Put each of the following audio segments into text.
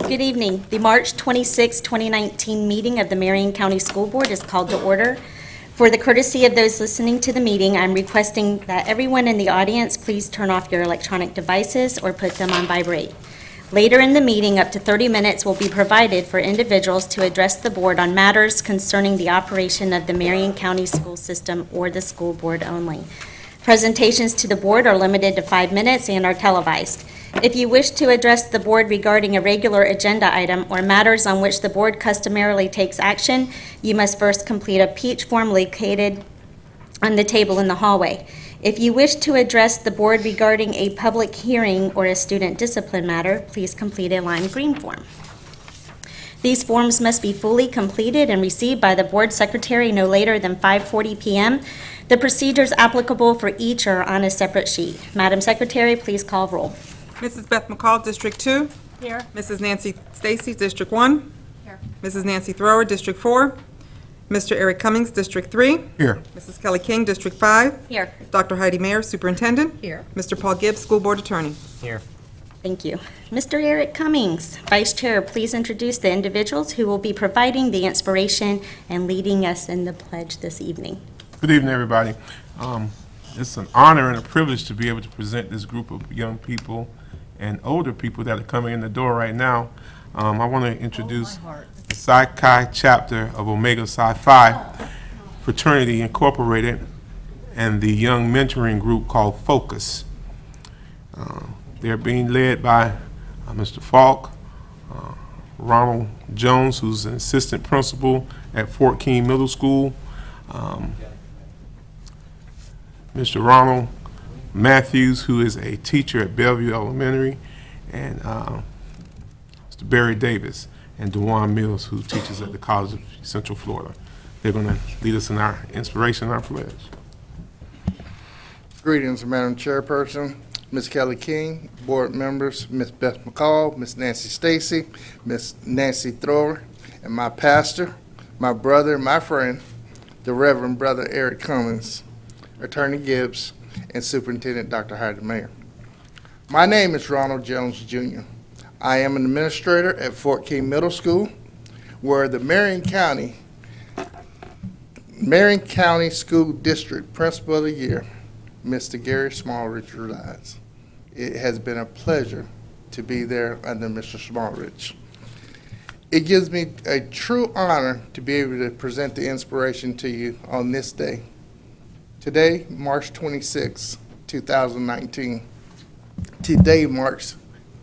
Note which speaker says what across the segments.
Speaker 1: Good evening. The March 26, 2019 meeting of the Marion County School Board is called to order. For the courtesy of those listening to the meeting, I'm requesting that everyone in the audience please turn off your electronic devices or put them on vibrate. Later in the meeting, up to 30 minutes will be provided for individuals to address the board on matters concerning the operation of the Marion County school system or the school board only. Presentations to the board are limited to 5 minutes and are televised. If you wish to address the board regarding a regular agenda item or matters on which the board customarily takes action, you must first complete a peach form located on the table in the hallway. If you wish to address the board regarding a public hearing or a student discipline matter, please complete a lime green form. These forms must be fully completed and received by the board secretary no later than 5:40 p.m. The procedures applicable for each are on a separate sheet. Madam Secretary, please call roll.
Speaker 2: Mrs. Beth McCall, District 2.
Speaker 3: Here.
Speaker 2: Mrs. Nancy Stacy, District 1.
Speaker 3: Here.
Speaker 2: Mrs. Nancy Thrower, District 4. Mr. Eric Cummings, District 3.
Speaker 4: Here.
Speaker 2: Mrs. Kelly King, District 5.
Speaker 1: Here.
Speaker 2: Dr. Heidi Mayer, Superintendent.
Speaker 3: Here.
Speaker 2: Mr. Paul Gibbs, School Board Attorney.
Speaker 4: Here.
Speaker 1: Thank you. Mr. Eric Cummings, Vice Chair, please introduce the individuals who will be providing the inspiration and leading us in the pledge this evening.
Speaker 4: Good evening, everybody. It's an honor and a privilege to be able to present this group of young people and older people that are coming in the door right now. I want to introduce the Psi Chi chapter of Omega Psi Phi Fraternity Incorporated and the young mentoring group called Focus. They're being led by Mr. Falk, Ronald Jones, who's an assistant principal at Fort King Middle School, Mr. Ronald Matthews, who is a teacher at Bellevue Elementary, and Mr. Barry Davis, and DeJuan Mills, who teaches at the College of Central Florida. They're going to lead us in our inspiration and our pledge.
Speaker 5: Greetings, Madam Chairperson, Ms. Kelly King, board members, Ms. Beth McCall, Ms. Nancy Stacy, Ms. Nancy Thrower, and my pastor, my brother, my friend, the Reverend Brother Eric Cummings, Attorney Gibbs, and Superintendent Dr. Heidi Mayer. My name is Ronald Jones, Jr. I am an administrator at Fort King Middle School, where the Marion County School District Principal of the Year, Mr. Gary Smallridge, resides. It has been a pleasure to be there under Mr. Smallridge. It gives me a true honor to be able to present the inspiration to you on this day. Today, March 26, 2019, today marks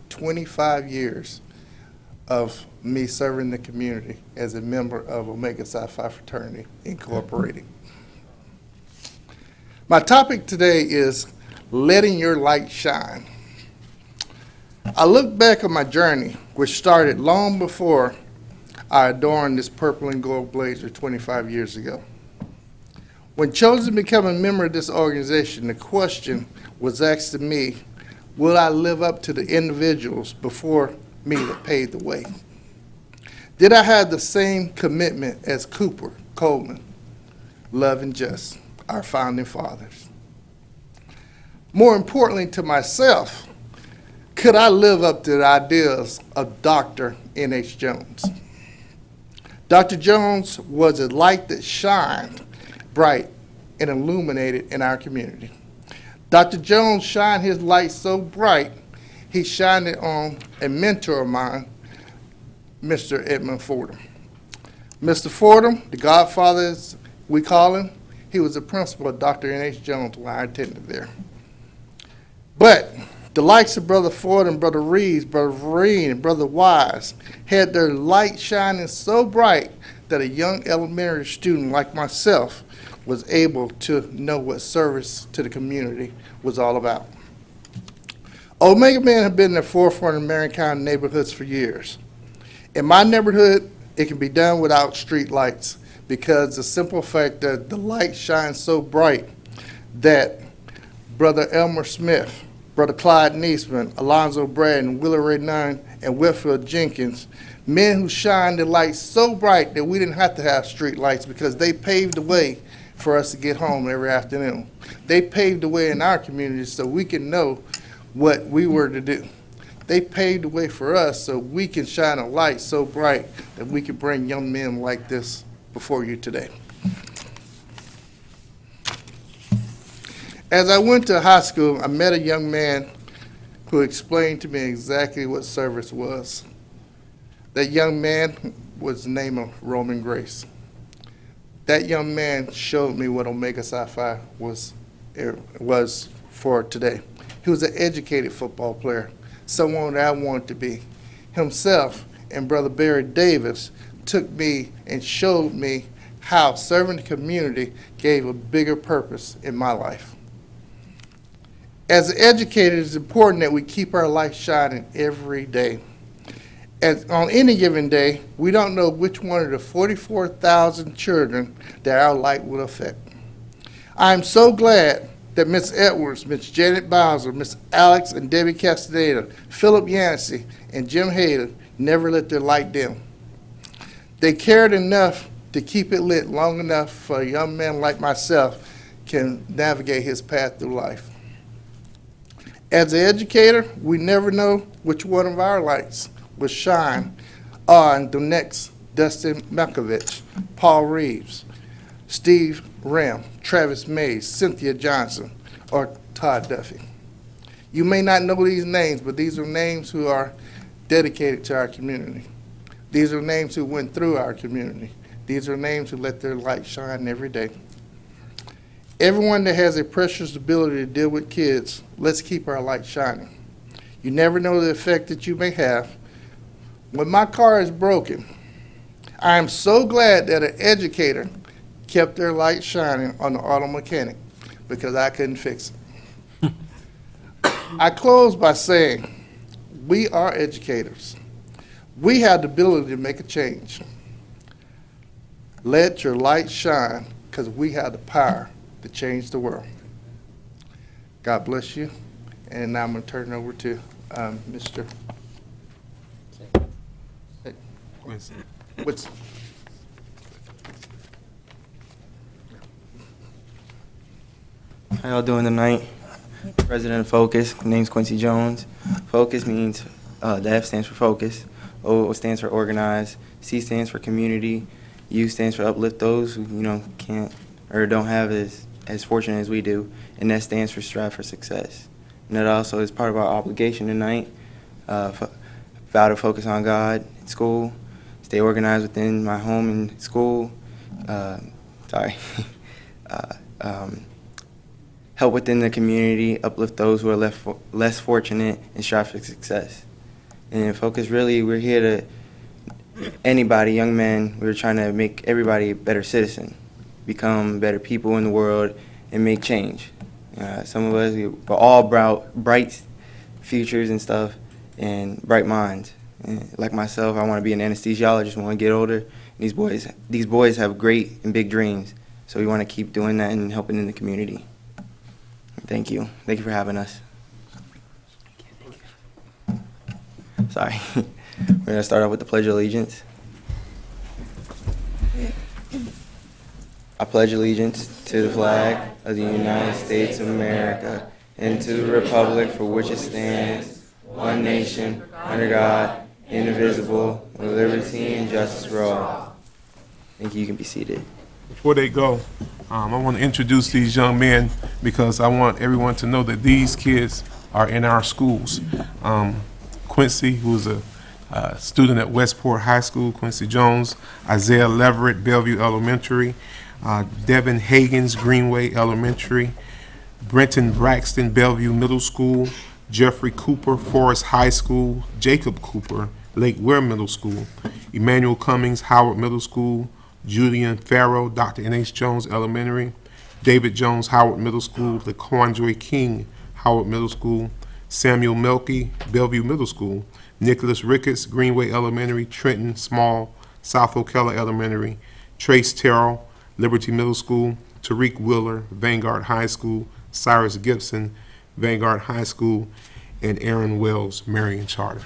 Speaker 5: 25 years of me serving the community as a member of Omega Psi Phi Fraternity Incorporated. My topic today is letting your light shine. I look back on my journey, which started long before I adorned this purple and gold blazer 25 years ago. When chosen to become a member of this organization, the question was asked to me, will I live up to the individuals before me that paved the way? Did I have the same commitment as Cooper, Coleman, Love, and Just, our founding fathers? More importantly to myself, could I live up to the ideals of Dr. N.H. Jones? Dr. Jones was a light that shined bright and illuminated in our community. Dr. Jones shined his light so bright, he shined it on a mentor of mine, Mr. Edmund Fordham. Mr. Fordham, the godfather as we call him, he was the principal of Dr. N.H. Jones when I attended there. But the likes of Brother Fordham, Brother Reeves, Brother Vereen, and Brother Wise had their light shining so bright that a young elementary student like myself was able to know what service to the community was all about. Omega Men have been in the forefront of Marion County neighborhoods for years. In my neighborhood, it can be done without street lights because the simple fact that the light shines so bright that Brother Elmer Smith, Brother Clyde Neesman, Alonzo Braden, Willie Ray Nunn, and Whitfield Jenkins, men who shine the light so bright that we didn't have to have street lights because they paved the way for us to get home every afternoon. They paved the way in our community so we can know what we were to do. They paved the way for us so we can shine a light so bright that we can bring young men like this before you today. As I went to high school, I met a young man who explained to me exactly what service was. That young man was the name of Roman Grace. That young man showed me what Omega Psi Phi was for today. He was an educated football player, someone that I wanted to be. Himself and Brother Barry Davis took me and showed me how serving the community gave a bigger purpose in my life. As an educator, it's important that we keep our light shining every day. As on any given day, we don't know which one of the 44,000 children that our light will affect. I'm so glad that Ms. Edwards, Ms. Janet Bowser, Ms. Alex and Debbie Castaneda, Philip Yancey, and Jim Hayden never let their light dim. They cared enough to keep it lit long enough for a young man like myself can navigate his path through life. As an educator, we never know which one of our lights will shine on the next Dustin Malkovich, Paul Reeves, Steve Ram, Travis Mays, Cynthia Johnson, or Todd Duffy. You may not know these names, but these are names who are dedicated to our community. These are names who went through our community. These are names who let their light shine every day. Everyone that has a precious ability to deal with kids, let's keep our light shining. You never know the effect that you may have. When my car is broken, I am so glad that an educator kept their light shining on the auto mechanic because I couldn't fix it. I close by saying, we are educators. We have the ability to make a change. Let your light shine because we have the power to change the world. God bless you. And now I'm going to turn it over to Mr. What's
Speaker 3: How y'all doing tonight? President of Focus, name's Quincy Jones. Focus means, the F stands for focus, O stands for organize, C stands for community, U stands for uplift those who, can't or don't have as fortunate as we do, and S stands for strive for success. And that also is part of our obligation tonight, vow to focus on God in school, stay organized within my home and school, help within the community, uplift those who are less fortunate, and strive for success. And Focus, really, we're here to, anybody, young men, we're trying to make everybody a better citizen, become better people in the world, and make change. Some of us, we're all bright futures and stuff, and bright minds. And like myself, I want to be an anesthesiologist when I get older. And these boys have great and big dreams, so we want to keep doing that and helping in the community. Thank you. Thank you for having us. Sorry. We're going to start off with the Pledge of Allegiance. I pledge allegiance to the flag of the United States of America and to the republic for which it stands, one nation, under God, indivisible, with liberty and justice for all. Thank you. You can be seated.
Speaker 4: Before they go, I want to introduce these young men because I want everyone to know that these kids are in our schools. Quincy, who's a student at Westport High School, Quincy Jones, Isaiah Leverett, Bellevue Elementary, Devin Hagens, Greenway Elementary, Brenton Braxton, Bellevue Middle School, Jeffrey Cooper, Forest High School, Jacob Cooper, Lake Ware Middle School, Emmanuel Cummings, Howard Middle School, Julian Farrow, Dr. N.H. Jones Elementary, David Jones, Howard Middle School, LaQuandre King, Howard Middle School, Samuel Melky, Bellevue Middle School, Nicholas Ricketts, Greenway Elementary, Trenton Small, South Ocala Elementary, Trace Terrell, Liberty Middle School, Tariq Wheeler, Vanguard High School, Cyrus Gibson, Vanguard High School, and Aaron Wells, Marion Charter.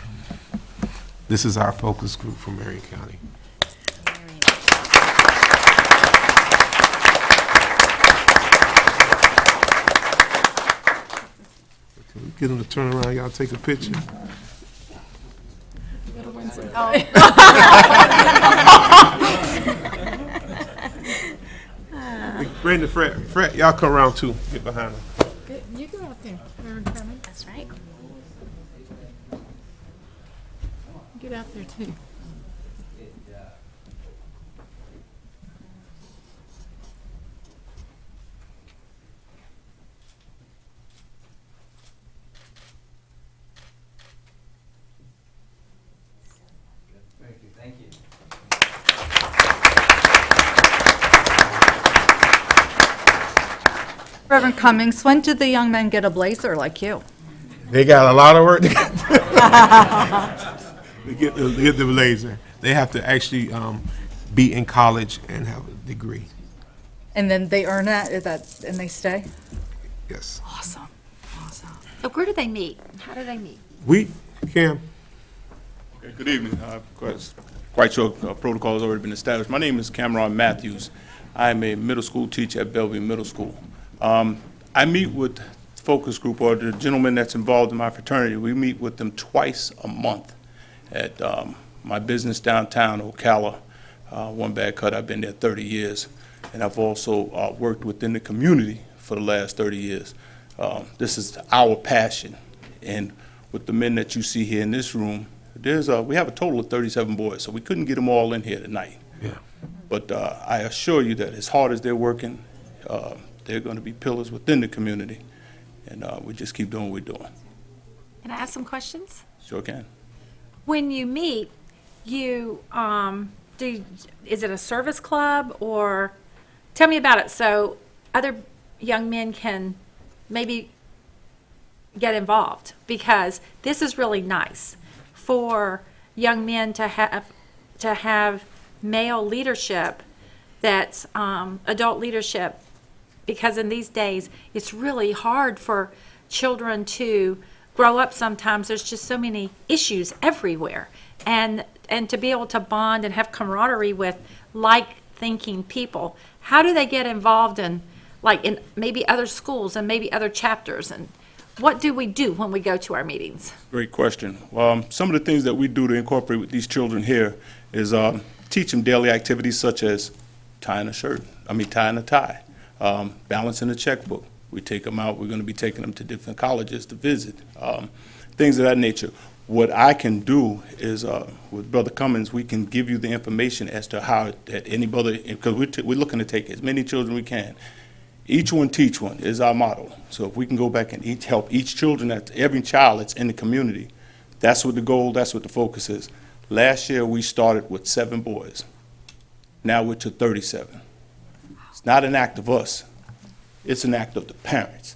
Speaker 4: This is our focus group for Marion County. Get them to turn around, y'all take a picture.
Speaker 6: little ones.
Speaker 4: Brandon, Fred, y'all come around too. Get behind him.
Speaker 6: You go out there, Reverend Cummings.
Speaker 1: That's right.
Speaker 6: Get out there too.
Speaker 7: Thank you.
Speaker 8: Reverend Cummings, when did the young men get a blazer like you?
Speaker 4: They got a lot of work to get to get the blazer. They have to actually be in college and have a degree.
Speaker 8: And then they earn that, and they stay?
Speaker 4: Yes.
Speaker 8: Awesome, awesome.
Speaker 9: So where do they meet? How do they meet?
Speaker 4: We can.
Speaker 10: Okay, good evening. Quite sure protocol has already been established. My name is Cameron Matthews. I'm a middle school teacher at Bellevue Middle School. I meet with focus group, or the gentleman that's involved in my fraternity. We meet with them twice a month at my business downtown, Ocala. One Bad Cut. I've been there 30 years, and I've also worked within the community for the last 30 years. This is our passion, and with the men that you see here in this room, we have a total of 37 boys, so we couldn't get them all in here tonight.
Speaker 4: Yeah.
Speaker 10: But I assure you that as hard as they're working, they're going to be pillars within the community, and we just keep doing what we're doing.
Speaker 9: Can I ask some questions?
Speaker 10: Sure can.
Speaker 9: When you meet, you is it a service club, or tell me about it so other young men can maybe get involved, because this is really nice for young men to have male leadership that's adult leadership, because in these days it's really hard for children to grow up. Sometimes there's just so many issues everywhere, and to be able to bond and have camaraderie with like-thinking people. How do they get involved in maybe other schools and maybe other chapters, and what do we do when we go to our meetings?
Speaker 10: Great question. Some of the things that we do to incorporate with these children here is teach them daily activities such as tying a tie, balancing a checkbook. We take them out. We're going to be taking them to different colleges to visit, things of that nature. What I can do is, with Brother Cummings, we can give you the information as to how that anybody, because we're looking to take as many children we can. Each one teach one is our motto. So if we can go back and help each every child that's in the community, that's what the goal, that's what the focus is. Last year, we started with 7 boys. Now we're to 37. It's not an act of us. It's an act of the parents.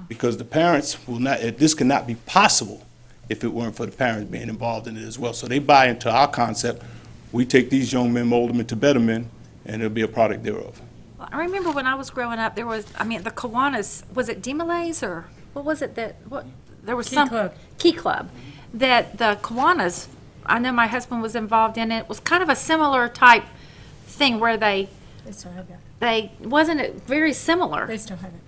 Speaker 10: Because the parents this cannot be possible if it weren't for the parents being involved in it as well. So they buy into our concept. We take these young men, mold them into better men, and it'll be a product thereof.
Speaker 9: Well, I remember when I was growing up, there was, the Kiwanis, was it Demolays, or what was it there was Key Club, that the Kiwanis, I know my husband was involved in it. It was kind of a similar type thing where
Speaker 6: They still have that.
Speaker 9: wasn't it very similar?
Speaker 6: They still have it.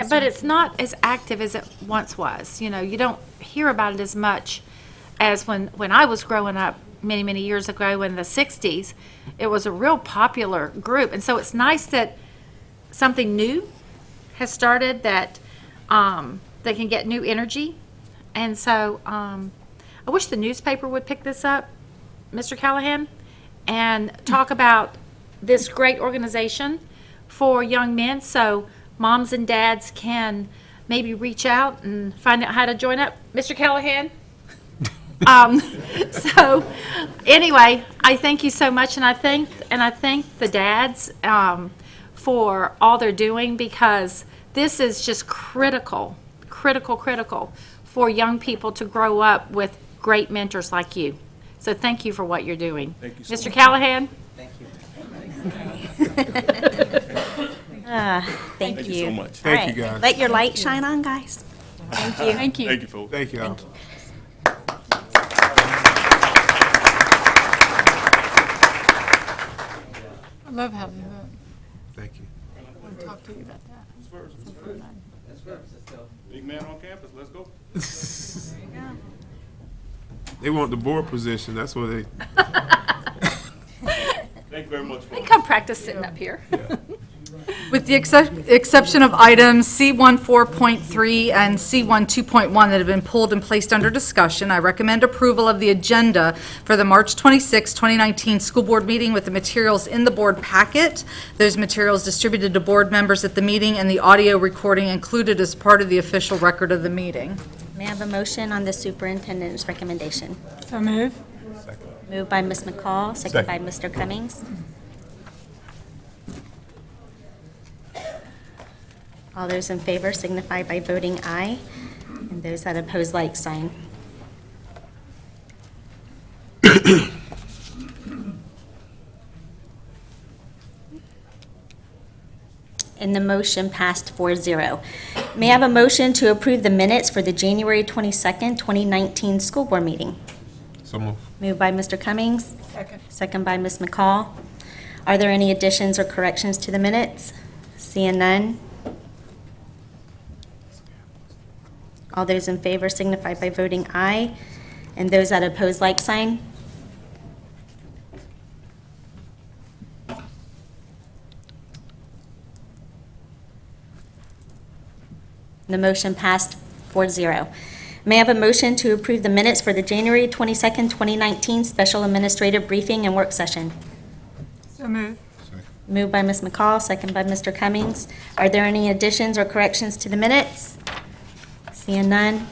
Speaker 9: But it's not as active as it once was. You don't hear about it as much as when I was growing up many, many years ago in the 60s. It was a real popular group. And so it's nice that something new has started, that they can get new energy. And so I wish the newspaper would pick this up, Mr. Callahan, and talk about this great organization for young men, so moms and dads can maybe reach out and find out how to join up. Mr. Callahan? So anyway, I thank you so much, and I thank the dads for all they're doing, because this is just critical for young people to grow up with great mentors like you. So thank you for what you're doing.
Speaker 10: Thank you so
Speaker 9: Mr.
Speaker 10: much.
Speaker 9: Callahan?
Speaker 7: Thank you.
Speaker 1: Thank you.
Speaker 10: so much.
Speaker 1: All
Speaker 4: Thank
Speaker 1: right.
Speaker 4: you, guys.
Speaker 1: Let your light shine on, guys. Thank you.
Speaker 6: Thank you.
Speaker 10: Thank you, folks.
Speaker 4: Thank you, all.
Speaker 6: I love how you look.
Speaker 4: Thank you.
Speaker 6: I want to talk to you about that.
Speaker 10: Big man on campus, let's go.
Speaker 4: They want the board position, that's what they,
Speaker 10: Thank you very much for
Speaker 9: Come practice sitting up here.
Speaker 8: With the exception of items C14.3 and C12.1 that have been pulled and placed under discussion, I recommend approval of the agenda for the March 26, 2019 school board meeting with the materials in the board packet. Those materials distributed to board members at the meeting and the audio recording included as part of the official record of the meeting.
Speaker 1: May I have a motion on the superintendent's recommendation?
Speaker 6: So move.
Speaker 1: Moved by Ms. McCall, second by Mr. Cummings. All those in favor signify by voting aye, and those that oppose, like sign. And the motion passed 4-0. May I have a motion to approve the minutes for the January 22nd, 2019 school board meeting?
Speaker 4: so move.
Speaker 1: Moved by Mr. Cummings.
Speaker 6: Second.
Speaker 1: Second by Ms. McCall. Are there any additions or corrections to the minutes? Seeing none. All those in favor signify by voting aye, and those that oppose, like sign. The motion passed 4-0. May I have a motion to approve the minutes for the January 22nd, 2019 special administrative briefing and work session?
Speaker 6: So move.
Speaker 1: Moved by Ms. McCall, second by Mr. Cummings. Are there any additions or corrections to the minutes? Seeing none.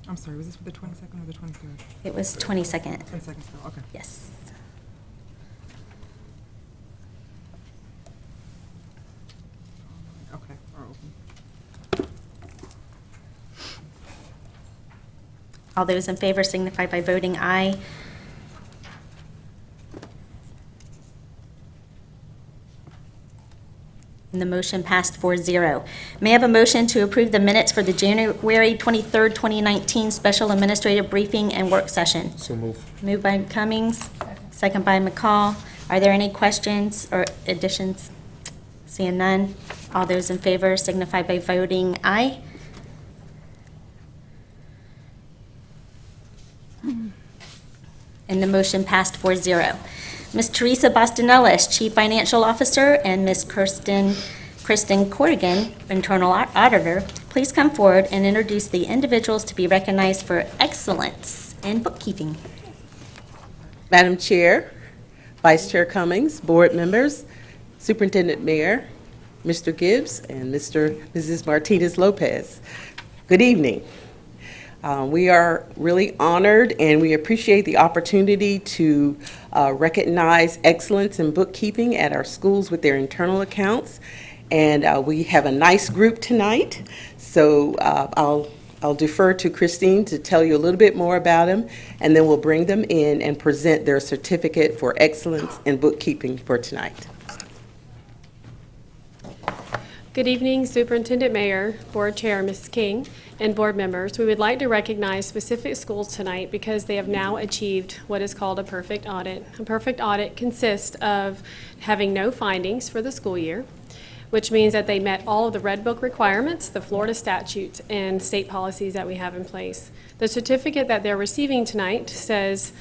Speaker 2: I'm sorry, was this for the 22nd or the 23rd?
Speaker 1: It was 22nd.
Speaker 2: 22nd still, okay.
Speaker 1: Yes.
Speaker 2: Okay, are open.
Speaker 1: All those in favor signify by voting aye. And the motion passed 4-0. May I have a motion to approve the minutes for the January 23rd, 2019 special administrative briefing and work session?
Speaker 4: So move.
Speaker 1: Moved by Cummings, second by McCall. Are there any questions or additions? Seeing none. All those in favor signify by voting aye. And the motion passed 4-0. Ms. Teresa Bostonellis, Chief Financial Officer, and Ms. Kristen Corrigan, Internal Auditor, please come forward and introduce the individuals to be recognized for excellence in bookkeeping.
Speaker 11: Madam Chair, Vice Chair Cummings, board members, Superintendent Mayor, Mr. Gibbs, and Mrs. Martinez Lopez. Good evening. We are really honored and we appreciate the opportunity to recognize excellence in bookkeeping at our schools with their internal accounts. And we have a nice group tonight, so I'll defer to Christine to tell you a little bit more about them, and then we'll bring them in and present their certificate for excellence in bookkeeping for tonight.
Speaker 12: Good evening, Superintendent, Mayor, Board Chair, Mrs. King, and board members. We would like to recognize specific schools tonight because they have now achieved what is called a perfect audit. A perfect audit consists of having no findings for the school year, which means that they met all of the Red Book requirements, the Florida statutes, and state policies that we have in place. The certificate that they're receiving tonight says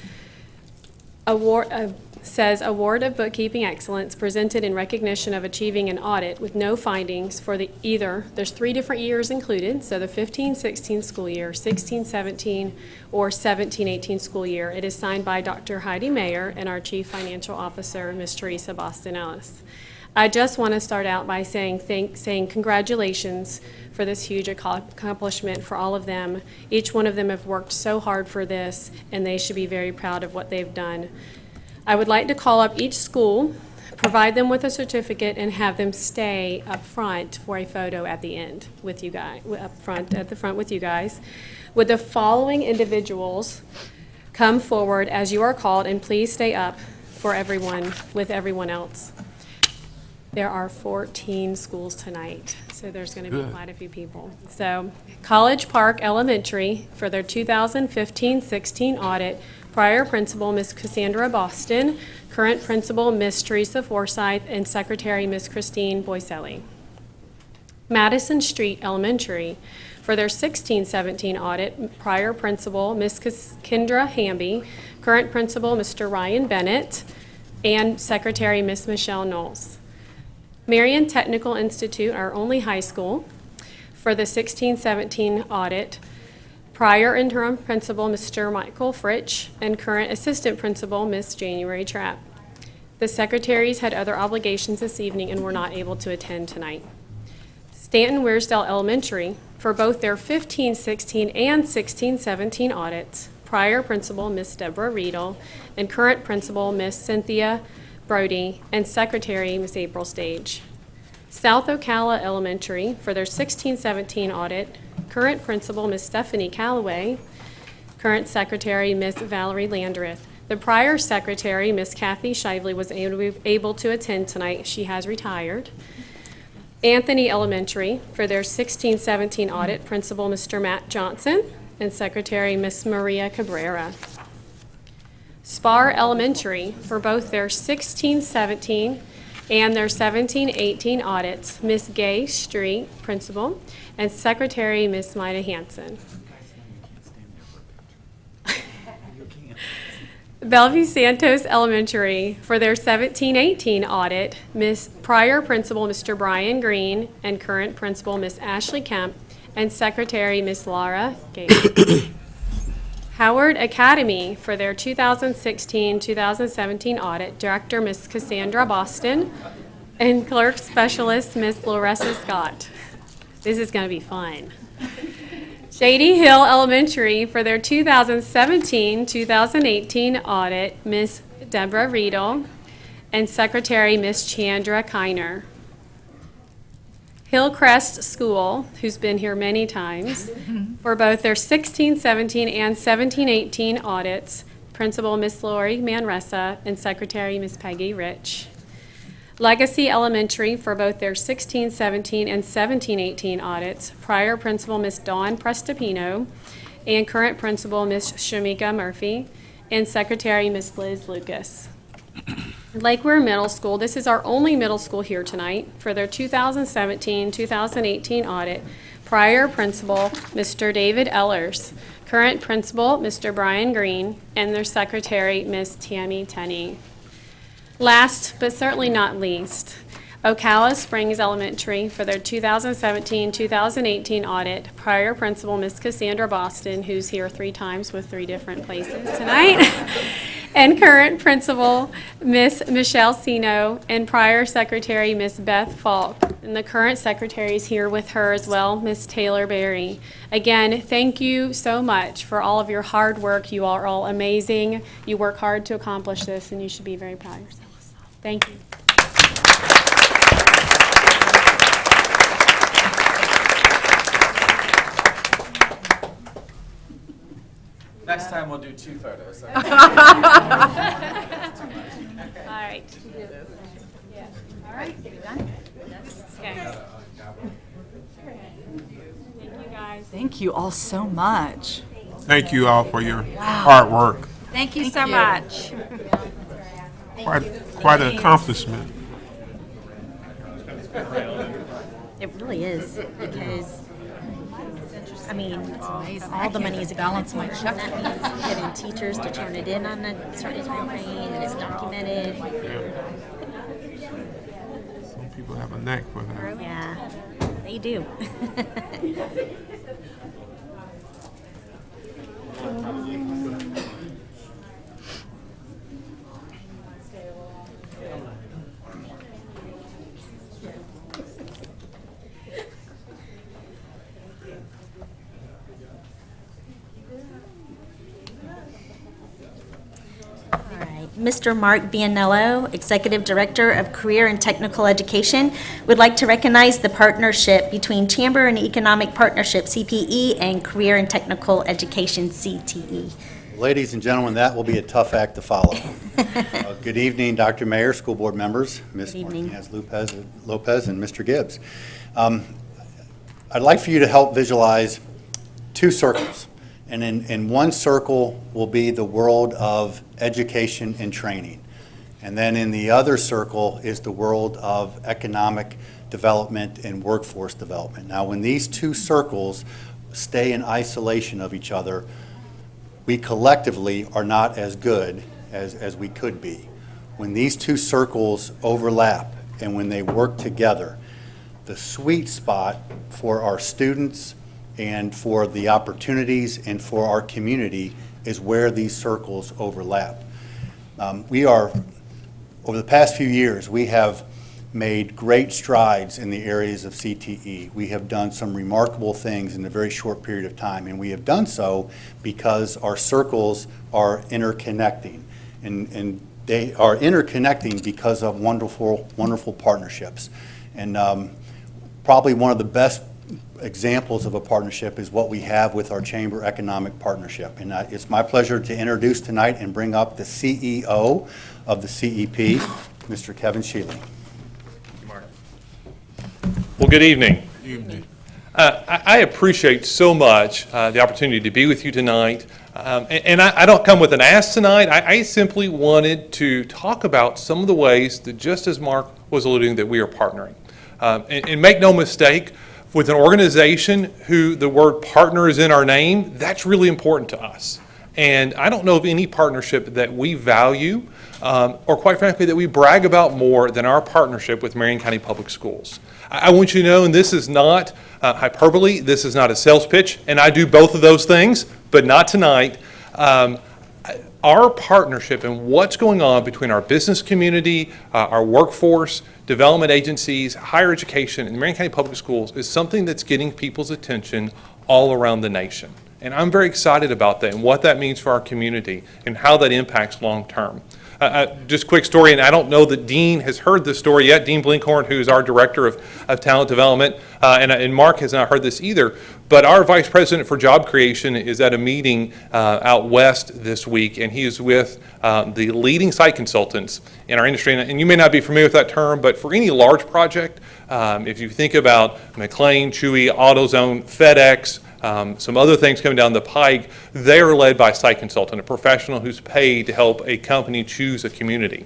Speaker 12: Award of Bookkeeping Excellence presented in recognition of achieving an audit with no findings for there's 3 different years included, so the 15-16 school year, 16-17, or 17-18 school year. It is signed by Dr. Heidi Mayer and our Chief Financial Officer, Ms. Teresa Bostonellis. I just want to start out by saying congratulations for this huge accomplishment for all of them. Each one of them have worked so hard for this, and they should be very proud of what they've done. I would like to call up each school, provide them with a certificate, and have them stay up front for a photo at the end with you guys, at the front with you guys. Would the following individuals come forward as you are called, and please stay up for everyone, with everyone else. There are 14 schools tonight, so there's going to be quite a few people. So College Park Elementary, for their 2015-16 audit, prior principal, Ms. Cassandra Boston, current principal, Ms. Teresa Forsyth, and secretary, Ms. Christine Boiselli. Madison Street Elementary, For their 16-17 audit, prior principal, Ms. Kendra Hamby, current principal, Mr. Ryan Bennett, and secretary, Ms. Michelle Knowles. Marion Technical Institute, our only high school, for the 16-17 audit, prior interim principal, Mr. Michael Fritsch, and current assistant principal, Ms. January Trapp. The secretaries had other obligations this evening and were not able to attend tonight. Stanton Wearsdale Elementary, for both their 15-16 and 16-17 audits, prior principal, Ms. Deborah Riedel, and current principal, Ms. Cynthia Brody, and secretary, Ms. April Stage. South Ocala Elementary, for their 16-17 audit, current principal, Ms. Stephanie Callaway, current secretary, Ms. Valerie Landreth. The prior secretary, Ms. Kathy Shively, was able to attend tonight. She has retired. Anthony Elementary, for their 16-17 audit, principal, Mr. Matt Johnson, and secretary, Ms. Maria Cabrera. Spar Elementary, for both their 16-17 and their 17-18 audits, Ms. Gay Street, principal, and secretary, Ms. Maida Hanson. Bellevue Santos Elementary, for their 17-18 audit, Ms. prior principal, Mr. Brian Green, and current principal, Ms. Ashley Kemp, and secretary, Ms. Laura Gates. Howard Academy, for their 2016-2017 audit, director, Ms. Cassandra Boston, and clerk specialist, Ms. Larissa Scott. This is going to be fun. Shady Hill Elementary, for their 2017-2018 audit, Ms. Deborah Riedel, and secretary, Ms. Chandra Kiner. Hillcrest School, who's been here many times, for both their 16-17 and 17-18 audits, principal, Ms. Lori Manresa, and secretary, Ms. Peggy Rich. Legacy Elementary, for both their 16-17 and 17-18 audits, prior principal, Ms. Dawn Prestipino, and current principal, Ms. Shamika Murphy, and secretary, Ms. Liz Lucas. Lake Weir Middle School, this is our only middle school here tonight, for their 2017-2018 audit, prior principal, Mr. David Ellers, current principal, Mr. Brian Green, and their secretary, Ms. Tammy Tenney. Last, but certainly not least, Ocala Springs Elementary, for their 2017-2018 audit, prior principal, Ms. Cassandra Boston, who's here 3 times with 3 different places tonight, and current principal, Miss Michelle Sino, and prior secretary, Miss Beth Falk. And the current secretary is here with her as well, Miss Taylor Berry. Again, thank you so much for all of your hard work. You are all amazing. You work hard to accomplish this, and you should be very proud of yourselves. Thank you.
Speaker 7: Next time we'll do 2 photos. Okay?
Speaker 12: All right.
Speaker 9: All right, you done?
Speaker 12: Okay. Thank you, guys.
Speaker 6: Thank you all so much.
Speaker 4: Thank you all for your hard work.
Speaker 9: Thank you so much.
Speaker 4: Quite an accomplishment.
Speaker 1: It really is, because, I mean, all the money is
Speaker 6: balance my
Speaker 1: accounted for, and that means getting teachers to turn it in on a certain time frame, and it's documented.
Speaker 4: Some people have a knack for that.
Speaker 1: Yeah, they do. Mr. Mark Vianello, Executive Director of Career and Technical Education, would like to recognize the partnership between Chamber and Economic Partnership, CPE, and Career and Technical Education, CTE.
Speaker 13: Ladies and gentlemen, that will be a tough act to follow. Good evening, Dr. Mayor, school board members, Ms. Martinez Lopez, and Mr. Gibbs. I'd like for you to help visualize 2 circles. And in one circle will be the world of education and training. And then in the other circle is the world of economic development and workforce development. Now, when these 2 circles stay in isolation of each other, we collectively are not as good as we could be. When these two circles overlap and when they work together, the sweet spot for our students and for the opportunities and for our community is where these circles overlap. Over the past few years, we have made great strides in the areas of CTE. We have done some remarkable things in a very short period of time, and we have done so because our circles are interconnecting. And they are interconnecting because of wonderful, wonderful partnerships. And probably one of the best examples of a partnership is what we have with our Chamber Economic Partnership. And it's my pleasure to introduce tonight and bring up the CEO of the CEP, Mr. Kevin Shealy.
Speaker 14: Well, good evening. I appreciate so much the opportunity to be with you tonight. And I don't come with an ask tonight. I simply wanted to talk about some of the ways that, just as Mark was alluding, that we are partnering. And make no mistake, with an organization who the word partner is in our name, that's really important to us. And I don't know of any partnership that we value, or quite frankly, that we brag about more than our partnership with Marion County Public Schools. I want you to know, and this is not hyperbole, this is not a sales pitch, and I do both of those things, but not tonight. Our partnership and what's going on between our business community, our workforce, development agencies, higher education, and Marion County Public Schools is something that's getting people's attention all around the nation. And I'm very excited about that and what that means for our community and how that impacts long term. Just a quick story, and I don't know that Dean has heard this story yet. Dean Blinkhorn, who is our Director of Talent Development, and Mark has not heard this either, but our Vice President for Job Creation is at a meeting out west this week, and he is with the leading site consultants in our industry. And you may not be familiar with that term, but for any large project, if you think about McLean, Chewy, AutoZone, FedEx, some other things coming down the pike, they are led by a site consultant, a professional who's paid to help a company choose a community.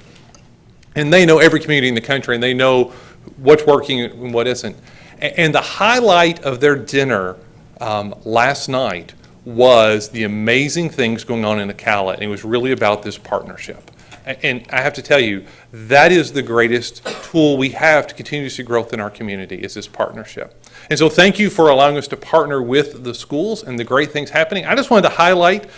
Speaker 14: And they know every community in the country, and they know what's working and what isn't. And the highlight of their dinner last night was the amazing things going on in Ocala, and it was really about this partnership. And I have to tell you, that is the greatest tool we have to continue to see growth in our community, is this partnership. And so thank you for allowing us to partner with the schools and the great things happening. I just wanted to highlight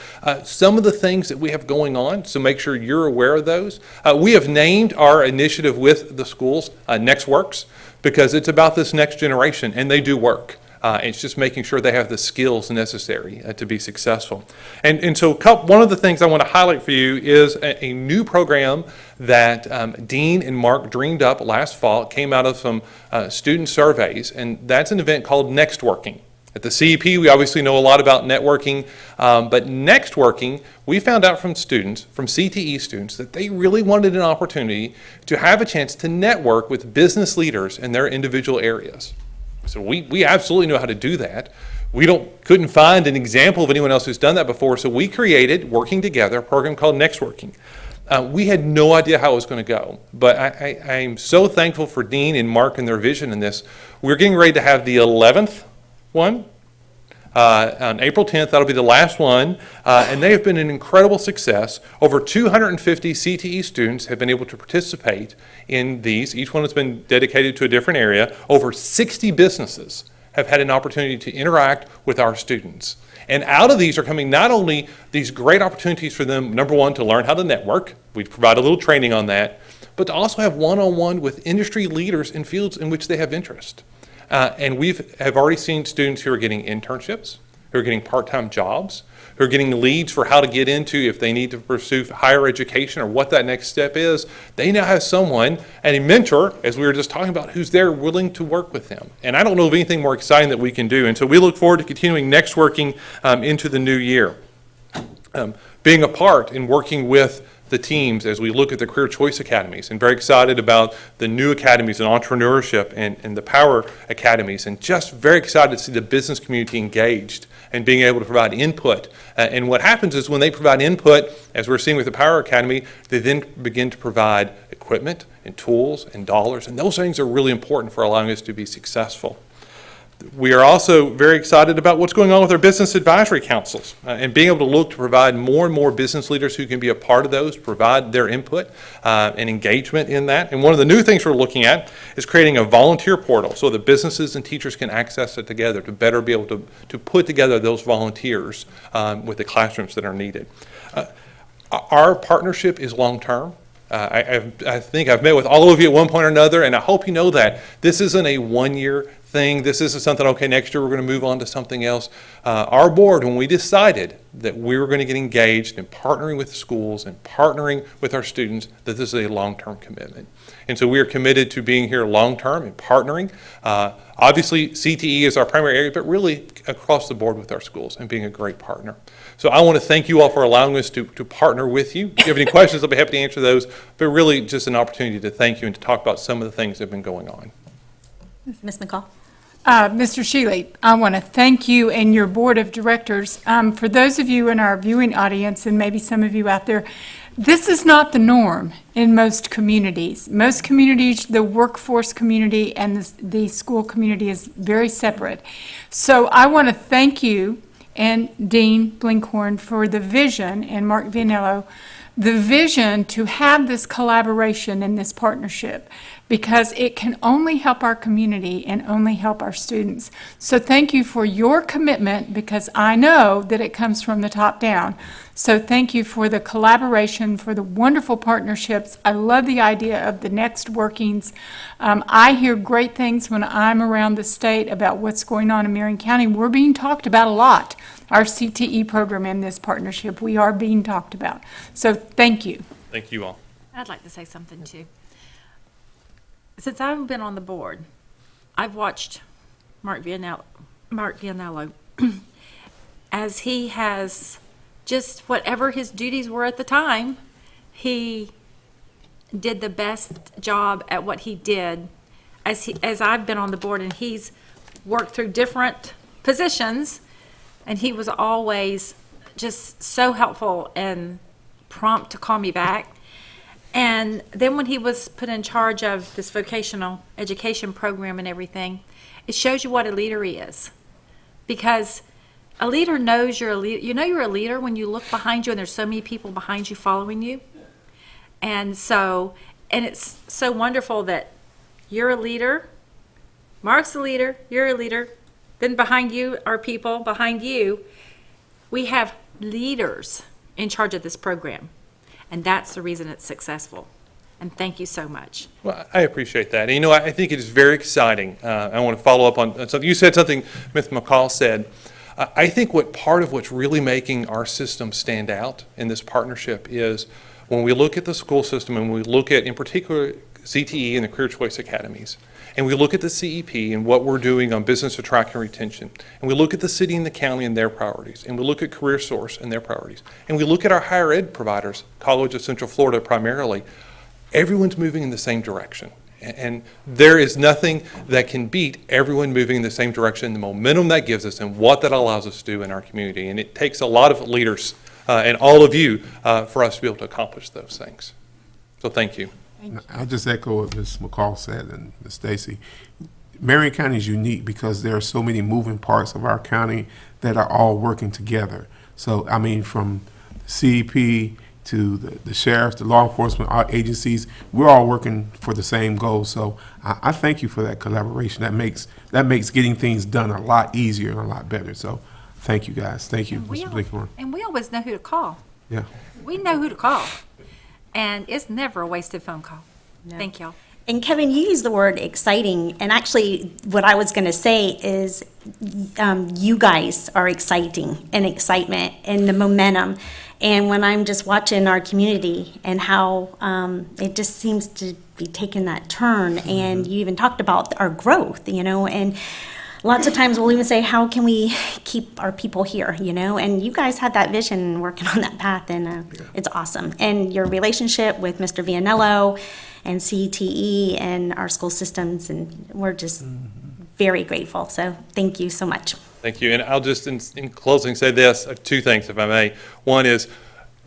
Speaker 14: some of the things that we have going on, so make sure you're aware of those. We have named our initiative with the schools Next Works, because it's about this next generation, and they do work. It's just making sure they have the skills necessary to be successful. And so one of the things I want to highlight for you is a new program that Dean and Mark dreamed up last fall. It came out of some student surveys, and that's an event called Next Working. At the CEP, we obviously know a lot about networking, but Next Working, we found out from students, from CTE students, that they really wanted an opportunity to have a chance to network with business leaders in their individual areas. So we absolutely know how to do that. We couldn't find an example of anyone else who's done that before, so we created, working together, a program called Next Working. We had no idea how it was going to go, but I'm so thankful for Dean and Mark and their vision in this. We're getting ready to have the 11th one on April 10th. That'll be the last one, and they have been an incredible success. Over 250 CTE students have been able to participate in these. Each one has been dedicated to a different area. Over 60 businesses have had an opportunity to interact with our students. And out of these are coming not only these great opportunities for them, number one, to learn how to network. We provide a little training on that, but to also have one-on-one with industry leaders in fields in which they have interest. And we have already seen students who are getting internships, who are getting part-time jobs, who are getting leads for how to get into, if they need to pursue higher education or what that next step is. They now have someone, and a mentor, as we were just talking about, who's there willing to work with them. And I don't know of anything more exciting that we can do. And so we look forward to continuing Next Working into the new year. Being a part in working with the teams as we look at the Career Choice Academies, and very excited about the new academies in entrepreneurship and the Power Academies, and just very excited to see the business community engaged and being able to provide input. And what happens is when they provide input, as we're seeing with the Power Academy, they then begin to provide equipment and tools and dollars, and those things are really important for allowing us to be successful. We are also very excited about what's going on with our business advisory councils and being able to look to provide more and more business leaders who can be a part of those, provide their input and engagement in that. And one of the new things we're looking at is creating a volunteer portal so that businesses and teachers can access it together to better be able to put together those volunteers with the classrooms that are needed. Our partnership is long-term. I think I've met with all of you at one point or another, and I hope you know that. This isn't a one-year thing. This isn't something, okay, next year we're going to move on to something else. Our board, when we decided that we were going to get engaged in partnering with schools and partnering with our students, that this is a long-term commitment. And so we are committed to being here long-term and partnering. Obviously, CTE is our primary area, but really across the board with our schools and being a great partner. So I want to thank you all for allowing us to partner with you. If you have any questions, I'll be happy to answer those, but really just an opportunity to thank you and to talk about some of the things that have been going on.
Speaker 1: Ms. McCall?
Speaker 15: Mr. Shealy, I want to thank you and your board of directors. For those of you in our viewing audience, and maybe some of you out there, this is not the norm in most communities. Most communities, the workforce community and the school community is very separate. So I want to thank you and Dean Blinkhorn for the vision, and Mark Vianello, the vision to have this collaboration and this partnership, because it can only help our community and only help our students. So thank you for your commitment, because I know that it comes from the top down. So thank you for the collaboration, for the wonderful partnerships. I love the idea of the next workings. I hear great things when I'm around the state about what's going on in Marion County. We're being talked about a lot. Our CTE program and this partnership, we are being talked about. So thank you.
Speaker 14: Thank you all.
Speaker 9: I'd like to say something too. Since I've been on the board, I've watched Mark Vianello as he has just whatever his duties were at the time, he did the best job at what he did as I've been on the board, and he's worked through different positions, and he was always just so helpful and prompt to call me back. And then when he was put in charge of this vocational education program and everything, it shows you what a leader he is. Because a leader knows you're a leader. You know you're a leader when you look behind you and there's so many people behind you following you. And it's so wonderful that you're a leader, Mark's a leader, you're a leader, then behind you are people behind you. We have leaders in charge of this program. And that's the reason it's successful. And thank you so much.
Speaker 14: Well, I appreciate that. And, I think it is very exciting. I want to follow up on something. You said something Ms. McCall said. I think part of what's really making our system stand out in this partnership is when we look at the school system and we look at, in particular, CTE and the Career Choice Academies, and we look at the CEP and what we're doing on business attraction and retention, and we look at the city and the county and their priorities, and we look at Career Source and their priorities, and we look at our higher ed providers, College of Central Florida primarily, everyone's moving in the same direction. And there is nothing that can beat everyone moving in the same direction, the momentum that gives us and what that allows us to do in our community. And it takes a lot of leaders and all of you for us to be able to accomplish those things. So thank you.
Speaker 4: I'll just echo what Ms. McCall said and Ms. Stacy. Marion County is unique because there are so many moving parts of our county that are all working together. So, I mean, from CEP to the sheriffs, the law enforcement agencies, we're all working for the same goal. So I thank you for that collaboration. That makes getting things done a lot easier and a lot better. So thank you, guys. Thank you, Mr. Blinkhorn.
Speaker 9: And we always know who to call.
Speaker 4: Yeah.
Speaker 9: We know who to call. And it's never a wasted phone call. No. Thank y'all.
Speaker 1: And Kevin, you used the word exciting, and actually what I was going to say is you guys are exciting and excitement and the momentum. And when I'm just watching our community and how it just seems to be taking that turn, and you even talked about our growth, and lots of times we'll even say, how can we keep our people here, and you guys had that vision working on that path, and it's awesome. And your relationship with Mr. Vianello and CTE and our school systems, and we're just very grateful. So thank you so much.
Speaker 14: Thank you. And I'll just, in closing, say this, two things, if I may. One is,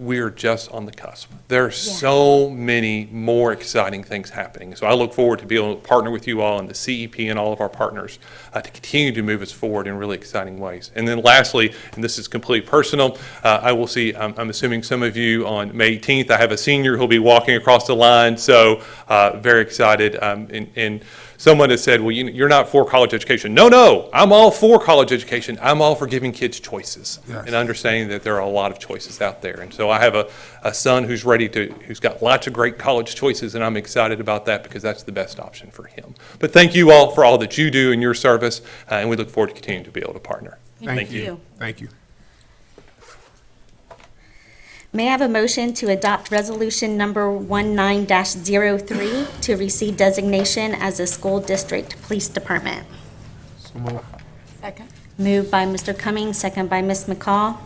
Speaker 14: we're just on the cusp. There are so many more exciting things happening. So I look forward to being able to partner with you all and the CEP and all of our partners to continue to move us forward in really exciting ways. And then lastly, and this is completely personal, I will see, I'm assuming some of you on May 18th, I have a senior who'll be walking across the line, so very excited. And someone has said, well, you're not for college education. No, I'm all for college education. I'm all for giving kids choices and understanding that there are a lot of choices out there. And so I have a son who's who's got lots of great college choices, and I'm excited about that because that's the best option for him. But thank you all for all that you do in your service, and we look forward to continuing to be able to partner.
Speaker 4: Thank you. Thank you.
Speaker 1: May I have a motion to adopt resolution number 19-03 to receive designation as a school district police department?
Speaker 4: So move.
Speaker 15: Second.
Speaker 1: Moved by Mr. Cummings, second by Ms. McCall.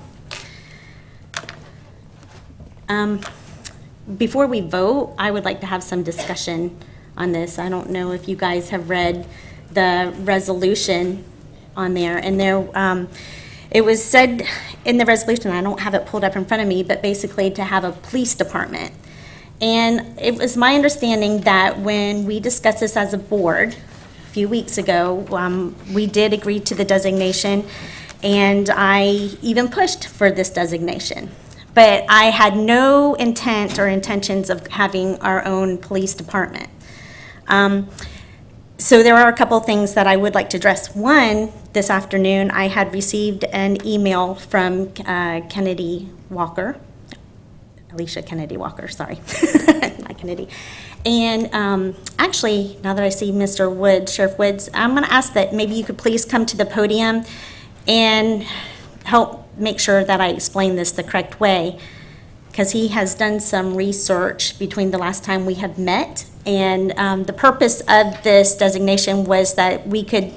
Speaker 1: Before we vote, I would like to have some discussion on this. I don't know if you guys have read the resolution on there, and it was said in the resolution, I don't have it pulled up in front of me, but basically to have a police department. And it was my understanding that when we discussed this as a board a few weeks ago, we did agree to the designation, and I even pushed for this designation. But I had no intent or intentions of having our own police department. So there are a couple things that I would like to address. One, this afternoon, I had received an email from Alicia Kennedy Walker, sorry, not Kennedy. And actually, now that I see Mr. Woods, Sheriff Woods, I'm going to ask that maybe you could please come to the podium and help make sure that I explain this the correct way, because he has done some research between the last time we have met. And the purpose of this designation was that we could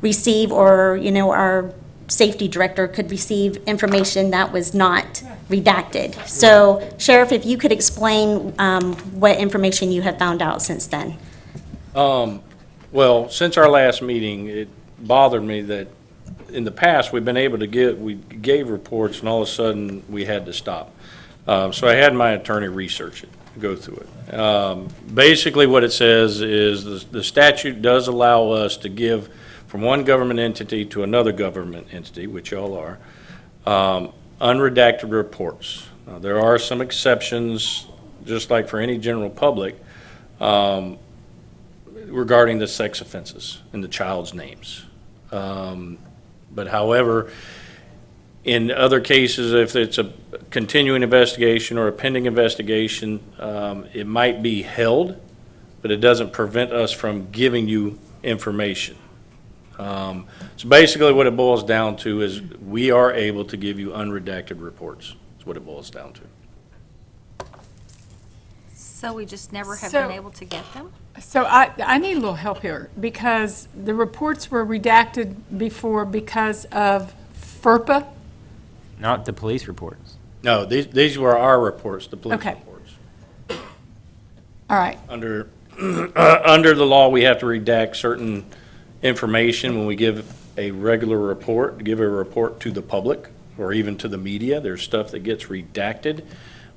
Speaker 1: receive, or, our safety director could receive information that was not redacted. So, Sheriff, if you could explain what information you have found out since then.
Speaker 16: Well, since our last meeting, it bothered me that in the past, we gave reports, and all of a sudden, we had to stop. So I had my attorney research it, go through it. Basically, what it says is the statute does allow us to give from one government entity to another government entity, which y'all are, unredacted reports. Now, there are some exceptions, just like for any general public, regarding the sex offenses and the child's names. But however, in other cases, if it's a continuing investigation or a pending investigation, it might be held, but it doesn't prevent us from giving you information. So basically what it boils down to is we are able to give you unredacted reports. That's what it boils down to.
Speaker 9: So we just never have
Speaker 15: So-
Speaker 9: been able to get them?
Speaker 15: So I need a little help here, because the reports were redacted before because of FERPA.
Speaker 17: Not the police reports.
Speaker 16: No, these were our reports, the police
Speaker 15: Okay.
Speaker 16: reports.
Speaker 15: All right.
Speaker 16: Under, under the law, we have to redact certain information when we give a regular report, give a report to the public or even to the media. There's stuff that gets redacted,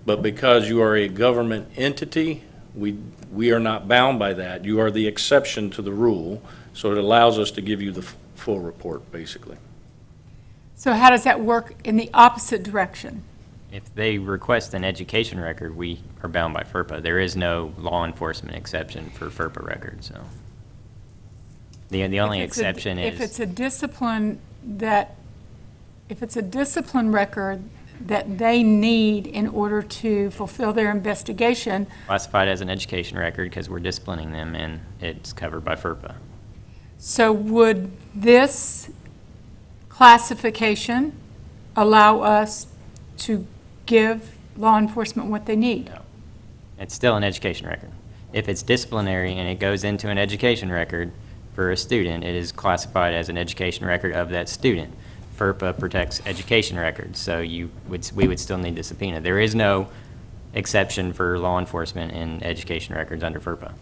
Speaker 16: but because you are a government entity, we are not bound by that. You are the exception to the rule, so it allows us to give you the full report, basically.
Speaker 15: So how does that work in the opposite direction?
Speaker 17: If they request an education record, we are bound by FERPA. There is no law enforcement exception for FERPA records, so. The only exception is.
Speaker 15: If it's a discipline record that they need in order to fulfill their investigation.
Speaker 17: Classified as an education record because we're disciplining them and it's covered by FERPA.
Speaker 15: So would this classification allow us to give law enforcement what they need?
Speaker 17: No. It's still an education record. If it's disciplinary and it goes into an education record for a student, it is classified as an education record of that student. FERPA protects education records, so we would still need to subpoena. There is no exception for law enforcement in education records under FERPA.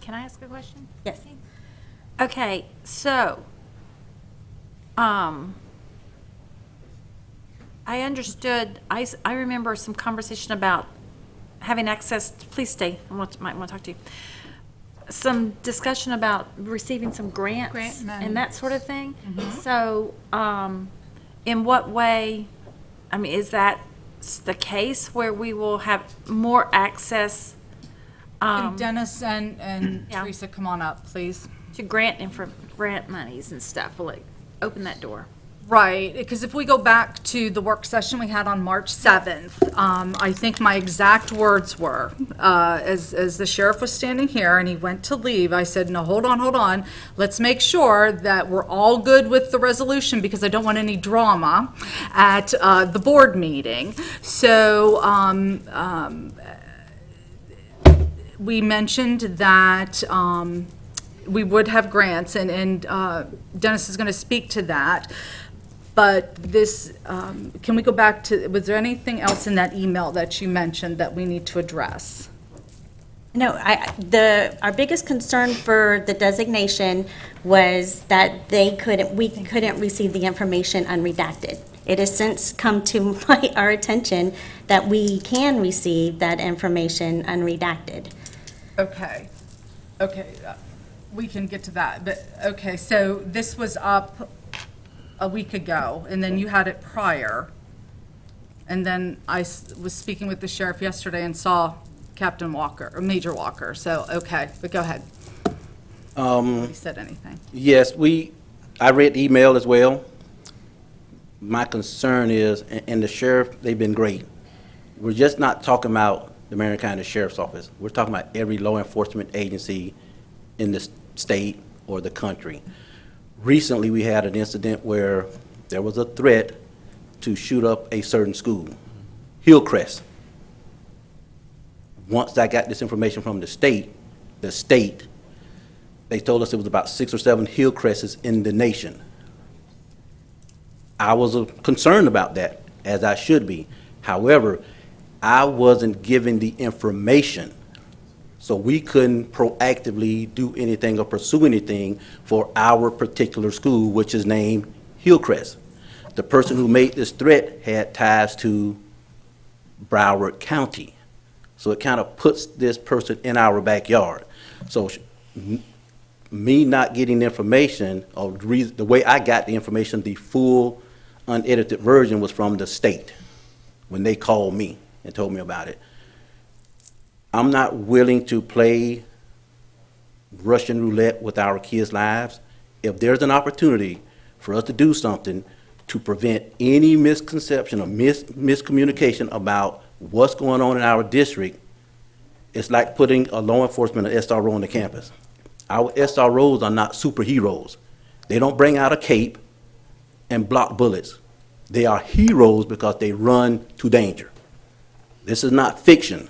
Speaker 9: Can I ask a question?
Speaker 1: Yes.
Speaker 9: Okay, so, I I understood, I remember some conversation about having access, please stay, might want to talk to you. Some discussion about receiving some grants
Speaker 15: Grant money.
Speaker 9: and that sort of thing. So, in what way, I mean, is that the case where we will have more access
Speaker 8: Can Dennis and
Speaker 9: Yeah.
Speaker 8: Teresa come on up, please?
Speaker 9: to grant and for grant monies and stuff? Will it open that door?
Speaker 8: Right, because if we go back to the work session we had on March 7th, I think my exact words were, as the sheriff was standing here and he went to leave, I said, no, hold on. Let's make sure that we're all good with the resolution because I don't want any drama at the board meeting. So we mentioned that we would have grants, and Dennis is going to speak to that. But this, can we go back to, was there anything else in that email that you mentioned that we need to address?
Speaker 1: No, our biggest concern for the designation was that we couldn't receive the information unredacted. It has since come to our attention that we can receive that information unredacted.
Speaker 8: Okay, we can get to that, but, okay, so this was up a week ago, and then you had it prior, and then I was speaking with the sheriff yesterday and saw Captain Walker, or Major Walker, so, okay, but go ahead. He said anything.
Speaker 18: Yes, I read the email as well. My concern is, and the sheriff, they've been great. We're just not talking about the Marion County Sheriff's Office. We're talking about every law enforcement agency in the state or the country. Recently, we had an incident where there was a threat to shoot up a certain school, Hillcrest. Once I got this information from the state, they told us it was about 6 or 7 Hillcrests in the nation. I was concerned about that, as I should be. However, I wasn't given the information, so we couldn't proactively do anything or pursue anything for our particular school, which is named Hillcrest. The person who made this threat had ties to Broward County, so it kind of puts this person in our backyard. So me not getting information, or the way I got the information, the full unedited version was from the state when they called me and told me about it. I'm not willing to play Russian roulette with our kids' lives. If there's an opportunity for us to do something to prevent any misconception or miscommunication about what's going on in our district, it's like putting a law enforcement or SRO on the campus. Our SROs are not superheroes. They don't bring out a cape and block bullets. They are heroes because they run to danger. This is not fiction.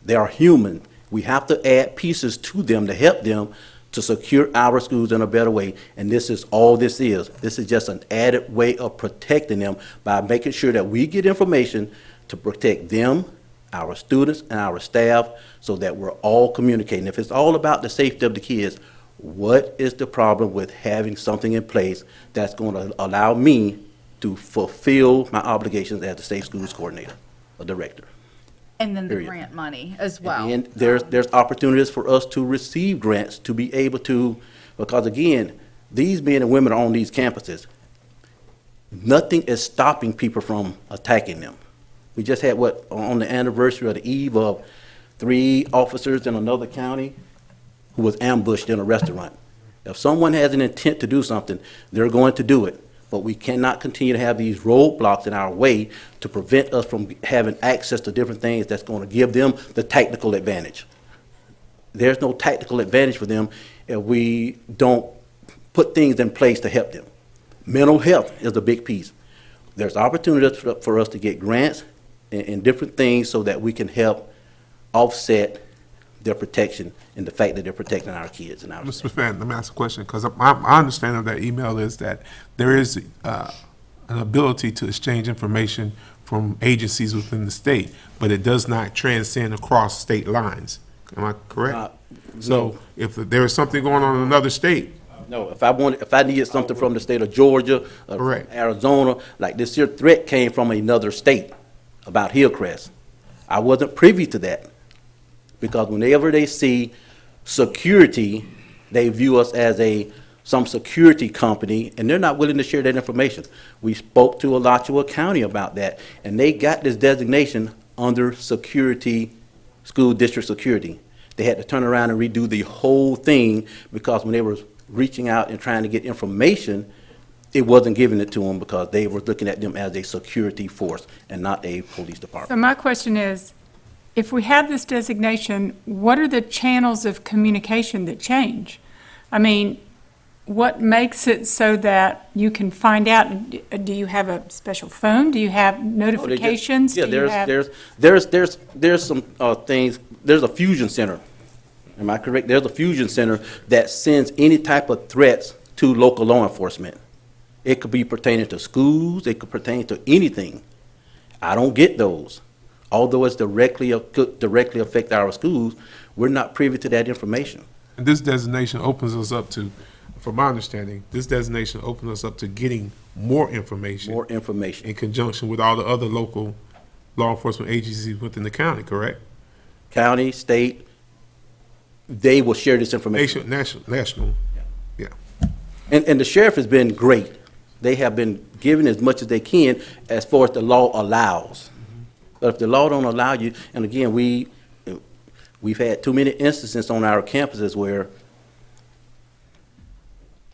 Speaker 18: They are human. We have to add pieces to them to help them to secure our schools in a better way. And this is all this is. This is just an added way of protecting them by making sure that we get information to protect them, our students, and our staff, so that we're all communicating. If it's all about the safety of the kids, what is the problem with having something in place that's going to allow me to fulfill my obligations as the Safe Schools Coordinator or Director?
Speaker 8: And then the
Speaker 18: Period.
Speaker 8: grant money as well.
Speaker 18: And there's opportunities for us to receive grants to be able to, because again, these men and women are on these campuses. Nothing is stopping people from attacking them. We just had on the anniversary or the eve of 3 officers in another county who was ambushed in a restaurant. If someone has an intent to do something, they're going to do it. But we cannot continue to have these roadblocks in our way to prevent us from having access to different things that's going to give them the tactical advantage. There's no tactical advantage for them if we don't put things in place to help them. Mental health is a big piece. There's opportunities for us to get grants and different things so that we can help offset their protection and the fact that they're protecting our kids and our
Speaker 4: Mr. McFadden, let me ask a question, because my understanding of that email is that there is an ability to exchange information from agencies within the state, but it does not transcend across state lines. Am I correct? So if there is something going on in another state,
Speaker 18: No, if I needed something from the state of Georgia,
Speaker 4: Correct.
Speaker 18: Arizona, like this here threat came from another state about Hillcrest. I wasn't privy to that, because whenever they see security, they view us as some security company, and they're not willing to share that information. We spoke to Alachua County about that, and they got this designation under security, school district security. They had to turn around and redo the whole thing, because when they were reaching out and trying to get information, it wasn't giving it to them, because they were looking at them as a security force and not a police
Speaker 15: So
Speaker 18: department.
Speaker 15: my question is, if we have this designation, what are the channels of communication that change? I mean, what makes it so that you can find out? Do you have a special phone? Do you have notifications?
Speaker 18: Yeah,
Speaker 15: Do you have-
Speaker 18: there's some things, there's a fusion center. Am I correct? There's a fusion center that sends any type of threats to local law enforcement. It could be pertaining to schools, it could pertain to anything. I don't get those. Although it's could directly affect our schools, we're not privy to that information.
Speaker 4: And this designation opens us up to, from my understanding, this designation opens us up to getting more information.
Speaker 18: More information.
Speaker 4: In conjunction with all the other local law enforcement agencies within the county, correct?
Speaker 18: County, state, they will share this information.
Speaker 4: National. Yeah.
Speaker 18: And the sheriff has been great. They have been giving as much as they can as far as the law allows. But if the law don't allow you, and again, we've had too many instances on our campuses where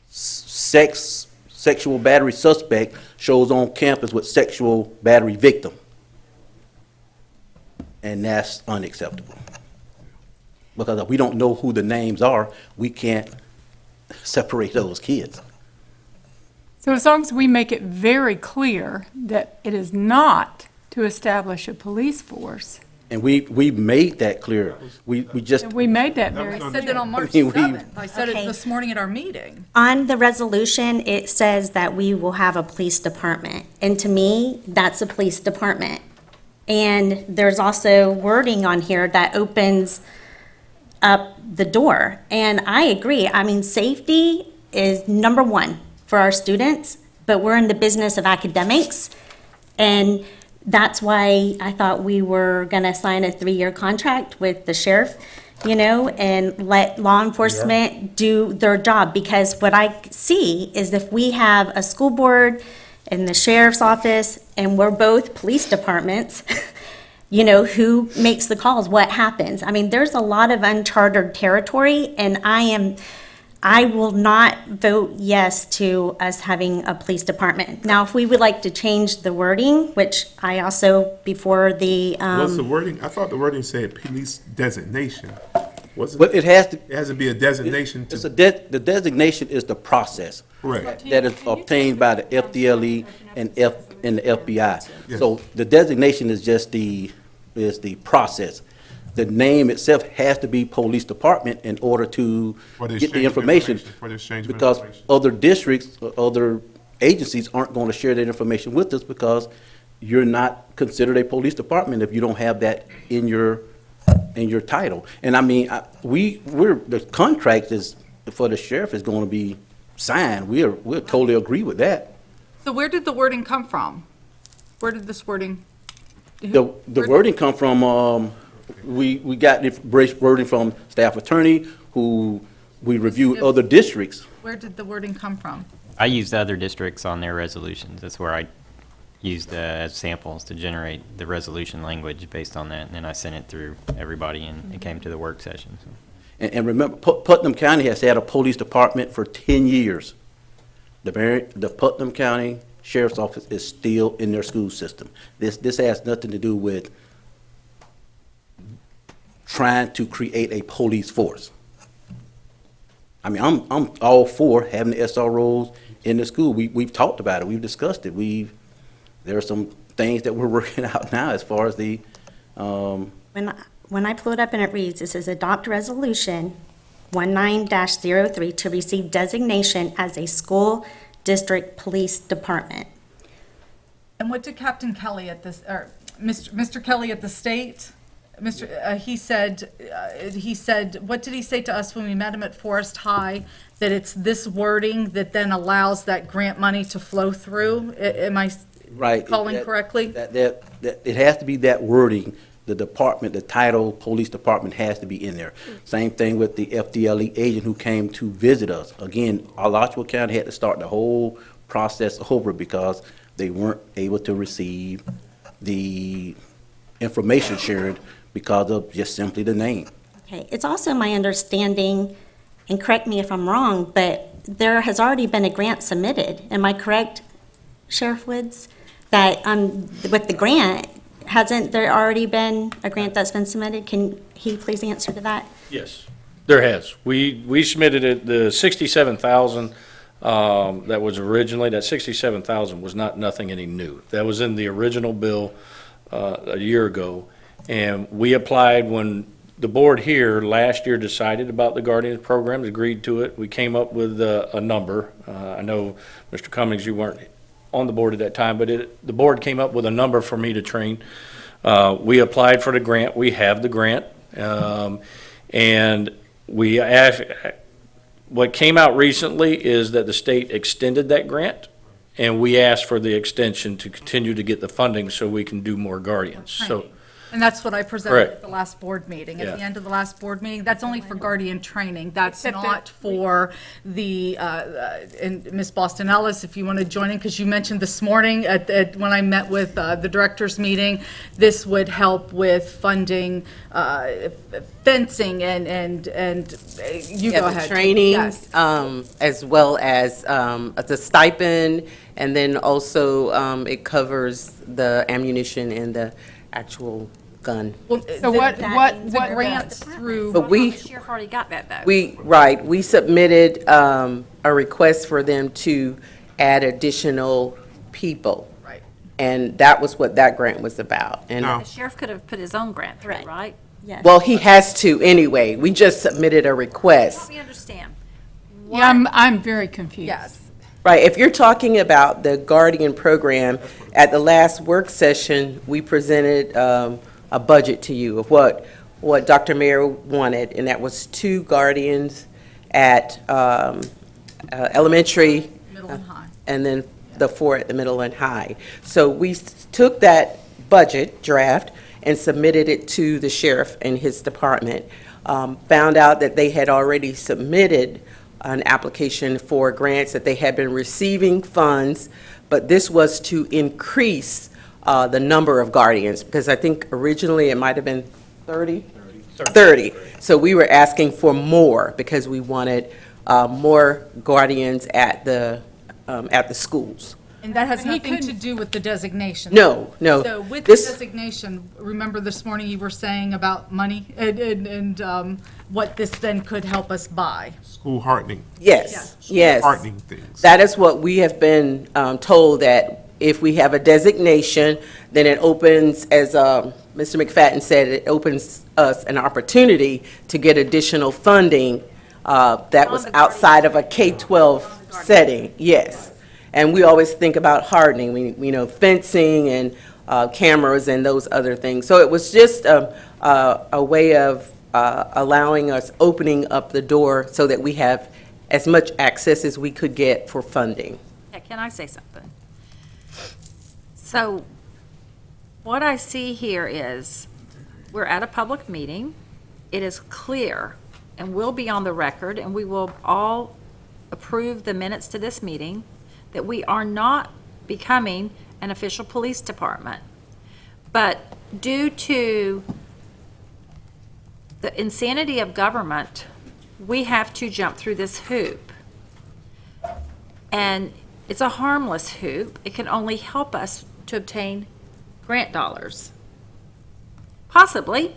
Speaker 18: sexual battery suspect shows on campus with sexual battery victim. And that's unacceptable. Because if we don't know who the names are, we can't separate those kids.
Speaker 15: So as long as we make it very clear that it is not to establish a police force.
Speaker 18: And we made that clear. We just.
Speaker 15: We made that very
Speaker 8: I
Speaker 15: clear.
Speaker 8: said that on March
Speaker 18: I mean,
Speaker 8: 7th. I said
Speaker 1: Okay.
Speaker 8: it this morning at our meeting.
Speaker 1: On the resolution, it says that we will have a police department. And to me, that's a police department. And there's also wording on here that opens up the door. And I agree. I mean, safety is number one for our students, but we're in the business of academics. And that's why I thought we were going to sign a 3-year contract with the sheriff, and let law enforcement do their job. Because what I see is if we have a school board and the sheriff's office, and we're both police departments, who makes the calls, what happens? I mean, there's a lot of uncharted territory, and I will not vote yes to us having a police department. Now, if we would like to change the wording, which I also, before the,
Speaker 4: What's the wording? I thought the wording said police designation.
Speaker 18: But it has to.
Speaker 4: It has to be a designation to.
Speaker 18: The designation is the process.
Speaker 4: Correct.
Speaker 18: That is obtained by the FDLE and the FBI.
Speaker 4: Yes.
Speaker 18: So the designation is just the process. The name itself has to be police department in order to
Speaker 4: For the
Speaker 18: get the
Speaker 4: exchange of
Speaker 18: information.
Speaker 4: for the exchange of
Speaker 18: Because
Speaker 4: information.
Speaker 18: other districts, or other agencies aren't going to share that information with us, because you're not considered a police department if you don't have that in your title. And I mean, the contract is, for the sheriff is going to be signed. We'll totally agree with that.
Speaker 8: So where did the wording come from? Where did this wording?
Speaker 18: The wording come from, we got the wording from staff attorney, who we reviewed other districts.
Speaker 8: Where did the wording come from?
Speaker 17: I used other districts on their resolutions. That's where I used as samples to generate the resolution language based on that. And then I sent it through everybody, and it came to the work session. So.
Speaker 18: And remember, Putnam County has had a police department for 10 years. The Putnam County Sheriff's Office is still in their school system. This has nothing to do with trying to create a police force. I mean, I'm all for having the SROs in the school. We've talked about it. We've discussed it. There are some things that we're working out now as far as the.
Speaker 1: when I pull it up and it reads, it says adopt resolution 19-03 to receive designation as a school district police department.
Speaker 8: And what did Captain Kelly at this, or Mr. Kelly at the state He said, what did he say to us when we met him at Forest High? That it's this wording that then allows that grant money to flow through? Am I
Speaker 18: Right.
Speaker 8: calling correctly?
Speaker 18: That it has to be that wording, the department, the title, police department has to be in there. Same thing with the FDLE agent who came to visit us. Again, Alachua County had to start the whole process over because they weren't able to receive the information shared because of just simply the name.
Speaker 1: Okay, it's also my understanding, and correct me if I'm wrong, but there has already been a grant submitted. Am I correct, Sheriff Woods? That with the grant, hasn't there already been a grant that's been submitted? Can he please answer to that?
Speaker 16: Yes, there has. We submitted it, the 67,000 that was originally, that 67,000 was nothing any new. That was in the original bill a year ago. And we applied when the board here last year decided about the Guardians program, agreed to it. We came up with a number. I know, Mr. Cummings, you weren't on the board at that time, but the board came up with a number for me to train. We applied for the grant. We have the grant. And we asked, what came out recently is that the state extended that grant, and we asked for the extension to continue to get the funding so we can do more Guardians. So.
Speaker 8: And that's what I presented
Speaker 16: Correct.
Speaker 8: at the last board meeting. At the
Speaker 16: Yeah.
Speaker 8: end of the last board meeting, that's only for guardian training. That's not for the, and Ms. Boston Ellis, if you want to join in, because you mentioned this morning when I met with the directors meeting, this would help with funding fencing and you go ahead.
Speaker 11: The training,
Speaker 8: Yes.
Speaker 11: as well as the stipend, and then also it covers the ammunition and the actual gun.
Speaker 15: So what
Speaker 8: The grants through.
Speaker 11: But we,
Speaker 9: The sheriff already got that, though.
Speaker 11: we submitted a request for them to add additional people.
Speaker 8: Right.
Speaker 11: And that was what that grant was about. And,
Speaker 4: No.
Speaker 9: The sheriff could have put his own grant through, right?
Speaker 1: Yes.
Speaker 11: well, he has to anyway. We just submitted a request.
Speaker 9: Help me understand.
Speaker 15: Yeah, I'm very confused.
Speaker 8: Yes.
Speaker 11: Right, if you're talking about the Guardian program, at the last work session, we presented a budget to you of what Dr. Mayer wanted, and that was 2 Guardians at elementary.
Speaker 8: Middle and high.
Speaker 11: And then the 4 at the middle and high. So we took that budget draft and submitted it to the sheriff and his department. Found out that they had already submitted an application for grants, that they had been receiving funds, but this was to increase the number of guardians, because I think originally it might have been 30? 30. So we were asking for more because we wanted more guardians at the schools.
Speaker 8: And that has nothing to do with the designation.
Speaker 11: No.
Speaker 8: So with the designation, remember this morning you were saying about money and what this then could help us buy?
Speaker 4: School hardening.
Speaker 11: Yes.
Speaker 4: Hardening things.
Speaker 11: That is what we have been told, that if we have a designation, then it opens, as Mr. McFadden said, it opens us an opportunity to get additional funding that was outside of a K-12 setting, yes. And we always think about hardening, fencing and cameras and those other things. So it was just a way of allowing us, opening up the door so that we have as much access as we could get for funding.
Speaker 9: Yeah, can I say something? So what I see here is we're at a public meeting. It is clear and will be on the record, and we will all approve the minutes to this meeting, that we are not becoming an official police department. But due to the insanity of government, we have to jump through this hoop. And it's a harmless hoop. It can only help us to obtain grant dollars. Possibly.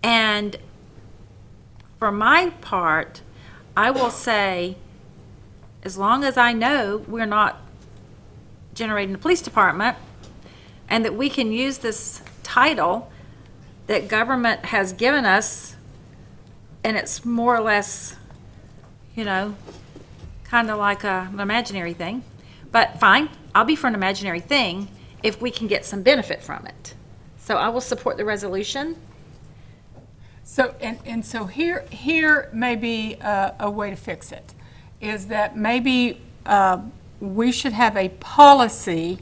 Speaker 9: And for my part, I will say, as long as I know we're not generating a police department, and that we can use this title that government has given us, and it's more or less, kind of like an imaginary thing. But fine, I'll be for an imaginary thing if we can get some benefit from it. So I will support the resolution.
Speaker 15: So, and so here may be a way to fix it, is that maybe we should have a policy,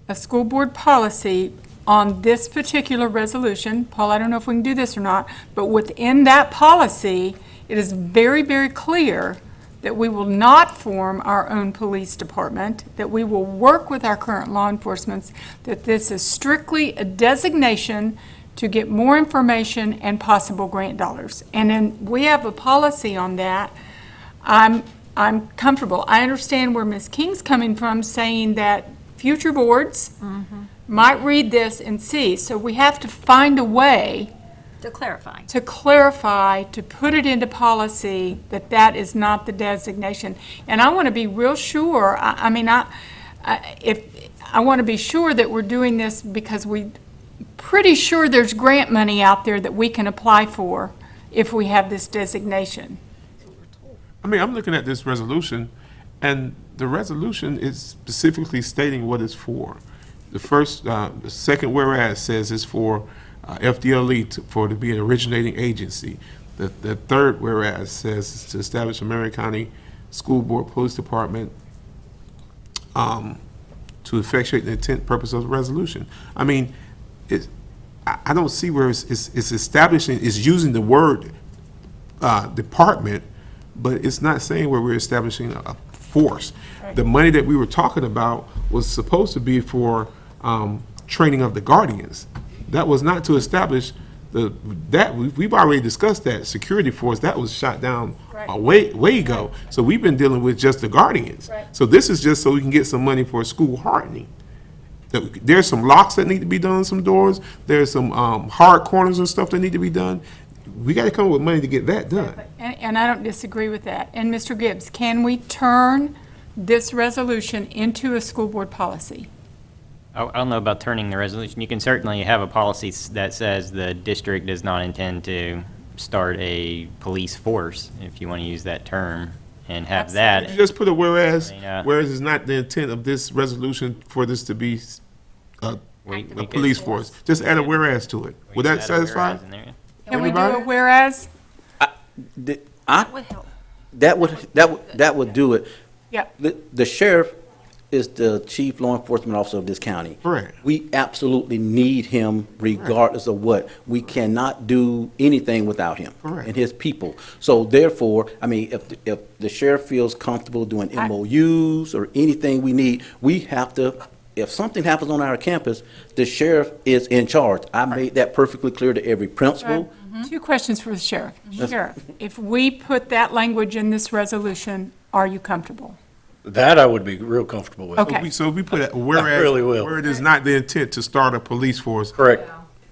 Speaker 15: a school board policy on this particular resolution. Paul, I don't know if we can do this or not, but within that policy, it is very, very clear that we will not form our own police department, that we will work with our current law enforcement, that this is strictly a designation to get more information and possible grant dollars. And then we have a policy on that. I'm comfortable. I understand where Ms. King's coming from, saying that future boards might read this and see. So we have to find a way
Speaker 9: To clarify.
Speaker 15: to put it into policy that that is not the designation. And I want to be real sure, I want to be sure that we're doing this because pretty sure there's grant money out there that we can apply for if we have this designation.
Speaker 4: I mean, I'm looking at this resolution, and the resolution is specifically stating what it's for. The second whereas says it's for FDLE to be an originating agency. The third whereas says it's to establish a Marion County School Board Police Department to effectuate the intent purpose of the resolution. I mean, I don't see where it's establishing, it's using the word department, but it's not saying where we're establishing a force. The money that we were talking about was supposed to be for training of the guardians. That was not to establish we've already discussed that security force. That was shot down a way ago. So we've been dealing with just the guardians. So this is just so we can get some money for school hardening. There's some locks that need to be done on some doors. There's some hard corners and stuff that need to be done. We got to come up with money to get that done.
Speaker 15: And I don't disagree with that. And Mr. Gibbs, can we turn this resolution into a school board policy?
Speaker 17: I don't know about turning the resolution. You can certainly have a policy that says the district does not intend to start a police force, if you want to use that term, and have that.
Speaker 4: You just put a whereas, whereas is not the intent of this resolution for this to be a police force. Just add a whereas to it. Would that satisfy?
Speaker 15: Can we do a whereas?
Speaker 18: That would do it.
Speaker 15: Yeah.
Speaker 18: The sheriff is the chief law enforcement officer of this county.
Speaker 4: Correct.
Speaker 18: We absolutely need him regardless of what. We cannot do anything without him.
Speaker 4: Correct.
Speaker 18: And his people. So therefore, I mean, if the sheriff feels comfortable doing MOUs or anything we need, we have to, if something happens on our campus, the sheriff is in charge. I made that perfectly clear to every principal.
Speaker 15: Two questions for the sheriff. Sheriff, if we put that language in this resolution, are you comfortable?
Speaker 16: That I would be real comfortable with.
Speaker 15: Okay.
Speaker 4: So we put a whereas,
Speaker 16: really will.
Speaker 4: where it is not the intent to start a police force.
Speaker 16: Correct.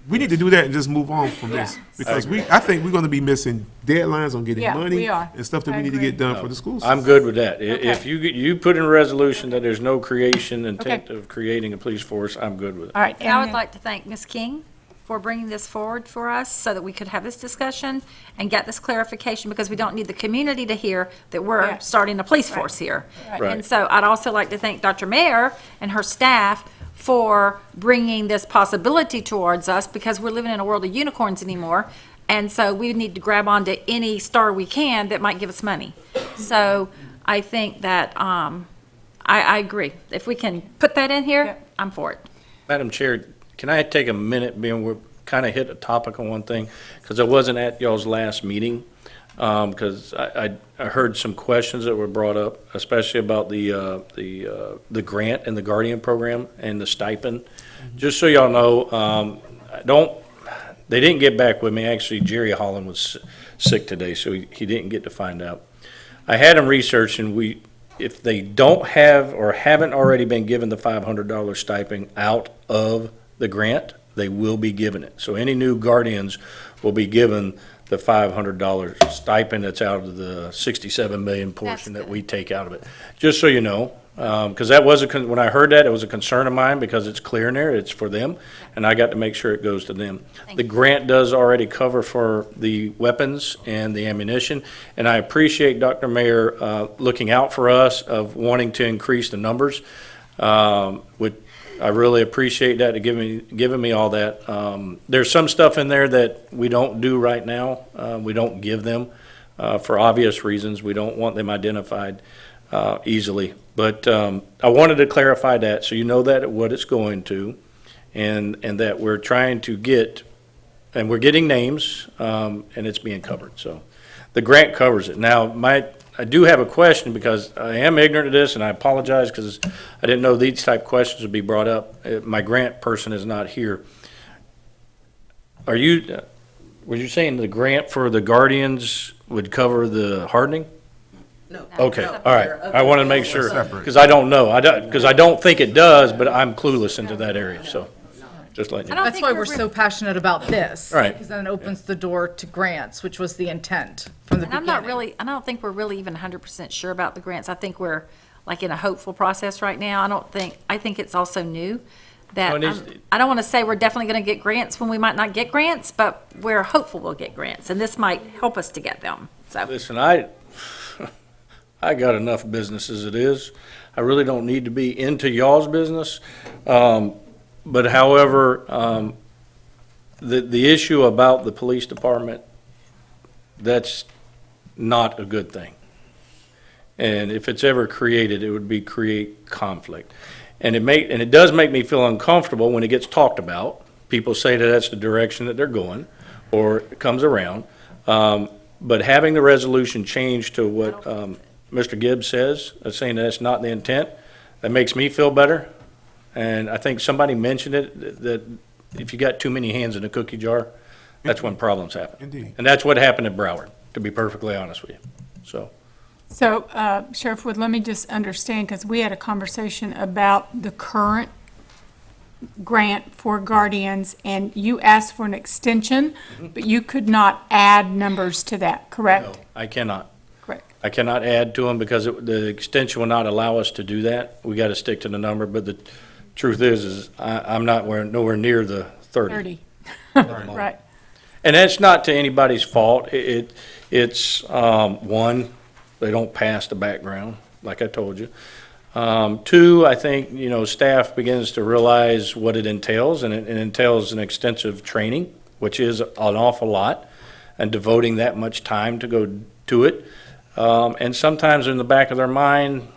Speaker 4: We need to do that and just move on from this. Because I think we're going to be missing deadlines on getting money
Speaker 15: we are.
Speaker 4: and stuff that
Speaker 15: I
Speaker 4: we need to
Speaker 15: agree.
Speaker 4: get done for the schools.
Speaker 16: I'm good with that. If you put in a resolution that there's no intent of creating a police force, I'm good with it.
Speaker 15: All right.
Speaker 9: And I would like to thank Ms. King for bringing this forward for us so that we could have this discussion and get this clarification, because we don't need the community to hear that we're starting a police force here.
Speaker 16: Right.
Speaker 9: And so I'd also like to thank Dr. Mayer and her staff for bringing this possibility towards us, because we're living in a world of unicorns anymore. And so we need to grab onto any star we can that might give us money. So I think that, I agree. If we can put that in here, I'm for it.
Speaker 16: Madam Chair, can I take a minute, being we're kind of hit a topic on one thing, because I wasn't at y'all's last meeting, because I heard some questions that were brought up, especially about the grant and the Guardian program and the stipend. Just so y'all know, they didn't get back with me. Actually, Jerry Holland was sick today, so he didn't get to find out. I had him research, and if they don't have or haven't already been given the $500 stipend out of the grant, they will be given it. So any new guardians will be given the $500 stipend that's out of the 67 million portion that we take out of it. Just so you know, because that was when I heard that, it was a concern of mine, because it's clear in there, it's for them, and I got to make sure it goes to them. The grant does already cover for the weapons and the ammunition, and I appreciate Dr. Mayer looking out for us of wanting to increase the numbers. I really appreciate that, to giving me all that. There's some stuff in there that we don't do right now. We don't give them for obvious reasons. We don't want them identified easily. But I wanted to clarify that, so you know that what it's going to, and that we're trying to get, and we're getting names, and it's being covered. So the grant covers it. Now, I do have a question, because I am ignorant of this, and I apologize because I didn't know these type questions would be brought up. My grant person is not here. Were you saying the grant for the guardians would cover the hardening?
Speaker 11: No.
Speaker 16: Okay, all right. I want to make sure, because I don't know. Because I don't think it does, but I'm clueless into that area, so just letting you know.
Speaker 8: That's why we're so passionate about this.
Speaker 16: Right.
Speaker 8: Because then it opens the door to grants, which was the intent from the
Speaker 9: And
Speaker 8: beginning.
Speaker 9: I don't think we're really even 100% sure about the grants. I think we're like in a hopeful process right now. I think it's also new that, I don't want to say we're definitely going to get grants when we might not get grants, but we're hopeful we'll get grants, and this might help us to get them, so.
Speaker 16: Listen, I got enough business as it is. I really don't need to be into y'all's business. But however, the issue about the police department, that's not a good thing. And if it's ever created, it would create conflict. And it does make me feel uncomfortable when it gets talked about. People say that that's the direction that they're going, or it comes around. But having the resolution change to what Mr. Gibbs says, saying that that's not the intent, that makes me feel better. And I think somebody mentioned it, that if you got too many hands in a cookie jar, that's when problems happen.
Speaker 4: Indeed.
Speaker 16: And that's what happened at Broward, to be perfectly honest with you.
Speaker 15: So, Sheriff Wood, let me just understand, because we had a conversation about the current grant for guardians, and you asked for an extension, but you could not add numbers to that, correct?
Speaker 16: No, I cannot.
Speaker 15: Correct.
Speaker 16: I cannot add to them because the extension will not allow us to do that. We got to stick to the number, but the truth is I'm nowhere near the 30.
Speaker 15: 30. Right.
Speaker 16: And that's not to anybody's fault. It's one, they don't pass the background, like I told you. Two, I think, staff begins to realize what it entails, and it entails an extensive training, which is an awful lot, and devoting that much time to go to it. And sometimes in the back of their mind,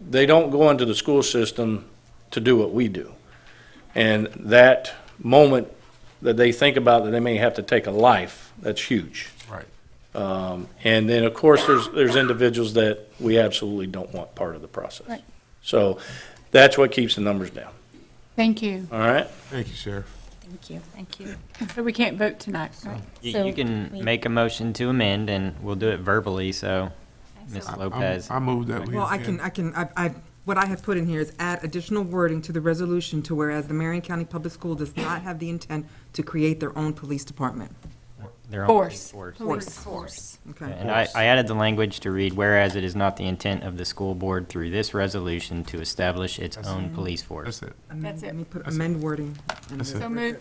Speaker 16: they don't go into the school system to do what we do. And that moment that they think about that they may have to take a life, that's huge.
Speaker 4: Right.
Speaker 16: And then, of course, there's individuals that we absolutely don't want part of the process.
Speaker 15: Right.
Speaker 16: So that's what keeps the numbers down.
Speaker 15: Thank you.
Speaker 16: All right?
Speaker 4: Thank you, Sheriff.
Speaker 1: Thank you.
Speaker 9: Thank you.
Speaker 15: So we can't vote tonight, right?
Speaker 17: You can make a motion to amend, and we'll do it verbally, so Ms. Lopez.
Speaker 4: I move that we.
Speaker 2: Well, what I have put in here is add additional wording to the resolution to whereas the Marion County Public School does not have the intent to create their own police department.
Speaker 17: Their own
Speaker 15: Force.
Speaker 17: police
Speaker 9: Force.
Speaker 2: Okay.
Speaker 17: And I added the language to read, whereas it is not the intent of the school board through this resolution to establish its own police force.
Speaker 4: That's it.
Speaker 15: That's it.
Speaker 2: Let me put amend wording. in
Speaker 4: That's
Speaker 2: there.
Speaker 15: So move.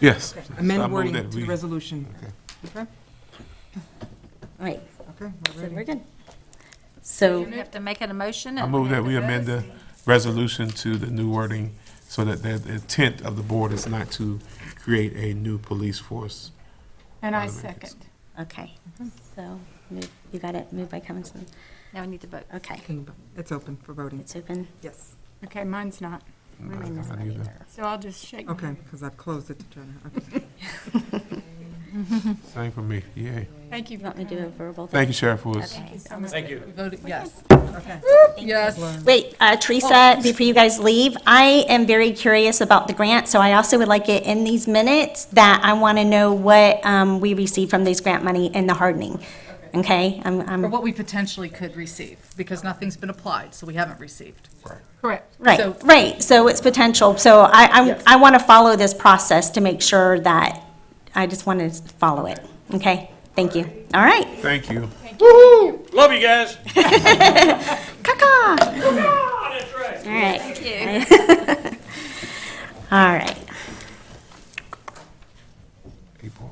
Speaker 4: Yes. I
Speaker 2: Amend
Speaker 4: move
Speaker 2: wording
Speaker 4: that
Speaker 2: to
Speaker 4: we-
Speaker 2: the resolution. Okay?
Speaker 1: All right,
Speaker 2: Okay,
Speaker 1: so
Speaker 2: we're ready.
Speaker 1: we're good. So,
Speaker 9: You have to make an emotion.
Speaker 4: I move that we amend the resolution to the new wording so that the intent of the board is not to create a new police force.
Speaker 15: And I second.
Speaker 1: okay, so, you got it, moved by Cummings.
Speaker 9: Now we need to vote.
Speaker 1: Okay,
Speaker 2: It's open for voting.
Speaker 1: it's open.
Speaker 2: Yes.
Speaker 15: Okay, mine's not.
Speaker 1: Mine is
Speaker 4: not
Speaker 1: not
Speaker 4: either.
Speaker 1: either.
Speaker 15: So I'll just shake.
Speaker 2: Okay, because I've closed it to try to, okay.
Speaker 4: Same for me. Yay.
Speaker 15: Thank you.
Speaker 1: You want me to do a verbal?
Speaker 4: Thank you, Sheriff Woods.
Speaker 1: Okay.
Speaker 16: Thank you.
Speaker 8: We voted yes.
Speaker 2: Okay.
Speaker 8: Yes.
Speaker 1: Wait, Teresa, before you guys leave, I am very curious about the grant, so I also would like it in these minutes that I want to know what we received from these grant money in the hardening. Okay?
Speaker 8: Or what we potentially could receive, because nothing's been applied, so we haven't received.
Speaker 15: Correct.
Speaker 8: So-
Speaker 1: Right, so it's potential. So I want to follow this process to make sure that, I just want to follow it. Okay? Thank you. All right.
Speaker 4: Thank you.
Speaker 16: Woo-hoo! Love you guys.
Speaker 1: Caca.
Speaker 16: That's right.
Speaker 1: All right.
Speaker 9: Thank you.
Speaker 1: All right.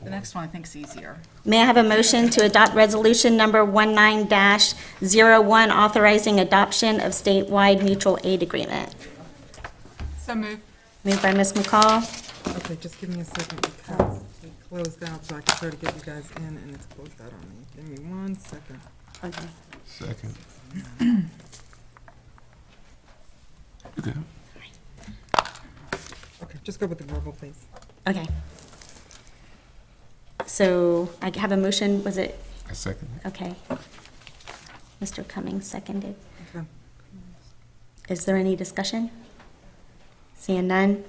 Speaker 8: The next one, I think, Balanc's easier.
Speaker 1: May I have a motion to adopt resolution number 19-01, authorizing adoption of statewide mutual aid agreement?
Speaker 15: So moved.
Speaker 1: Moved by Ms. McCall,
Speaker 2: Okay, just give me a second because we closed out, so I can try to get you guys in, and it's closed out on me. Give me 1 second.
Speaker 1: okay.
Speaker 4: Second. Okay.
Speaker 2: Okay, just go with the verbal, please.
Speaker 1: Okay. So I have a motion, was it,
Speaker 4: A second.
Speaker 1: okay. Mr. Cummings seconded.
Speaker 2: Okay.
Speaker 1: Is there any discussion? Seeing none,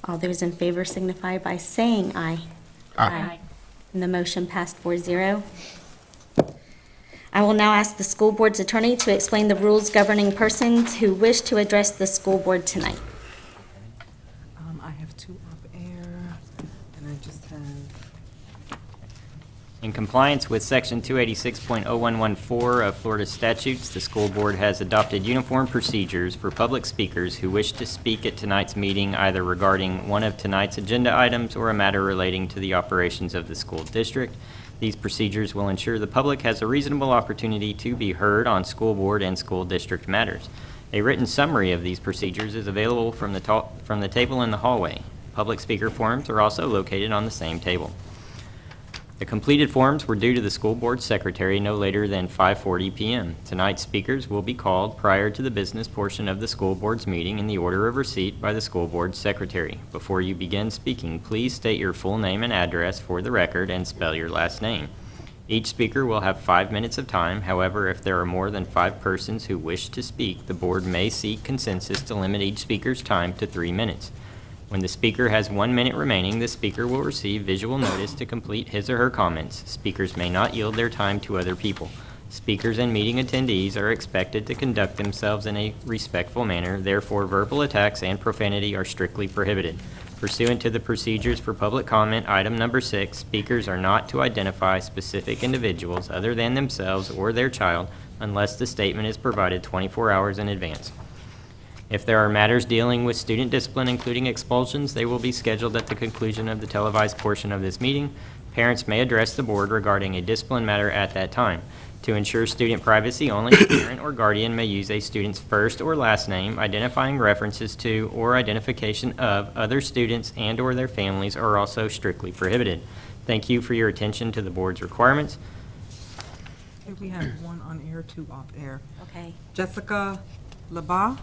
Speaker 1: all those in favor signify by saying aye.
Speaker 4: Aye.
Speaker 1: And the motion passed 4-0. I will now ask the school board's attorney to explain the rules governing persons who wish to address the school board tonight.
Speaker 2: I have 2 off air, and I just have,
Speaker 17: In compliance with Section 286.0114 of Florida statutes, the school board has adopted uniform procedures for public speakers who wish to speak at tonight's meeting either regarding one of tonight's agenda items or a matter relating to the operations of the school district. These procedures will ensure the public has a reasonable opportunity to be heard on school board and school district matters. A written summary of these procedures is available from the table in the hallway. Public speaker forms are also located on the same table. The completed forms were due to the school board secretary no later than 5:40 p.m. Tonight's speakers will be called prior to the business portion of the school board's meeting in the order of receipt by the school board secretary. Before you begin speaking, please state your full name and address for the record and spell your last name. Each speaker will have 5 minutes of time. However, if there are more than 5 persons who wish to speak, the board may seek consensus to limit each speaker's time to 3 minutes. When the speaker has 1 minute remaining, the speaker will receive visual notice to complete his or her comments. Speakers may not yield their time to other people. Speakers and meeting attendees are expected to conduct themselves in a respectful manner. Therefore, verbal attacks and profanity are strictly prohibited. Pursuant to the procedures for public comment, item number 6, speakers are not to identify specific individuals other than themselves or their child unless the statement is provided 24 hours in advance. If there are matters dealing with student discipline, including expulsions, they will be scheduled at the conclusion of the televised portion of this meeting. Parents may address the board regarding a discipline matter at that time. To ensure student privacy, only a parent or guardian may use a student's first or last name. Identifying references to or identification of other students and/or their families are also strictly prohibited. Thank you for your attention to the board's requirements.
Speaker 2: okay, we have 1 on air, 2 off air.
Speaker 1: Okay.
Speaker 2: Jessica Laba?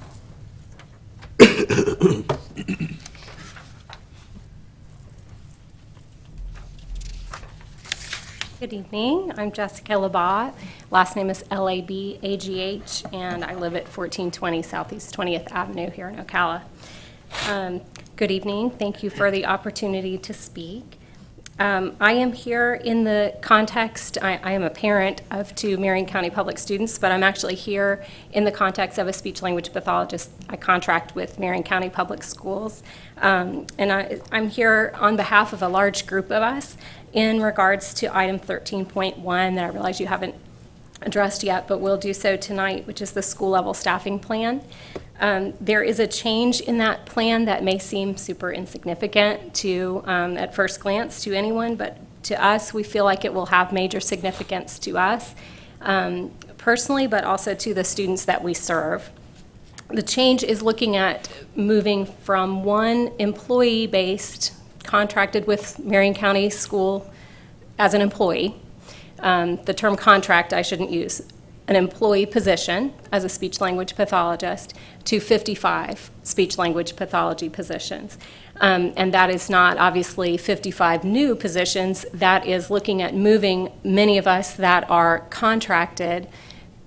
Speaker 19: Good evening. I'm Jessica Labat. Last name is Labagh, and I live at 1420 Southeast 20th Avenue here in Ocala. Good evening. Thank you for the opportunity to speak. I am here in the context, I am a parent of 2 Marion County public students, but I'm actually here in the context of a speech-language pathologist. I contract with Marion County Public Schools, and I'm here on behalf of a large group of us in regards to item 13.1 that I realize you haven't addressed yet, but we'll do so tonight, which is the school-level staffing plan. There is a change in that plan that may seem super insignificant to, at first glance, to anyone, but to us, we feel like it will have major significance to us personally, but also to the students that we serve. The change is looking at moving from one employee-based, contracted with Marion County School as an employee. The term contract I shouldn't use. An employee position as a speech-language pathologist to 55 speech-language pathology positions. And that is not obviously 55 new positions. That is looking at moving many of us that are contracted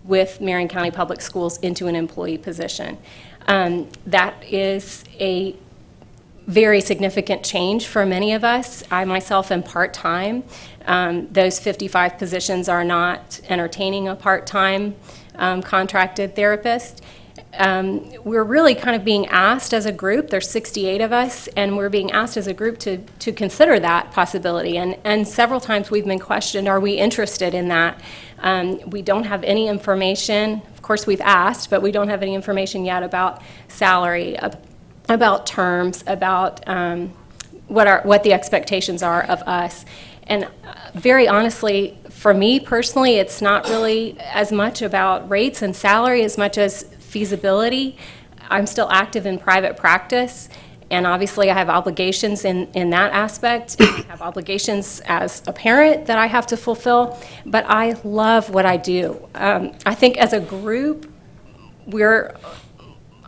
Speaker 19: with Marion County Public Schools into an employee position. That is a very significant change for many of us. I myself am part-time. Those 55 positions are not entertaining a part-time contracted therapist. We're really kind of being asked as a group, there's 68 of us, and we're being asked as a group to consider that possibility. And several times we've been questioned, are we interested in that? We don't have any information. Of course, we've asked, but we don't have any information yet about salary, about terms, about what the expectations are of us. And very honestly, for me personally, it's not really as much about rates and salary as much as feasibility. I'm still active in private practice, and obviously I have obligations in that aspect. I have obligations as a parent that I have to fulfill, but I love what I do. I think as a group,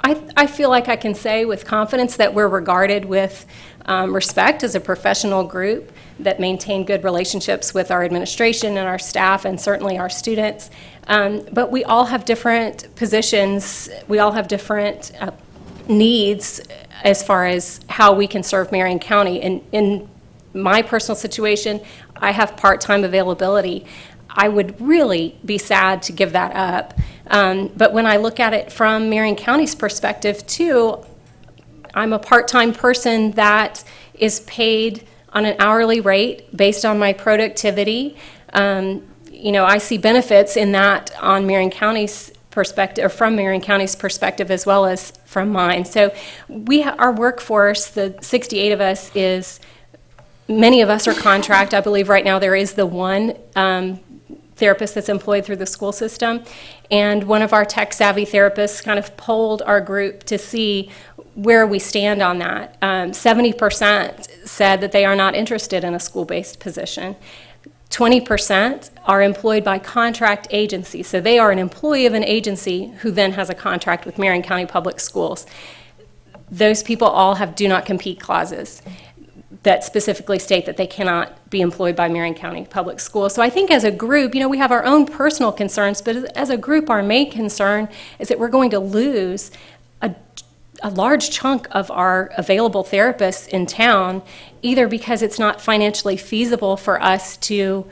Speaker 19: I feel like I can say with confidence that we're regarded with respect as a professional group that maintain good relationships with our administration and our staff and certainly our students. But we all have different positions. We all have different needs as far as how we can serve Marion County. In my personal situation, I have part-time availability. I would really be sad to give that up. But when I look at it from Marion County's perspective too, I'm a part-time person that is paid on an hourly rate based on my productivity. I see benefits in that on Marion County's perspective, or from Marion County's perspective as well as from mine. So our workforce, the 68 of us, many of us are contract. I believe right now there is the one therapist that's employed through the school system. And one of our tech-savvy therapists kind of polled our group to see where we stand on that. 70% said that they are not interested in a school-based position. 20% are employed by contract agencies. So they are an employee of an agency who then has a contract with Marion County Public Schools. Those people all have do not compete clauses that specifically state that they cannot be employed by Marion County Public Schools. So I think as a group, we have our own personal concerns, but as a group, our main concern is that we're going to lose a large chunk of our available therapists in town, either because it's not financially feasible for us to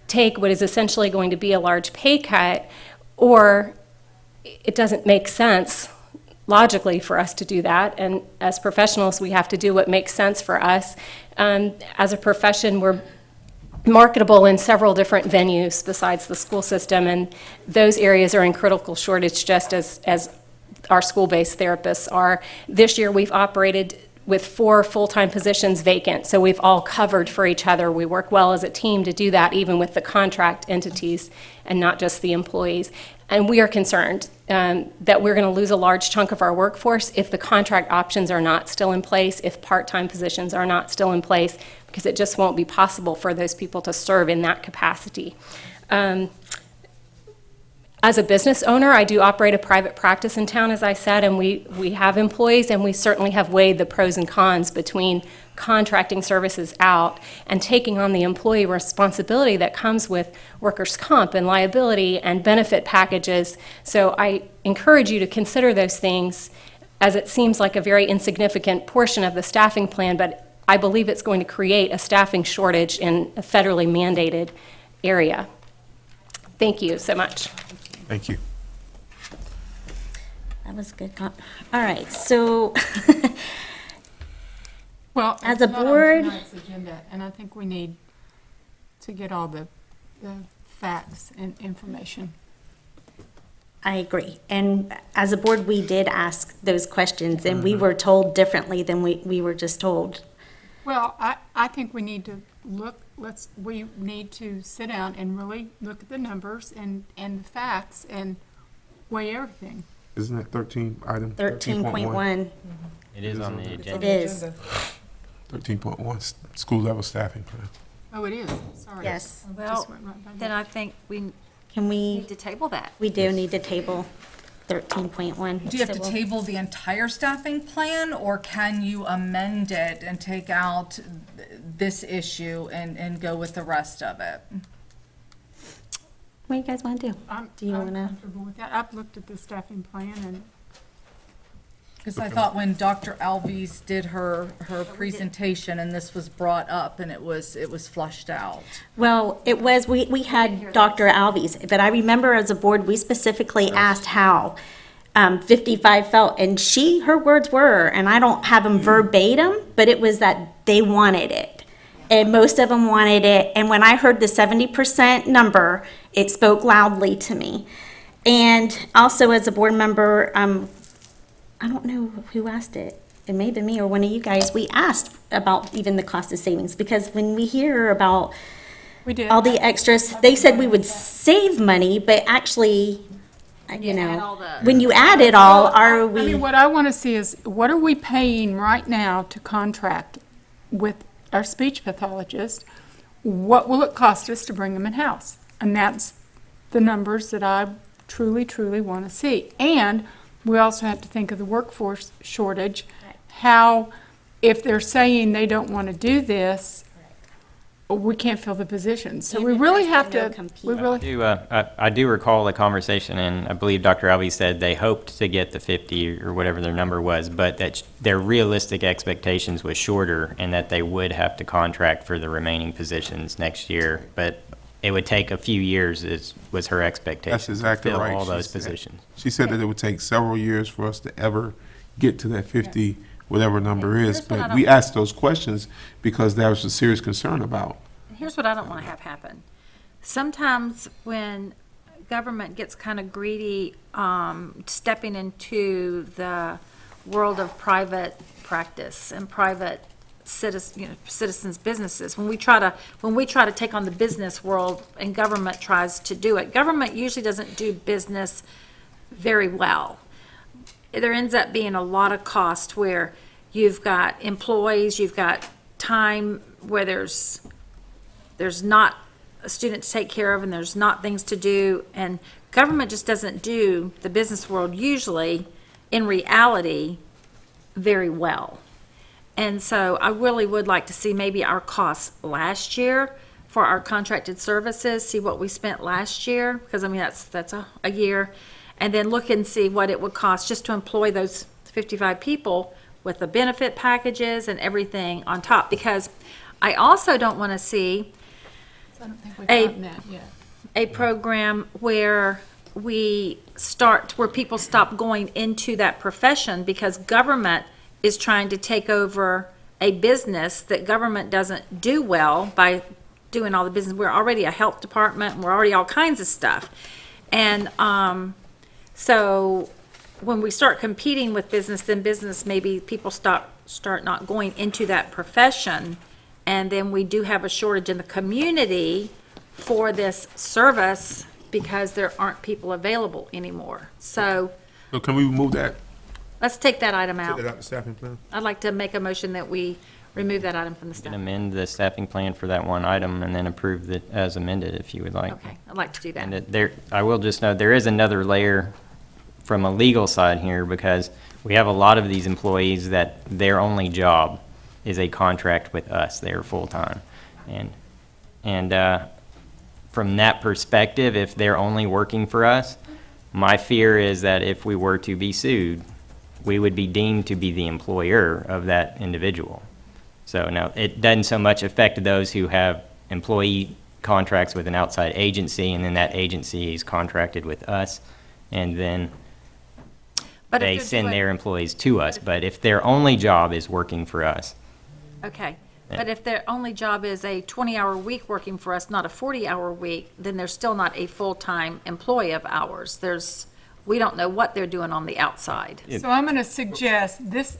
Speaker 19: take what is essentially going to be a large pay cut, or it doesn't make sense logically for us to do that. And as professionals, we have to do what makes sense for us. As a profession, we're marketable in several different venues besides the school system, and those areas are in critical shortage just as our school-based therapists are. This year, we've operated with 4 full-time positions vacant, so we've all covered for each other. We work well as a team to do that, even with the contract entities and not just the employees. And we are concerned that we're going to lose a large chunk of our workforce if the contract options are not still in place, if part-time positions are not still in place, because it just won't be possible for those people to serve in that capacity. As a business owner, I do operate a private practice in town, as I said, and we have employees, and we certainly have weighed the pros and cons between contracting services out and taking on the employee responsibility that comes with workers' comp and liability and benefit packages. So I encourage you to consider those things, as it seems like a very insignificant portion of the staffing plan, but I believe it's going to create a staffing shortage in a federally mandated area. Thank you so much.
Speaker 4: Thank you.
Speaker 1: That was good. All right, so
Speaker 15: Well,
Speaker 1: as
Speaker 15: it's
Speaker 1: a
Speaker 15: not on
Speaker 1: board,
Speaker 15: tonight's agenda, and I think we need to get all the facts and information.
Speaker 1: I agree. And as a board, we did ask those questions, and we were told differently than we were just told.
Speaker 15: Well, I think we need to we need to sit down and really look at the numbers and the facts and weigh everything.
Speaker 4: Isn't that 13, item
Speaker 1: 13.1.
Speaker 17: It is on the agenda.
Speaker 1: It is.
Speaker 4: 13.1, school level staffing plan.
Speaker 15: Oh, it is? Sorry.
Speaker 1: Yes.
Speaker 15: Just
Speaker 9: Well,
Speaker 15: went right by
Speaker 9: then
Speaker 15: that.
Speaker 9: I think we
Speaker 1: Can we,
Speaker 9: need to table that.
Speaker 1: we do need to table 13.1.
Speaker 8: Do you have
Speaker 1: So
Speaker 8: to
Speaker 1: we'll-
Speaker 8: table the entire staffing plan, or can you amend it and take out this issue and go with the rest of it?
Speaker 1: What do you guys want to do? Do you
Speaker 15: I'm
Speaker 1: want to?
Speaker 15: comfortable with that. I've looked at the staffing plan and
Speaker 8: Because I thought when Dr. Alves did her presentation and this was brought up and it was flushed out.
Speaker 1: Well, it was, we had Dr. Alves, but I remember as a board, we specifically asked how 55 felt, and her words were, and I don't have them verbatim, but it was that they wanted it. And most of them wanted it, and when I heard the 70% number, it spoke loudly to me. And also as a board member, I don't know who asked it. it may have been me or one of you guys, we asked about even the cost of savings, because when we hear about
Speaker 15: We did.
Speaker 1: all the extras, they said we would save money, but actually, you know, when you add it all, are
Speaker 15: I
Speaker 1: we?
Speaker 15: mean, what I want to see is, what are we paying right now to contract with our speech pathologist? What will it cost us to bring them in-house? And that's the numbers that I truly, truly want to see. And we also have to think of the workforce shortage. How, if they're saying they don't want to do this, we can't fill the positions. So we really have to, we really.
Speaker 17: I do recall the conversation, and I believe Dr. Alvey said they hoped to get the 50 or whatever their number was, but that their realistic expectations was shorter and that they would have to contract for the remaining positions next year. But it would take a few years, was her expectation.
Speaker 4: That's exactly
Speaker 17: to fill
Speaker 4: right.
Speaker 17: all
Speaker 4: She
Speaker 17: those
Speaker 4: said.
Speaker 17: positions.
Speaker 4: She said that it would take several years for us to ever get to that 50, whatever number is.
Speaker 9: Here's what I
Speaker 4: But
Speaker 9: don't-
Speaker 4: we asked those questions because that was a serious concern about.
Speaker 9: Here's what I don't want to have happen. Sometimes when government gets kind of greedy, stepping into the world of private practice and private citizens' businesses, when we try to take on the business world and government tries to do it, government usually doesn't do business very well. There ends up being a lot of cost where you've got employees, you've got time where there's not a student to take care of and there's not things to do, and government just doesn't do the business world usually, in reality, very well. And so I really would like to see maybe our costs last year for our contracted services, see what we spent last year, because I mean, that's a year, and then look and see what it would cost just to employ those 55 people with the benefit packages and everything on top, because I also don't want to see
Speaker 15: I don't think we've
Speaker 9: a-
Speaker 15: gotten that yet.
Speaker 9: a program where where people stop going into that profession because government is trying to take over a business that government doesn't do well by doing all the business. We're already a health department, and we're already all kinds of stuff. And so when we start competing with business, then business, maybe people start not going into that profession. And then we do have a shortage in the community for this service because there aren't people available anymore. So
Speaker 4: So can we remove that?
Speaker 9: let's take that item out.
Speaker 4: Take that out the staffing plan?
Speaker 9: I'd like to make a motion that we remove that item from the
Speaker 17: You can
Speaker 9: staff.
Speaker 17: amend the staffing plan for that one item and then approve it as amended if you would like.
Speaker 9: Okay, I'd like to do that.
Speaker 17: And I will just note, there is another layer from a legal side here, because we have a lot of these employees that their only job is a contract with us. They are full-time. And from that perspective, if they're only working for us, my fear is that if we were to be sued, we would be deemed to be the employer of that individual. So now, it doesn't so much affect those who have employee contracts with an outside agency, and then that agency is contracted with us, and then
Speaker 9: But if
Speaker 17: they
Speaker 9: they're
Speaker 17: send
Speaker 9: doing-
Speaker 17: their employees to us. But if their only job is working for us,
Speaker 9: Okay, but if their only job is a 20-hour week working for us, not a 40-hour week, then they're still not a full-time employee of ours. We don't know what they're doing on the outside.
Speaker 15: So I'm going to suggest there's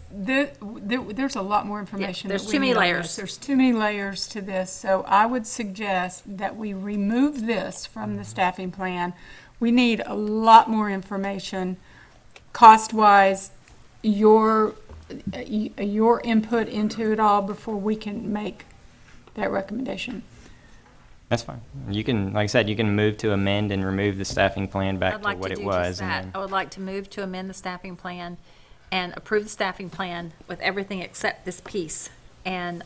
Speaker 15: a lot more information.
Speaker 9: there's
Speaker 15: that we
Speaker 9: too many
Speaker 15: need on
Speaker 9: layers.
Speaker 15: this. There's too many layers to this, so I would suggest that we remove this from the staffing plan. We need a lot more information, cost-wise, your input into it all before we can make that recommendation.
Speaker 17: that's fine. You can, like I said, you can move to amend and remove the staffing plan back
Speaker 9: I'd
Speaker 17: to
Speaker 9: like
Speaker 17: what
Speaker 9: to
Speaker 17: it
Speaker 9: do
Speaker 17: was.
Speaker 9: just
Speaker 17: and
Speaker 9: that.
Speaker 17: then-
Speaker 9: I would like to move to amend the staffing plan and approve the staffing plan with everything except this piece, and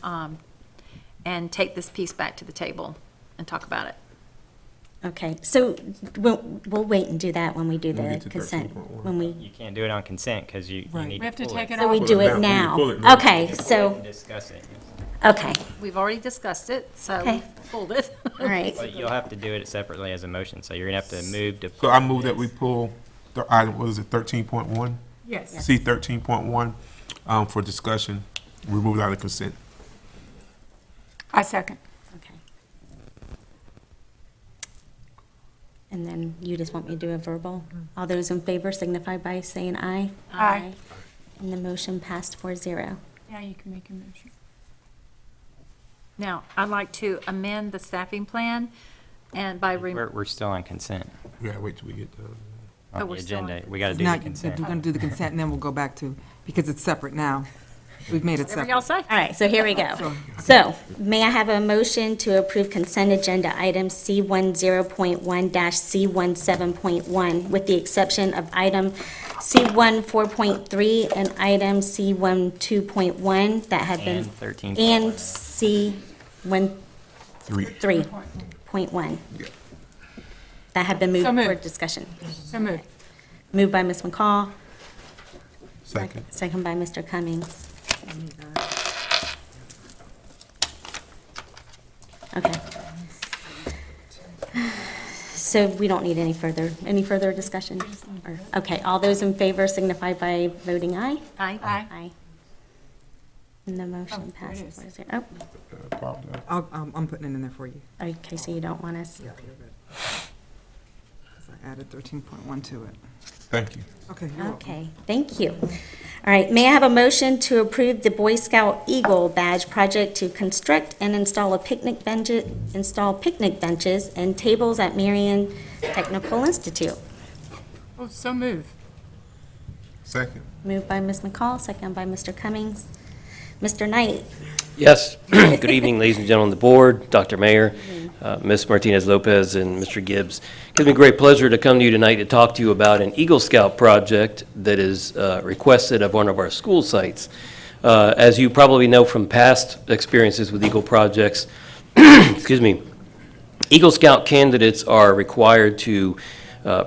Speaker 9: take this piece back to the table and talk about it.
Speaker 1: Okay, so we'll wait and do that when we do
Speaker 4: When we
Speaker 1: the
Speaker 4: get to
Speaker 1: consent,
Speaker 4: 13.1.
Speaker 1: when we,
Speaker 17: You can't do it on consent because you need
Speaker 15: We have to
Speaker 17: pull
Speaker 15: take it
Speaker 1: so we
Speaker 15: off.
Speaker 1: do it
Speaker 4: Pull it
Speaker 1: now.
Speaker 4: now.
Speaker 1: Okay, so,
Speaker 17: Discuss it.
Speaker 1: okay,
Speaker 9: We've already discussed it, so
Speaker 1: Okay.
Speaker 9: we've pulled it.
Speaker 1: all right.
Speaker 17: But you'll have to do it separately as a motion, so you're gonna have to move to.
Speaker 4: So I move that we pull the item, what is it, 13.1?
Speaker 15: Yes.
Speaker 4: C 13.1 for discussion, remove it out of consent.
Speaker 15: I second.
Speaker 1: Okay. And then you just want me to do a verbal? All those in favor signify by saying aye.
Speaker 15: Aye.
Speaker 1: And the motion passed 4-0.
Speaker 15: Now you can make a motion.
Speaker 9: Now, I'd like to amend the staffing plan and by,
Speaker 17: We're still on consent.
Speaker 4: We gotta wait till we get to.
Speaker 17: On the
Speaker 9: we're still on-
Speaker 17: agenda, we gotta do the
Speaker 2: Not, we're
Speaker 17: consent.
Speaker 2: going to do the consent, and then we'll go back to, because it's separate now. We've made it
Speaker 9: whatever
Speaker 2: separate.
Speaker 9: y'all say.
Speaker 1: All right, so here we go. So, may I have a motion to approve consent agenda items C10.1-C17.1 with the exception of item C14.3 and item C12.1 that have been.
Speaker 17: And 13.
Speaker 1: And C13.1. That have been moved
Speaker 15: So moved.
Speaker 1: for discussion.
Speaker 15: So moved.
Speaker 1: Moved by Ms. McCall,
Speaker 4: Second.
Speaker 1: second by Mr. Cummings. Okay. So we don't need any further discussion? Or- Okay, all those in favor signify by voting aye.
Speaker 9: Aye.
Speaker 1: Aye. And the motion
Speaker 15: there it
Speaker 1: passes
Speaker 15: is.
Speaker 1: 4-0.
Speaker 2: I'm putting it in there for you.
Speaker 1: Oh, okay, so you don't want us,
Speaker 2: Yeah, you're good. 'Cause I added 13.1 to it.
Speaker 4: Thank you.
Speaker 2: Okay, you're welcome.
Speaker 1: okay, thank you. All right, may I have a motion to approve the Boy Scout Eagle Badge project to construct and install picnic benches and tables at Marion Technical Institute?
Speaker 15: Oh, so moved.
Speaker 4: Second.
Speaker 1: Moved by Ms. McCall, second by Mr. Cummings. Mr. Knight?
Speaker 20: Yes. Good evening, ladies and gentlemen of the board, Dr. Mayor, Ms. Martinez-Lopez, and Mr. Gibbs. It gives me great pleasure to come to you tonight to talk to you about an Eagle Scout project that is requested of one of our school sites. As you probably know from past experiences with Eagle projects, excuse me, Eagle Scout candidates are required to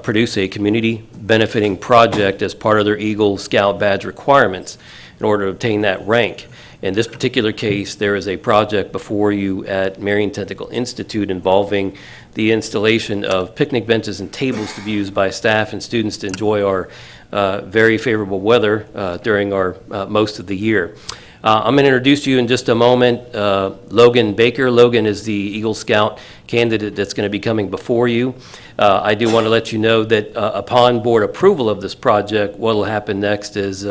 Speaker 20: produce a community benefiting project as part of their Eagle Scout badge requirements in order to obtain that rank. In this particular case, there is a project before you at Marion Technical Institute involving the installation of picnic benches and tables to be used by staff and students to enjoy our very favorable weather during our most of the year. I'm going to introduce you in just a moment Logan Baker. Logan is the Eagle Scout candidate that's going to be coming before you. I do want to let you know that upon board approval of this project, what will happen next is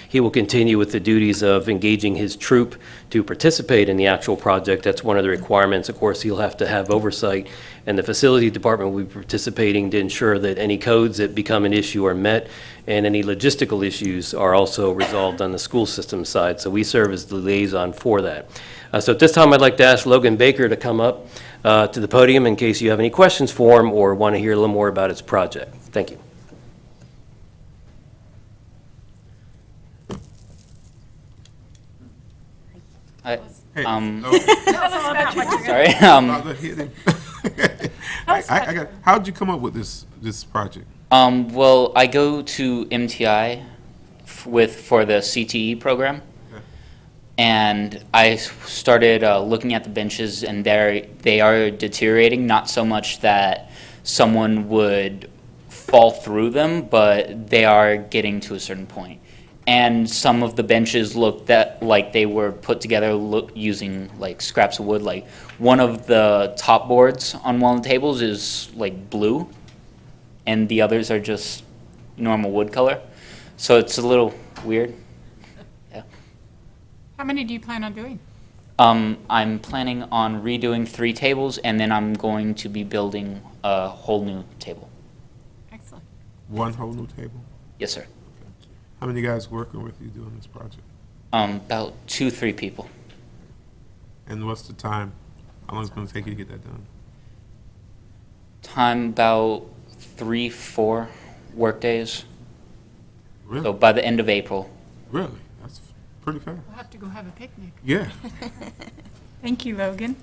Speaker 20: he will continue with the duties of engaging his troop to participate in the actual project. That's one of the requirements. Of course, he'll have to have oversight, and the facility department will be participating to ensure that any codes that become an issue are met and any logistical issues are also resolved on the school system side. So we serve as the liaison for that. So at this time, I'd like to ask Logan Baker to come up to the podium in case you have any questions for him or want to hear a little more about his project. Thank you.
Speaker 4: Hey,
Speaker 7: Sorry.
Speaker 4: How'd you come up with this project?
Speaker 7: Well, I go to MTI for the CTE program, and I started looking at the benches, and they are deteriorating. Not so much that someone would fall through them, but they are getting to a certain point. And some of the benches look like they were put together using like scraps of wood. Like one of the top boards on one of the tables is like blue, and the others are just normal wood color. So it's a little weird. Yeah.
Speaker 15: How many do you plan on doing?
Speaker 7: I'm planning on redoing 3 tables, and then I'm going to be building a whole new table.
Speaker 15: Excellent.
Speaker 4: One whole new table?
Speaker 7: Yes, sir.
Speaker 4: How many guys working with you doing this project?
Speaker 7: About 2-3 people.
Speaker 4: And what's the time? How long is it going to take you to get that done?
Speaker 7: Time about 3-4 work days.
Speaker 4: Really?
Speaker 7: So by the end of April.
Speaker 4: Really? That's pretty fast.
Speaker 15: We'll have to go have a picnic.
Speaker 4: Yeah.
Speaker 15: Thank you, Logan.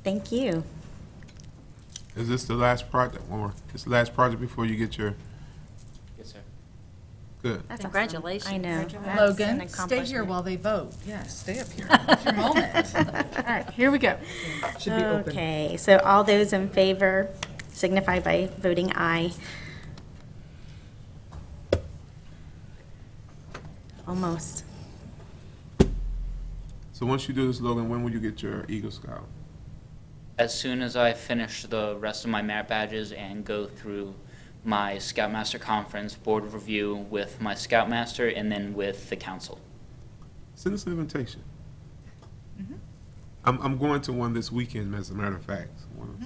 Speaker 1: Thank you.
Speaker 4: Is this the last project? This the last project before you get your?
Speaker 7: Yes, sir.
Speaker 4: Good.
Speaker 9: That's Congratulations.
Speaker 1: I know.
Speaker 8: Logan, stay here while they vote.
Speaker 2: Yeah, stay up here.
Speaker 8: It's your moment.
Speaker 15: All right, here we go.
Speaker 2: Should be open.
Speaker 1: Okay, so all those in favor signify by voting aye. Almost.
Speaker 4: So once you do this, Logan, when will you get your Eagle Scout?
Speaker 7: As soon as I finish the rest of my merit badges and go through my Scoutmaster Conference board review with my Scoutmaster and then with the council.
Speaker 4: Send us an invitation. I'm going to one this weekend, as a matter of fact.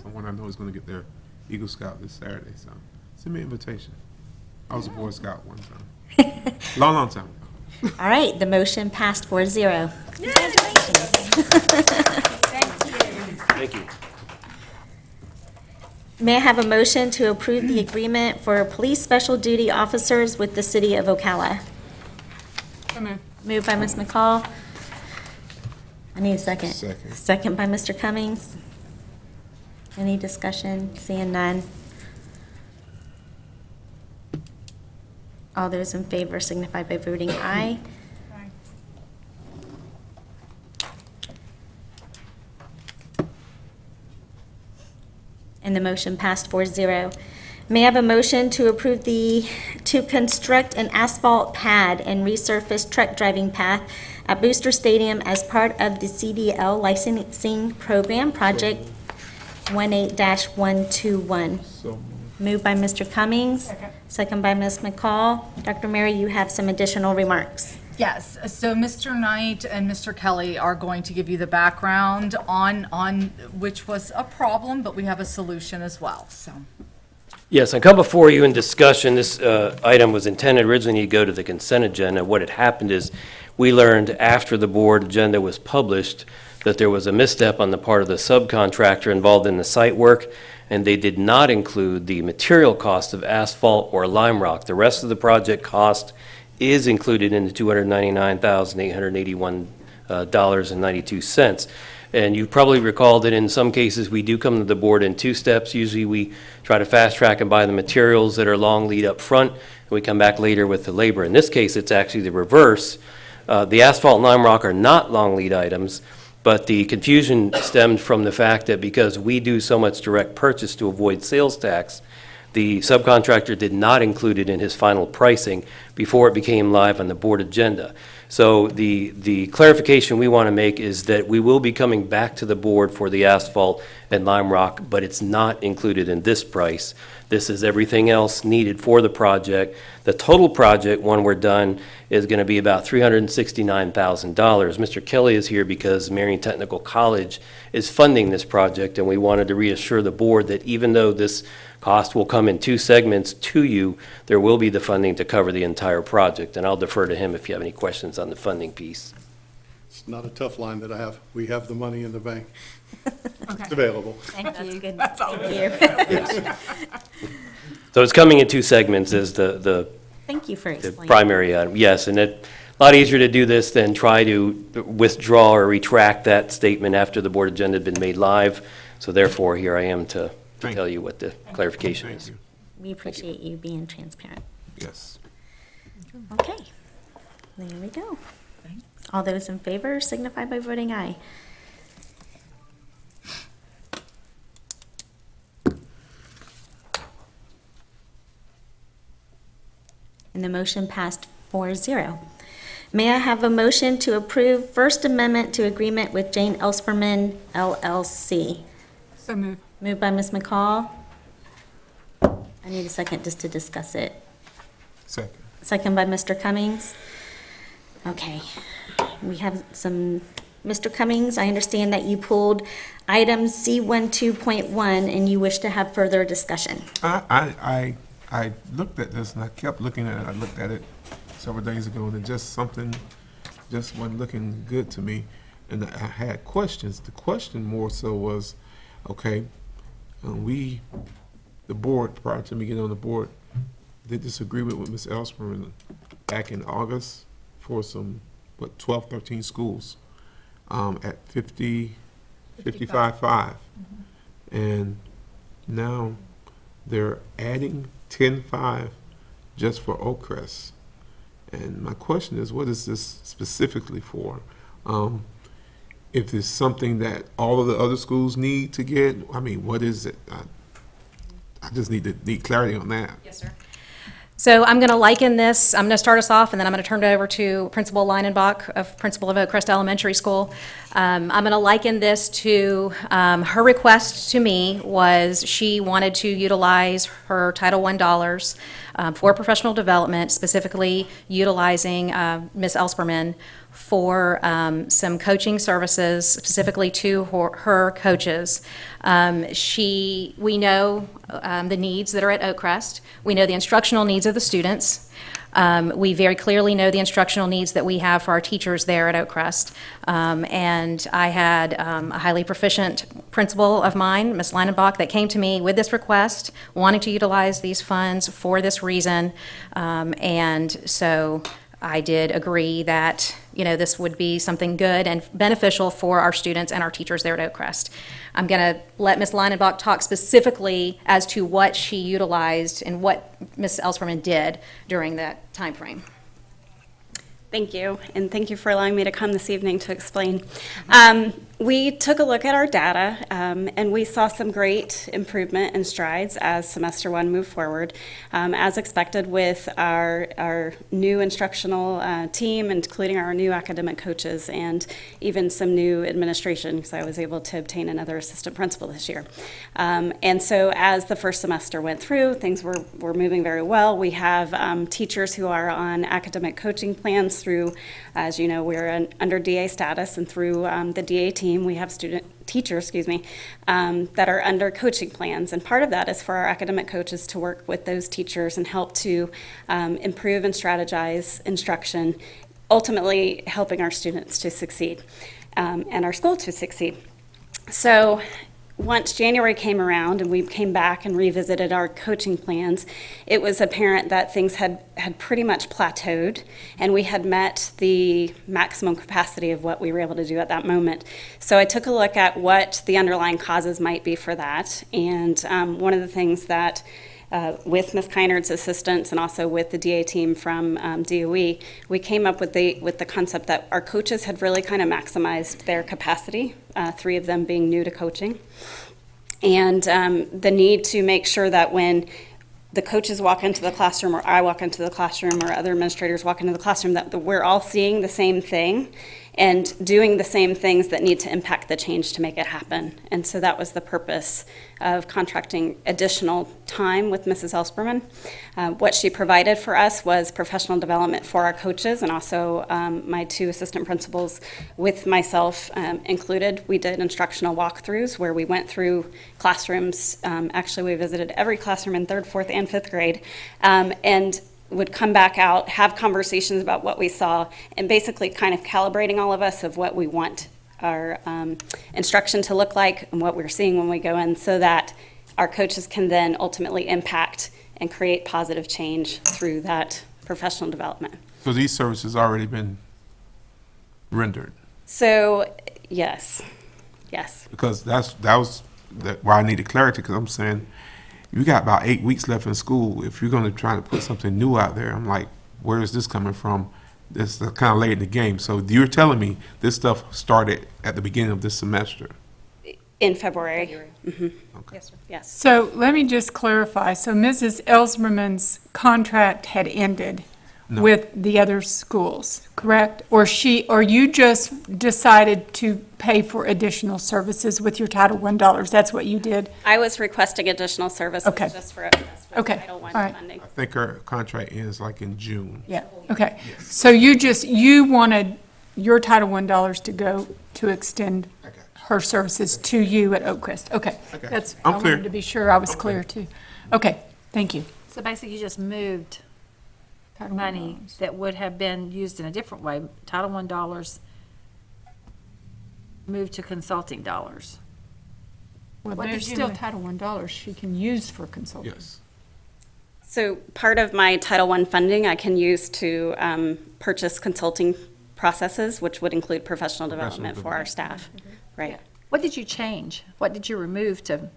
Speaker 4: Someone I know is going to get their Eagle Scout this Saturday, so send me an invitation. I was a Boy Scout one time. Long time ago.
Speaker 1: All right, the motion passed 4-0.
Speaker 20: Thank you.
Speaker 1: May I have a motion to approve the agreement for police special duty officers with the city of Ocala? Moved by Ms. McCall. I need a second.
Speaker 4: Second.
Speaker 1: Second by Mr. Cummings. Any discussion? Seeing none. All those in favor signify by voting aye. And the motion passed 4-0. May I have a motion to approve to construct an asphalt pad and resurface truck driving path at Booster Stadium as part of the CDL licensing program, project 18-121.
Speaker 4: So
Speaker 1: Moved by Mr. Cummings. Second by Ms. McCall. Dr. Mary, you have some additional remarks.
Speaker 8: Yes, so Mr. Knight and Mr. Kelly are going to give you the background on which was a problem, but we have a solution as well, so.
Speaker 20: Yes, I come before you in discussion. This item was intended originally to go to the consent agenda. What had happened is we learned after the board agenda was published that there was a misstep on the part of the subcontractor involved in the site work, and they did not include the material cost of asphalt or lime rock. The rest of the project cost is included in the $299,881.92. And you probably recall that in some cases, we do come to the board in two steps. Usually, we try to fast track and buy the materials that are long lead up front, and we come back later with the labor. In this case, it's actually the reverse. The asphalt and lime rock are not long lead items, but the confusion stemmed from the fact that because we do so much direct purchase to avoid sales tax, the subcontractor did not include it in his final pricing before it became live on the board agenda. So the clarification we want to make is that we will be coming back to the board for the asphalt and lime rock, but it's not included in this price. This is everything else needed for the project. The total project, when we're done, is going to be about $369,000. Mr. Kelly is here because Marion Technical College is funding this project, and we wanted to reassure the board that even though this cost will come in two segments to you, there will be the funding to cover the entire project, and I'll defer to him if you have any questions on the funding piece.
Speaker 21: It's not a tough line that I have. We have the money in the bank. It's available.
Speaker 1: Thank you. Thank you.
Speaker 20: So it's coming in two segments as the
Speaker 1: Thank you for
Speaker 20: the
Speaker 1: explaining.
Speaker 20: primary item. Yes, and it's a lot easier to do this than try to withdraw or retract that statement after the board agenda had been made live. So therefore, here I am to tell you what the clarification is.
Speaker 1: We appreciate you being transparent.
Speaker 4: Yes.
Speaker 1: Okay, there we go. All those in favor signify by voting aye. And the motion passed 4-0. May I have a motion to approve First Amendment to Agreement with Jane Elsperman LLC?
Speaker 15: So moved.
Speaker 1: Moved by Ms. McCall. I need a second just to discuss it.
Speaker 4: Second.
Speaker 1: Second by Mr. Cummings. Okay, we have some, Mr. Cummings, I understand that you pulled item C12.1 and you wish to have further discussion.
Speaker 4: I looked at this and I kept looking at it. I looked at it several days ago and it just wasn't looking good to me. And I had questions. The question more so was, okay, the board, prior to me getting on the board, did this agreement with Ms. Elsperman back in August for some, 12, 13 schools at 55.5. And now they're adding 10.5 just for Oakcrest. And my question is, what is this specifically for? If it's something that all of the other schools need to get, I mean, what is it? I just need clarity on that.
Speaker 8: Yes, sir.
Speaker 5: So I'm going to liken this, I'm going to start us off, and then I'm going to turn it over to Principal Leinenbach, principal of Oakcrest Elementary School. I'm going to liken this to, her request to me was she wanted to utilize her Title I dollars for professional development, specifically utilizing Ms. Elsperman for some coaching services, specifically to her coaches. We know the needs that are at Oakcrest. We know the instructional needs of the students. We very clearly know the instructional needs that we have for our teachers there at Oakcrest. And I had a highly proficient principal of mine, Ms. Leinenbach, that came to me with this request, wanting to utilize these funds for this reason. And so I did agree that, this would be something good and beneficial for our students and our teachers there at Oakcrest. I'm going to let Ms. Leinenbach talk specifically as to what she utilized and what Ms. Elsperman did during that time frame.
Speaker 22: Thank you, and thank you for allowing me to come this evening to explain. We took a look at our data, and we saw some great improvement and strides as semester one moved forward, as expected with our new instructional team, including our new academic coaches and even some new administration, because I was able to obtain another assistant principal this year. And so as the first semester went through, things were moving very well. We have teachers who are on academic coaching plans through, as you know, we're under DA status, and through the DA team, we have teachers, that are under coaching plans. And part of that is for our academic coaches to work with those teachers and help to improve and strategize instruction, ultimately helping our students to succeed and our school to succeed. So once January came around and we came back and revisited our coaching plans, it was apparent that things had pretty much plateaued, and we had met the maximum capacity of what we were able to do at that moment. So I took a look at what the underlying causes might be for that, and one of the things that with Ms. Kynard's assistance and also with the DA team from DOE, we came up with the concept that our coaches had really kind of maximized their capacity, 3 of them being new to coaching, and the need to make sure that when the coaches walk into the classroom, or I walk into the classroom, or other administrators walk into the classroom, that we're all seeing the same thing and doing the same things that need to impact the change to make it happen. And so that was the purpose of contracting additional time with Mrs. Elsperman. What she provided for us was professional development for our coaches, and also my 2 assistant principals with myself included. We did instructional walkthroughs where we went through classrooms. Actually, we visited every classroom in 3rd, 4th, and 5th grade, and would come back out, have conversations about what we saw, and basically kind of calibrating all of us of what we want our instruction to look like and what we're seeing when we go in, so that our coaches can then ultimately impact and create positive change through that professional development.
Speaker 4: So these services already been rendered?
Speaker 22: So, yes.
Speaker 4: Because that was why I needed clarity, because I'm saying, you got about 8 weeks left in school. If you're going to try to put something new out there, I'm like, where is this coming from? This is kind of late in the game. So you're telling me this stuff started at the beginning of this semester?
Speaker 22: In February. Mm-hmm.
Speaker 4: Okay.
Speaker 22: Yes, sir. Yes.
Speaker 15: So let me just clarify. So Mrs. Elsperman's contract had ended with the other schools, correct? Or you just decided to pay for additional services with your Title I dollars? That's what you did?
Speaker 22: I was requesting additional services just for Title I funding.
Speaker 4: I think her contract ends like in June.
Speaker 15: Yeah, okay. So you wanted your Title I dollars to go to extend her services to you at Oakcrest? Okay. I wanted to be sure I was clear too. Okay, thank you.
Speaker 9: So basically, you just moved money that would have been used in a different way, Title I dollars, moved to consulting dollars.
Speaker 15: Well,
Speaker 9: What
Speaker 15: there's
Speaker 9: did you
Speaker 15: still
Speaker 9: move?
Speaker 15: Title I dollars she can use for consulting.
Speaker 4: Yes.
Speaker 22: So part of my Title I funding I can use to purchase consulting processes, which would include professional development for our staff. Right.
Speaker 9: What did you change? What did you remove to?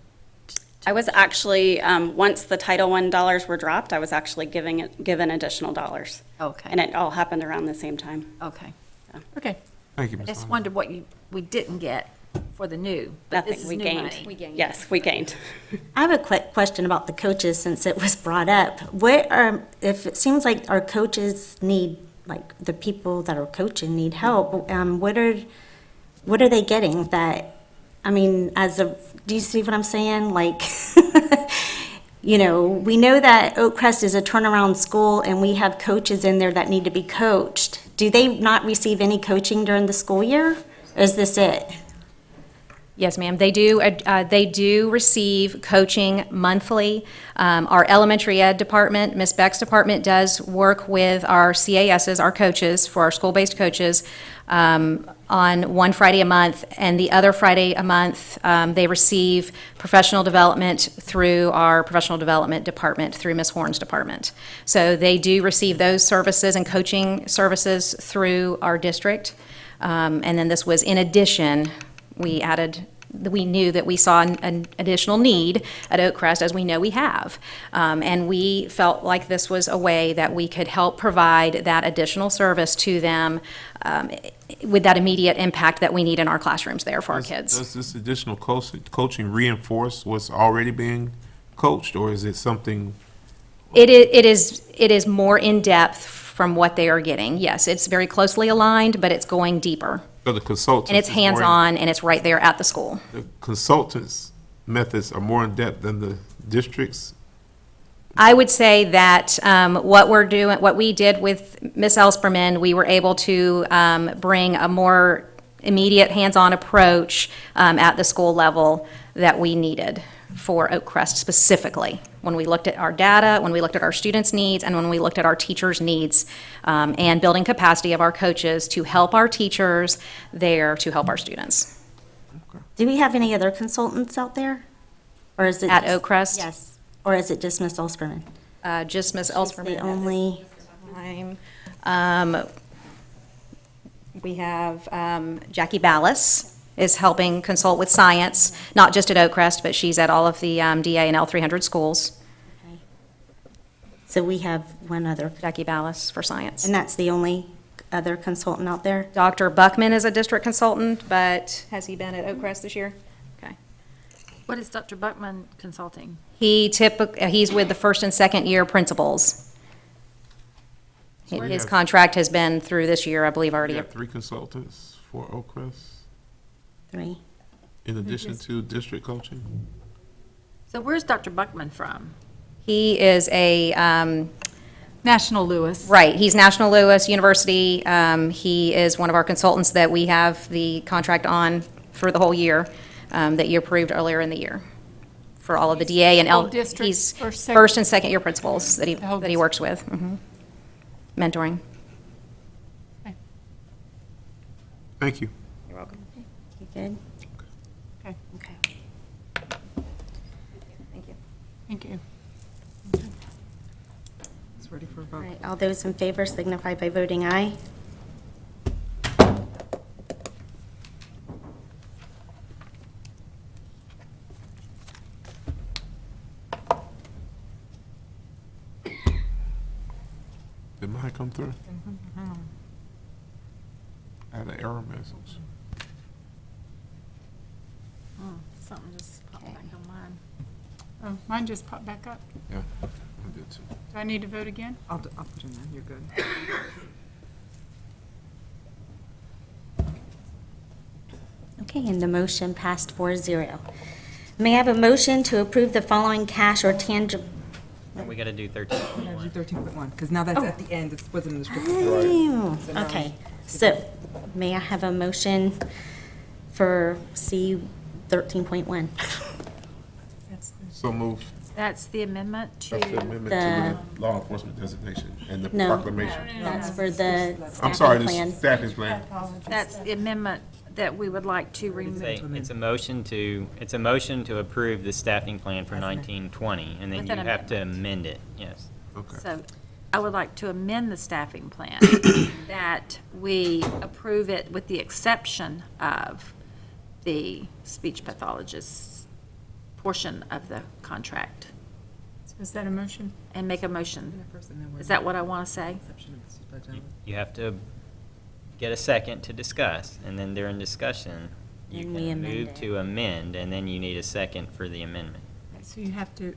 Speaker 22: I was actually, once the Title I dollars were dropped, I was actually given additional dollars.
Speaker 9: Okay.
Speaker 22: And it all happened around the same time.
Speaker 9: Okay.
Speaker 22: Yeah.
Speaker 15: Okay.
Speaker 4: Thank you,
Speaker 9: I
Speaker 4: Ms.
Speaker 9: just
Speaker 4: Lyon.
Speaker 9: wondered what we didn't get for the new, but this
Speaker 22: Nothing,
Speaker 9: is
Speaker 22: we
Speaker 9: new
Speaker 22: gained.
Speaker 9: money.
Speaker 22: Yes, we gained.
Speaker 1: I have a quick question about the coaches since it was brought up. If it seems like our coaches need, like the people that are coaching need help, what are they getting that, I mean, do you see what I'm saying? Like, we know that Oakcrest is a turnaround school and we have coaches in there that need to be coached. Do they not receive any coaching during the school year? Or is this it?
Speaker 5: Yes, ma'am, they do. They do receive coaching monthly. Our elementary ed department, Ms. Beck's department, does work with our CASs, our coaches, for our school-based coaches, on one Friday a month, and the other Friday a month, they receive professional development through our professional development department, through Ms. Horn's department. So they do receive those services and coaching services through our district. And then this was in addition, we knew that we saw an additional need at Oakcrest, as we know we have. And we felt like this was a way that we could help provide that additional service to them with that immediate impact that we need in our classrooms there for our kids.
Speaker 4: Does this additional coaching reinforce what's already being coached, or is it something?
Speaker 5: It is more in-depth from what they are getting. Yes, it's very closely aligned, but it's going deeper.
Speaker 4: So the consultants.
Speaker 5: And it's hands-on, and it's right there at the school.
Speaker 4: The consultants' methods are more in-depth than the district's?
Speaker 5: I would say that what we did with Ms. Elsperman, we were able to bring a more immediate hands-on approach at the school level that we needed for Oakcrest specifically. When we looked at our data, when we looked at our students' needs, and when we looked at our teachers' needs, and building capacity of our coaches to help our teachers there to help our students.
Speaker 1: Do we have any other consultants out there? Or is it
Speaker 5: At
Speaker 1: just-
Speaker 5: Oakcrest?
Speaker 1: Yes. Or is it just Ms. Elsperman?
Speaker 5: Just Ms.
Speaker 1: She's
Speaker 5: Elsperman.
Speaker 1: the only.
Speaker 5: We have Jackie Ballas is helping consult with science, not just at Oakcrest, but she's at all of the DA and L300 schools.
Speaker 1: So we have one other.
Speaker 5: Jackie Ballas for science.
Speaker 1: And that's the only other consultant out there?
Speaker 5: Dr. Buckman is a district consultant, but has he been at Oakcrest this year? Okay.
Speaker 9: What is Dr. Buckman consulting?
Speaker 5: He's with the first and second year principals. His contract has been through this year, I believe, already.
Speaker 4: You have 3 consultants for Oakcrest,
Speaker 1: 3.
Speaker 4: in addition to district coaching?
Speaker 9: So where's Dr. Buckman from?
Speaker 5: He is a,
Speaker 8: National Lewis.
Speaker 5: right, he's National Lewis University. He is one of our consultants that we have the contract on for the whole year, that you approved earlier in the year, for all of the DA and
Speaker 15: All
Speaker 5: L.
Speaker 15: districts
Speaker 5: He's
Speaker 15: or sec-
Speaker 5: first and second year principals that
Speaker 15: The whole
Speaker 5: he works with. Mentoring.
Speaker 4: Thank you.
Speaker 5: You're welcome.
Speaker 1: You good?
Speaker 15: Okay,
Speaker 5: Okay. Thank you.
Speaker 15: thank you.
Speaker 2: It's ready for a
Speaker 1: All
Speaker 2: vote.
Speaker 1: right, all those in favor signify by voting aye.
Speaker 4: Did mine come through? I had an error message.
Speaker 9: Something just popped back on mine.
Speaker 15: Oh, mine just popped back up.
Speaker 4: Yeah, I did too.
Speaker 15: Do I need to vote again?
Speaker 2: I'll put it in there, you're good.
Speaker 1: Okay, and the motion passed 4-0. May I have a motion to approve the following cash or tangible?
Speaker 17: We got to do 13.
Speaker 2: We gotta do 13.1, because now that's at the end, it wasn't in the script.
Speaker 1: Oh,
Speaker 2: So now
Speaker 1: okay. So may I have a motion for C 13.1?
Speaker 4: So moved.
Speaker 9: That's the amendment to.
Speaker 4: That's the amendment to the law enforcement designation and the
Speaker 1: No,
Speaker 4: proclamation.
Speaker 1: that's for the
Speaker 4: I'm sorry,
Speaker 1: staffing
Speaker 4: the
Speaker 1: plan.
Speaker 4: staffing plan.
Speaker 9: That's the amendment that we would like to remove.
Speaker 17: It's a motion to approve the staffing plan for 1920, and then
Speaker 9: With
Speaker 17: you
Speaker 9: an
Speaker 17: have to amend it, yes.
Speaker 4: Okay.
Speaker 9: So I would like to amend the staffing plan, that we approve it with the exception of the speech pathologist portion of the contract,
Speaker 15: So is that a motion?
Speaker 9: and make a motion. Is that what I want to say?
Speaker 17: You have to get a second to discuss, and then during discussion, You
Speaker 1: And we
Speaker 17: can
Speaker 1: amend
Speaker 17: move
Speaker 1: it.
Speaker 17: to amend, and then you need a second for the amendment.
Speaker 15: So you have to,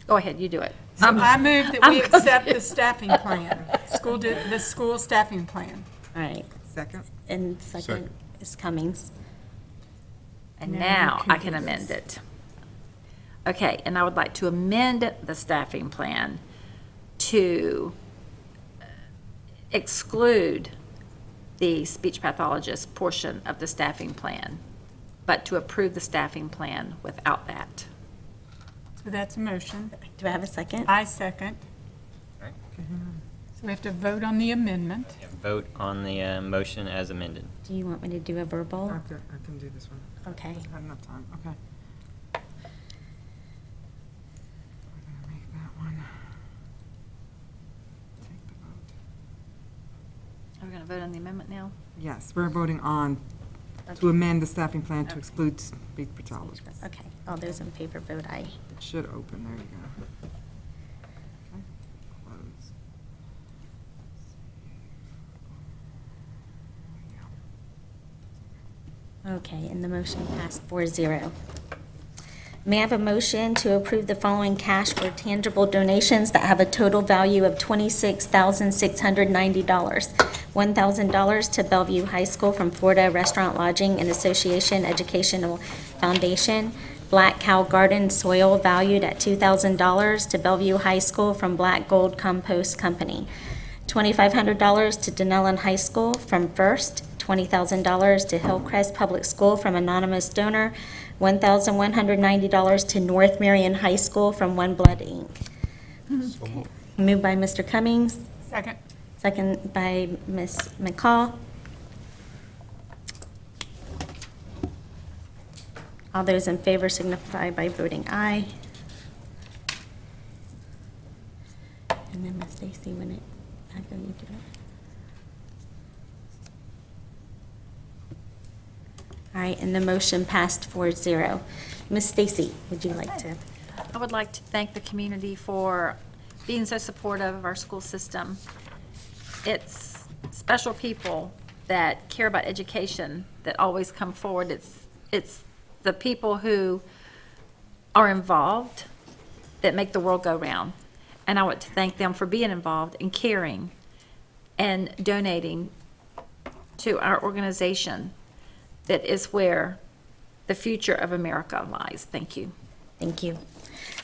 Speaker 9: Go ahead, you do it.
Speaker 15: so I move that we
Speaker 9: I'm
Speaker 15: accept the staffing plan, the school staffing plan.
Speaker 1: All right,
Speaker 2: Second?
Speaker 1: and second
Speaker 4: Second.
Speaker 1: is Cummings.
Speaker 9: And
Speaker 15: Now
Speaker 9: now
Speaker 15: you can
Speaker 9: I can
Speaker 15: do
Speaker 9: amend
Speaker 15: this.
Speaker 9: it. Okay, and I would like to amend the staffing plan to exclude the speech pathologist portion of the staffing plan, but to approve the staffing plan without that.
Speaker 15: So that's a motion.
Speaker 1: Do I have a second?
Speaker 15: I second.
Speaker 17: Right.
Speaker 15: So we have to vote on the amendment.
Speaker 17: Vote on the motion as amended.
Speaker 1: Do you want me to do a verbal?
Speaker 2: I can do this one.
Speaker 1: Okay.
Speaker 2: I had enough time, okay. We're gonna make that one. Take the vote.
Speaker 9: Are we going to vote on the amendment now?
Speaker 2: Yes, we're voting on to amend the staffing plan to exclude speech pathologists.
Speaker 1: Okay, all those in favor vote aye.
Speaker 2: It should open, there you go. Okay, close.
Speaker 1: Okay, and the motion passed 4-0. May I have a motion to approve the following cash or tangible donations that have a total value of $26,690? $1,000 to Bellevue High School from Florida Restaurant Lodging and Association Educational Foundation. Black Cow Garden soil valued at $2,000 to Bellevue High School from Black Gold Compost Company. $2,500 to Denellen High School from First. $20,000 to Hillcrest Public School from anonymous donor. $1,190 to North Marion High School from One Blood Inc. Okay. Moved by Mr. Cummings,
Speaker 15: Second.
Speaker 1: second by Ms. McCall. All those in favor signify by voting aye. And then Ms. Stacy, when I go, you do it. All right, and the motion passed 4-0. Ms. Stacy, would you like to?
Speaker 9: I would like to thank the community for being so supportive of our school system. It's special people that care about education that always come forward. It's the people who are involved that make the world go round. And I want to thank them for being involved and caring and donating to our organization that is where the future of America lies. Thank you.
Speaker 1: Thank you.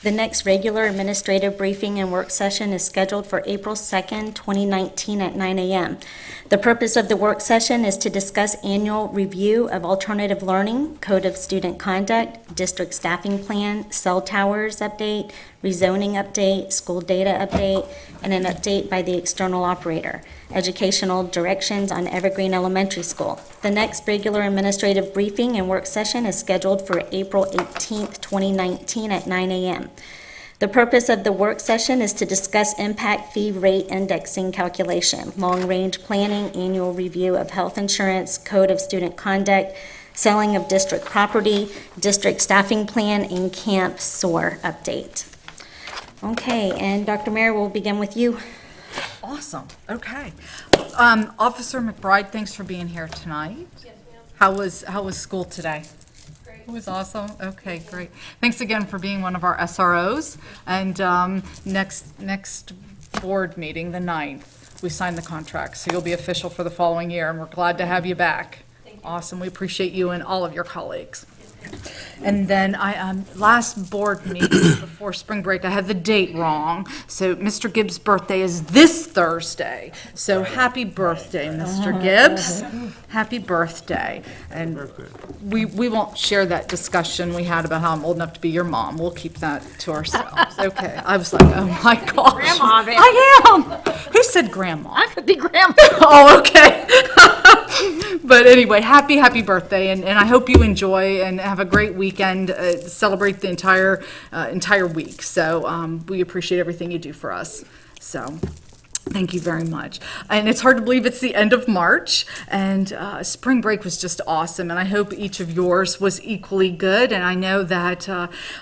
Speaker 1: The next regular administrative briefing and work session is scheduled for April 2nd, 2019 at 9 a.m. The purpose of the work session is to discuss annual review of alternative learning, code of student conduct, district staffing plan, cell towers update, rezoning update, school data update, and an update by the external operator, educational directions on Evergreen Elementary School. The next regular administrative briefing and work session is scheduled for April 18th, 2019 at 9 a.m. The purpose of the work session is to discuss impact fee rate indexing calculation, long-range planning, annual review of health insurance, code of student conduct, selling of district property, district staffing plan, and camp SOAR update. Okay, and Dr. Mayer, we'll begin with you.
Speaker 8: Awesome, okay. Officer McBride, thanks for being here tonight. How was school today? Great. It was awesome, okay, great. Thanks again for being one of our SROs. And next board meeting, the 9th, we signed the contract, so you'll be official for the following year, and we're glad to have you back. Thank you. Awesome, we appreciate you and all of your colleagues. And then last board meeting before spring break, I had the date wrong. So Mr. Gibbs' birthday is this Thursday. So happy birthday, Mr. Gibbs. Happy birthday. And we won't share that discussion we had about how I'm old enough to be your mom. We'll keep that to ourselves. Okay. I was like, oh my gosh.
Speaker 9: Grandma, baby.
Speaker 8: I am. Who said grandma?
Speaker 9: I could be grandma.
Speaker 8: Oh, okay. But anyway, happy birthday, and I hope you enjoy and have a great weekend, celebrate the entire week. So we appreciate everything you do for us. So, Thank you very much. And it's hard to believe it's the end of March, and spring break was just awesome, and I hope each of yours was equally good. And I know that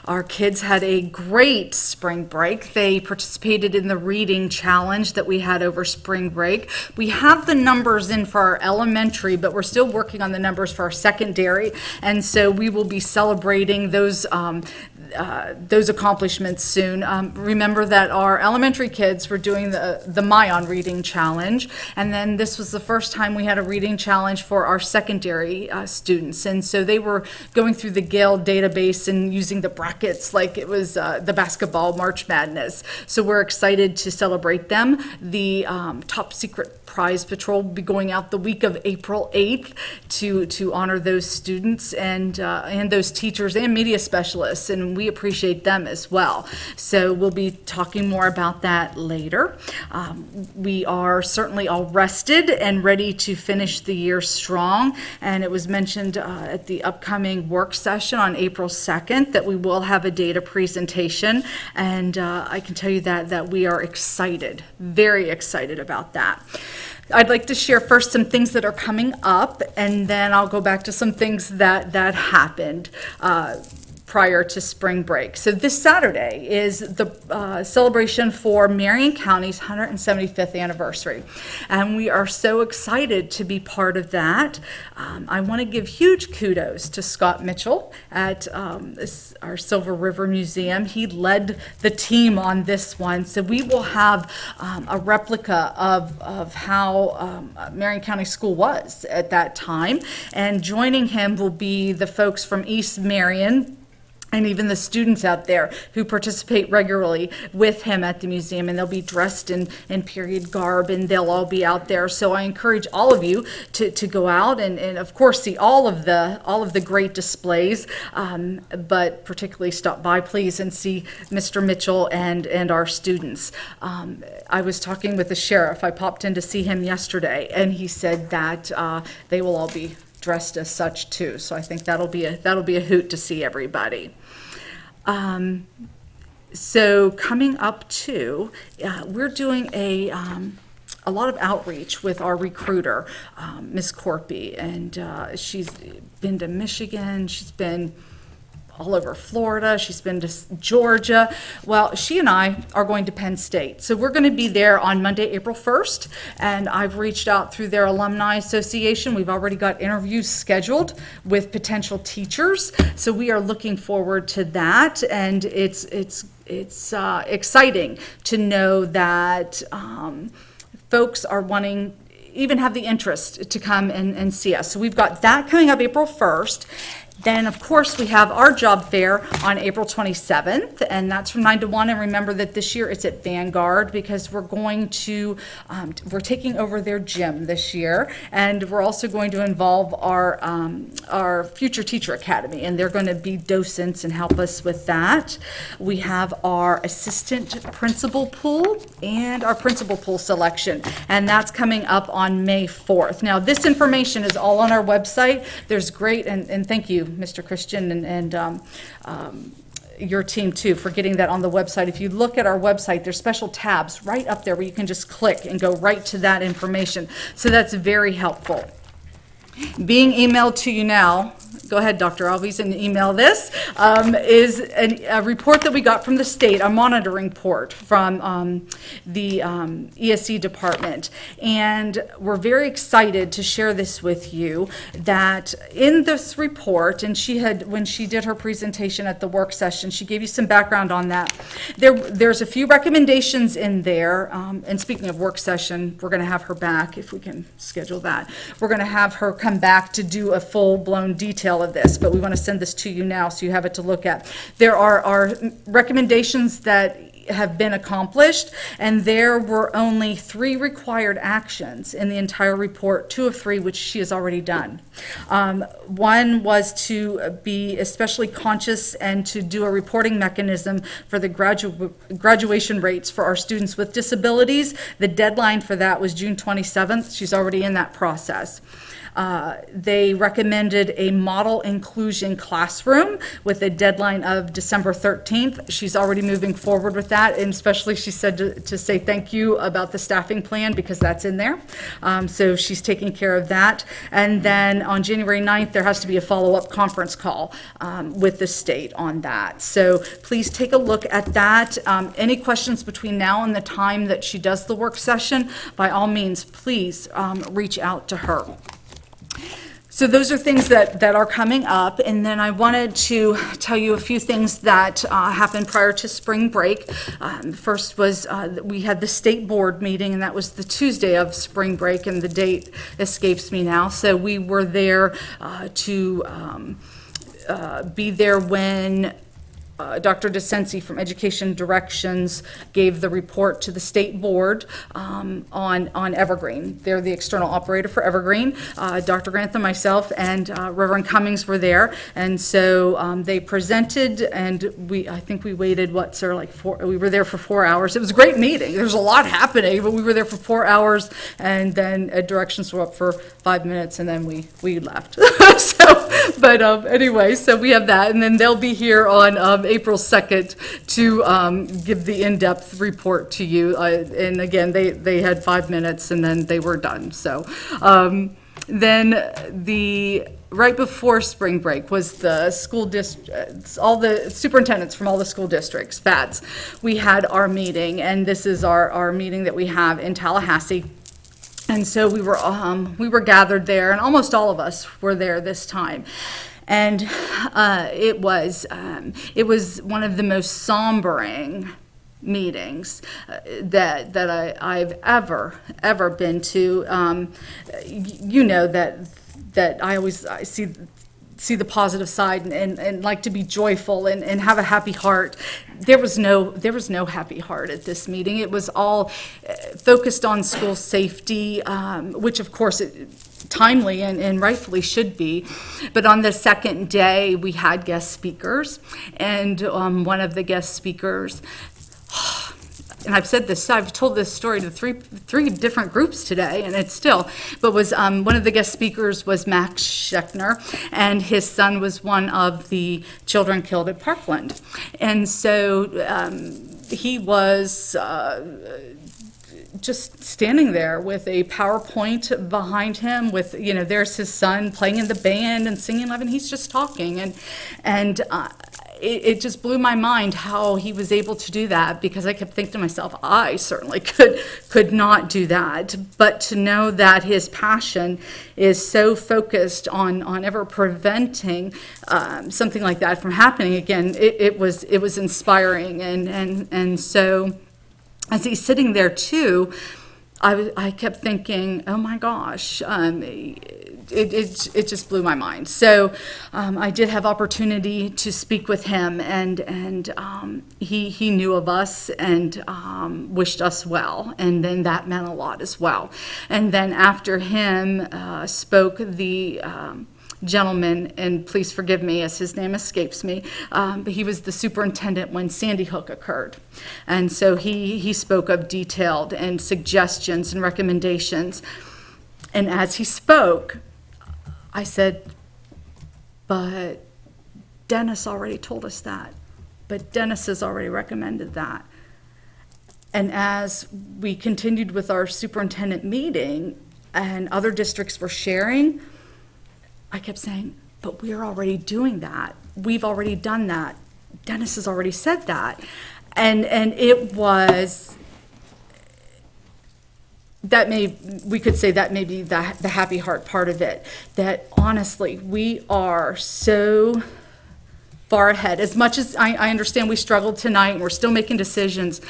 Speaker 8: our kids had a great spring break. They participated in the reading challenge that we had over spring break. We have the numbers in for our elementary, but we're still working on the numbers for our secondary, and so we will be celebrating those accomplishments soon. Remember that our elementary kids were doing the Marion reading challenge, and then this was the first time we had a reading challenge for our secondary students, and so they were going through the Gale database and using the brackets like it was the basketball March Madness. So we're excited to celebrate them. The Top Secret Prize Patrol will be going out the week of April 8th to honor those students and those teachers and media specialists, and we appreciate them as well. So we'll be talking more about that later. We are certainly all rested and ready to finish the year strong, and it was mentioned at the upcoming work session on April 2nd that we will have a data presentation, and I can tell you that we are excited, very excited about that. I'd like to share first some things that are coming up, and then I'll go back to some things that happened prior to spring break. So this Saturday is the celebration for Marion County's 175th anniversary, and we are so excited to be part of that. I want to give huge kudos to Scott Mitchell at our Silver River Museum. He led the team on this one, so we will have a replica of how Marion County School was at that time, and joining him will be the folks from East Marion, and even the students out there who participate regularly with him at the museum, and they'll be dressed in period garb, and they'll all be out there. So I encourage all of you to go out and of course see all of the great displays, but particularly stop by please and see Mr. Mitchell and our students. I was talking with the sheriff. I popped in to see him yesterday, and he said that they will all be dressed as such too. So I think that'll be a hoot to see everybody. So coming up too, we're doing a lot of outreach with our recruiter, Ms. Corpy, and she's been to Michigan. She's been all over Florida. She's been to Georgia. Well, she and I are going to Penn State. So we're going to be there on Monday, April 1st. And I've reached out through their alumni association. We've already got interviews scheduled with potential teachers. So we are looking forward to that. And it's exciting to know that folks are wanting, even have the interest to come and see us. So we've got that coming up April 1st. Then, of course, we have our job fair on April 27th, and that's from 9 to 1. And remember that this year it's at Vanguard because we're going to, we're taking over their gym this year, and we're also going to involve our Future Teacher Academy, and they're going to be docents and help us with that. We have our assistant principal pool and our principal pool selection, and that's coming up on May 4th. Now, this information is all on our website. There's great, and thank you, Mr. Christian, and your team too, for getting that on the website. If you look at our website, there's special tabs right up there where you can just click and go right to that information. So that's very helpful. Being emailed to you now, go ahead, Dr. Alves, and email this, is a report that we got from the state, a monitoring report from the ESE department. And we're very excited to share this with you, that in this report, and she had, when she did her presentation at the work session, she gave you some background on that. There's a few recommendations in there, and speaking of work session, we're going to have her back, if we can schedule that. We're going to have her come back to do a full-blown detail of this, but we want to send this to you now so you have it to look at. There are recommendations that have been accomplished, and there were only 3 required actions in the entire report, 2 of 3 which she has already done. One was to be especially conscious and to do a reporting mechanism for the graduation rates for our students with disabilities. The deadline for that was June 27th. She's already in that process. They recommended a model inclusion classroom with a deadline of December 13th. She's already moving forward with that, and especially she said to say thank you about the staffing plan because that's in there. So she's taking care of that. And then on January 9th, there has to be a follow-up conference call with the state on that. So please take a look at that. Any questions between now and the time that she does the work session, by all means, please reach out to her. So those are things that are coming up, and then I wanted to tell you a few things that happened prior to spring break. First was we had the state board meeting, and that was the Tuesday of spring break, and the date escapes me now. So we were there to be there when Dr. DeCensi from Education Directions gave the report to the state board on Evergreen. They're the external operator for Evergreen. Dr. Grantham, myself, and Reverend Cummings were there. And so they presented, and I think we waited, we were there for 4 hours. It was a great meeting. There's a lot happening, but we were there for 4 hours, and then directions were up for 5 minutes, and then we left. Anyway, so we have that, and then they'll be here on April 2nd to give the in-depth report to you. And again, they had 5 minutes, and then they were done. So then right before spring break was the school district, all the superintendents from all the school districts, FADs. We had our meeting, and this is our meeting that we have in Tallahassee. And so we were gathered there, and almost all of us were there this time. And it was one of the most sombering meetings that I've ever been to. You know that I see the positive side and like to be joyful and have a happy heart. There was no happy heart at this meeting. It was all focused on school safety, which of course timely and rightfully should be. But on the second day, we had guest speakers, and one of the guest speakers, and I've told this story to three different groups today, and it's still, but was one of the guest speakers was Max Schechner, and his son was one of the children killed at Parkland. And so he was just standing there with a PowerPoint behind him with, there's his son playing in the band and singing live, and he's just talking. And it just blew my mind how he was able to do that, because I kept thinking to myself, I certainly could not do that. But to know that his passion is so focused on ever preventing something like that from happening again, it was inspiring. And so as he's sitting there too, I kept thinking, oh my gosh, it just blew my mind. So I did have opportunity to speak with him, and he knew of us and wished us well, and then that meant a lot as well. And then after him spoke the gentleman, and please forgive me as his name escapes me, but he was the superintendent when Sandy Hook occurred. And so he spoke of detailed and suggestions and recommendations. And as he spoke, I said, but Dennis already told us that. But Dennis has already recommended that. And as we continued with our superintendent meeting and other districts were sharing, I kept saying, but we're already doing that. We've already done that. Dennis has already said that. And it was, we could say that may be the happy heart part of it, that honestly, we are so far ahead. As much as I understand we struggled tonight and we're still making decisions,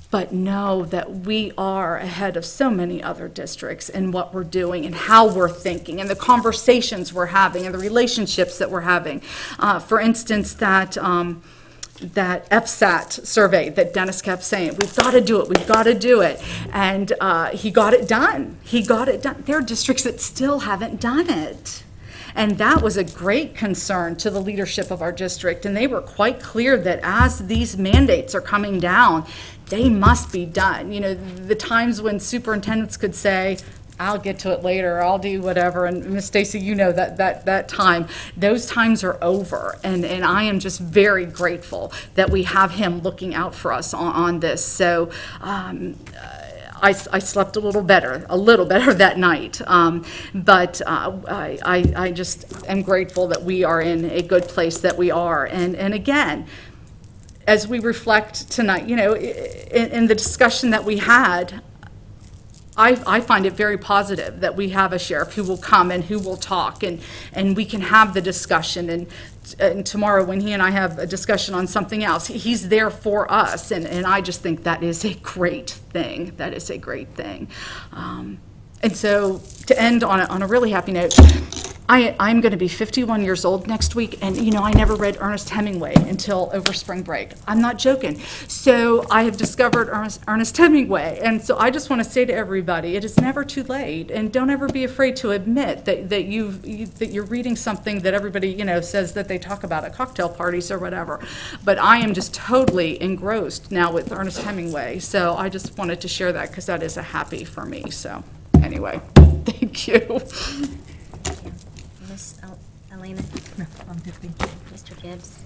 Speaker 8: but know that we are ahead of so many other districts in what we're doing and how we're thinking and the conversations we're having and the relationships that we're having. For instance, that FSAT survey that Dennis kept saying, we've got to do it. And he got it done. There are districts that still haven't done it. And that was a great concern to the leadership of our district. And they were quite clear that as these mandates are coming down, they must be done. The times when superintendents could say, I'll get to it later, I'll do whatever, and Miss Stacy, you know that time, those times are over, and I am just very grateful that we have him looking out for us on this, so, I slept a little better that night. But I just am grateful that we are in a good place that we are. And again, as we reflect tonight, you know, in the discussion that we had, I find it very positive that we have a sheriff who will come and who will talk, and we can have the discussion. And tomorrow, when he and I have a discussion on something else, he's there for us, and I just think that is a great thing. That is a great thing. And so, to end on a really happy note, I'm going to be 51 years old next week, and you know, I never read Ernest Hemingway until over spring break. I'm not joking. So I have discovered Ernest Hemingway, and so I just want to say to everybody, it is never too late, and don't ever be afraid to admit that you're reading something that everybody, you know, says that they talk about at cocktail parties or whatever. But I am just totally engrossed now with Ernest Hemingway, so I just wanted to share that because that is a happy for me. So anyway, thank you.
Speaker 1: Miss Elena?
Speaker 2: No, I'm good, thank you.
Speaker 1: Mr. Gibbs?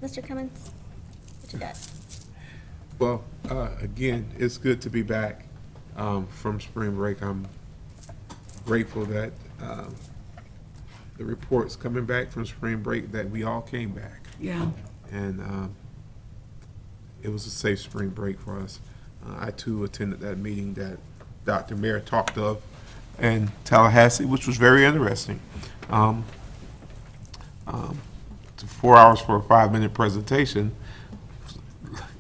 Speaker 1: Mr. Cummins? What you got?
Speaker 4: Well, again, it's good to be back from spring break. I'm grateful that the reports coming back from spring break that we all came back.
Speaker 8: Yeah.
Speaker 4: And it was a safe spring break for us. I too attended that meeting that Dr. Mayer talked of in Tallahassee, which was very interesting. 4 hours for a 5-minute presentation.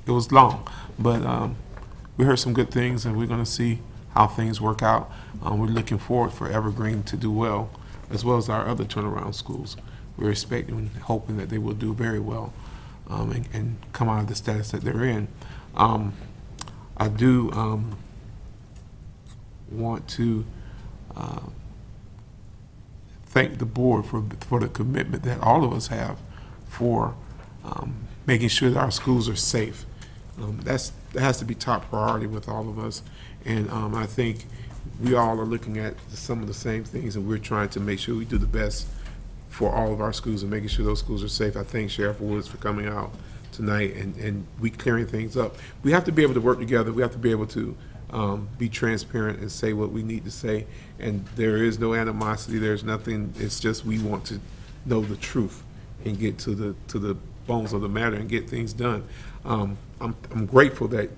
Speaker 4: It was long, but we heard some good things, and we're going to see how things work out. We're looking forward for Evergreen to do well, as well as our other turnaround schools. We're expecting and hoping that they will do very well and come out of the status that they're in. I do want to thank the board for the commitment that all of us have for making sure that our schools are safe. That has to be top priority with all of us, and I think we all are looking at some of the same things, and we're trying to make sure we do the best for all of our schools and making sure those schools are safe. I thank Sheriff Woods for coming out tonight and we clearing things up. We have to be able to work together. We have to be able to be transparent and say what we need to say, and there is no animosity. There's nothing. It's just we want to know the truth and get to the bones of the matter and get things done. I'm grateful that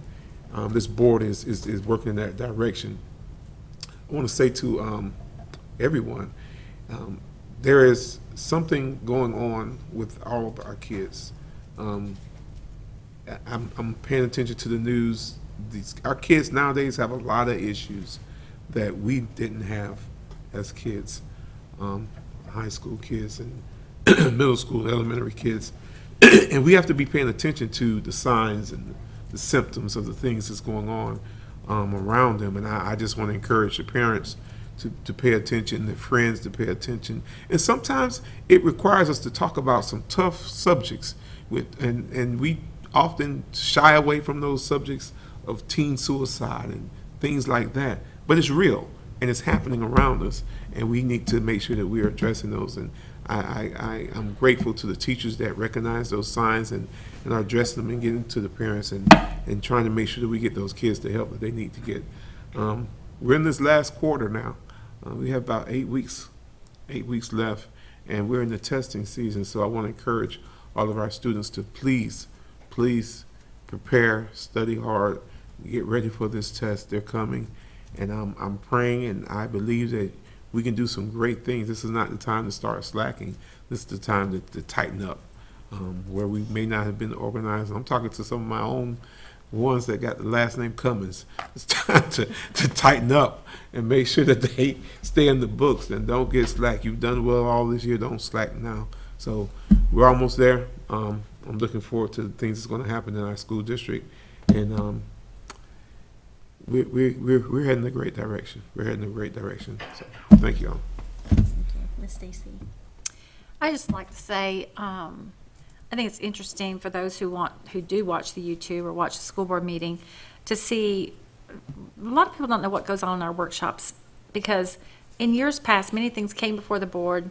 Speaker 4: this board is working in that direction. I want to say to everyone, there is something going on with all of our kids. I'm paying attention to the news. Our kids nowadays have a lot of issues that we didn't have as kids, high school kids and middle school, elementary kids. And we have to be paying attention to the signs and the symptoms of the things that's going on around them. And I just want to encourage the parents to pay attention, their friends to pay attention. And sometimes it requires us to talk about some tough subjects, and we often shy away from those subjects of teen suicide and things like that. But it's real, and it's happening around us, and we need to make sure that we are addressing those. And I'm grateful to the teachers that recognize those signs and are addressing them and getting to the parents and trying to make sure that we get those kids the help that they need to get. We're in this last quarter now. We have about 8 weeks left, and we're in the testing season. So I want to encourage all of our students to please prepare, study hard, get ready for this test. They're coming, and I'm praying, and I believe that we can do some great things. This is not the time to start slacking. This is the time to tighten up, where we may not have been organized. I'm talking to some of my own ones that got the last name Cummins. It's time to tighten up and make sure that they stay in the books and don't get slack. You've done well all this year. Don't slack now. So we're almost there. I'm looking forward to the things that's going to happen in our school district, and we're heading in a great direction. We're heading in a great direction. So thank you all.
Speaker 1: Thank you. Ms. Stacy?
Speaker 9: I just like to say, I think it's interesting for those who do watch the YouTube or watch the school board meeting to see a lot of people don't know what goes on in our workshops, because in years past, many things came before the board.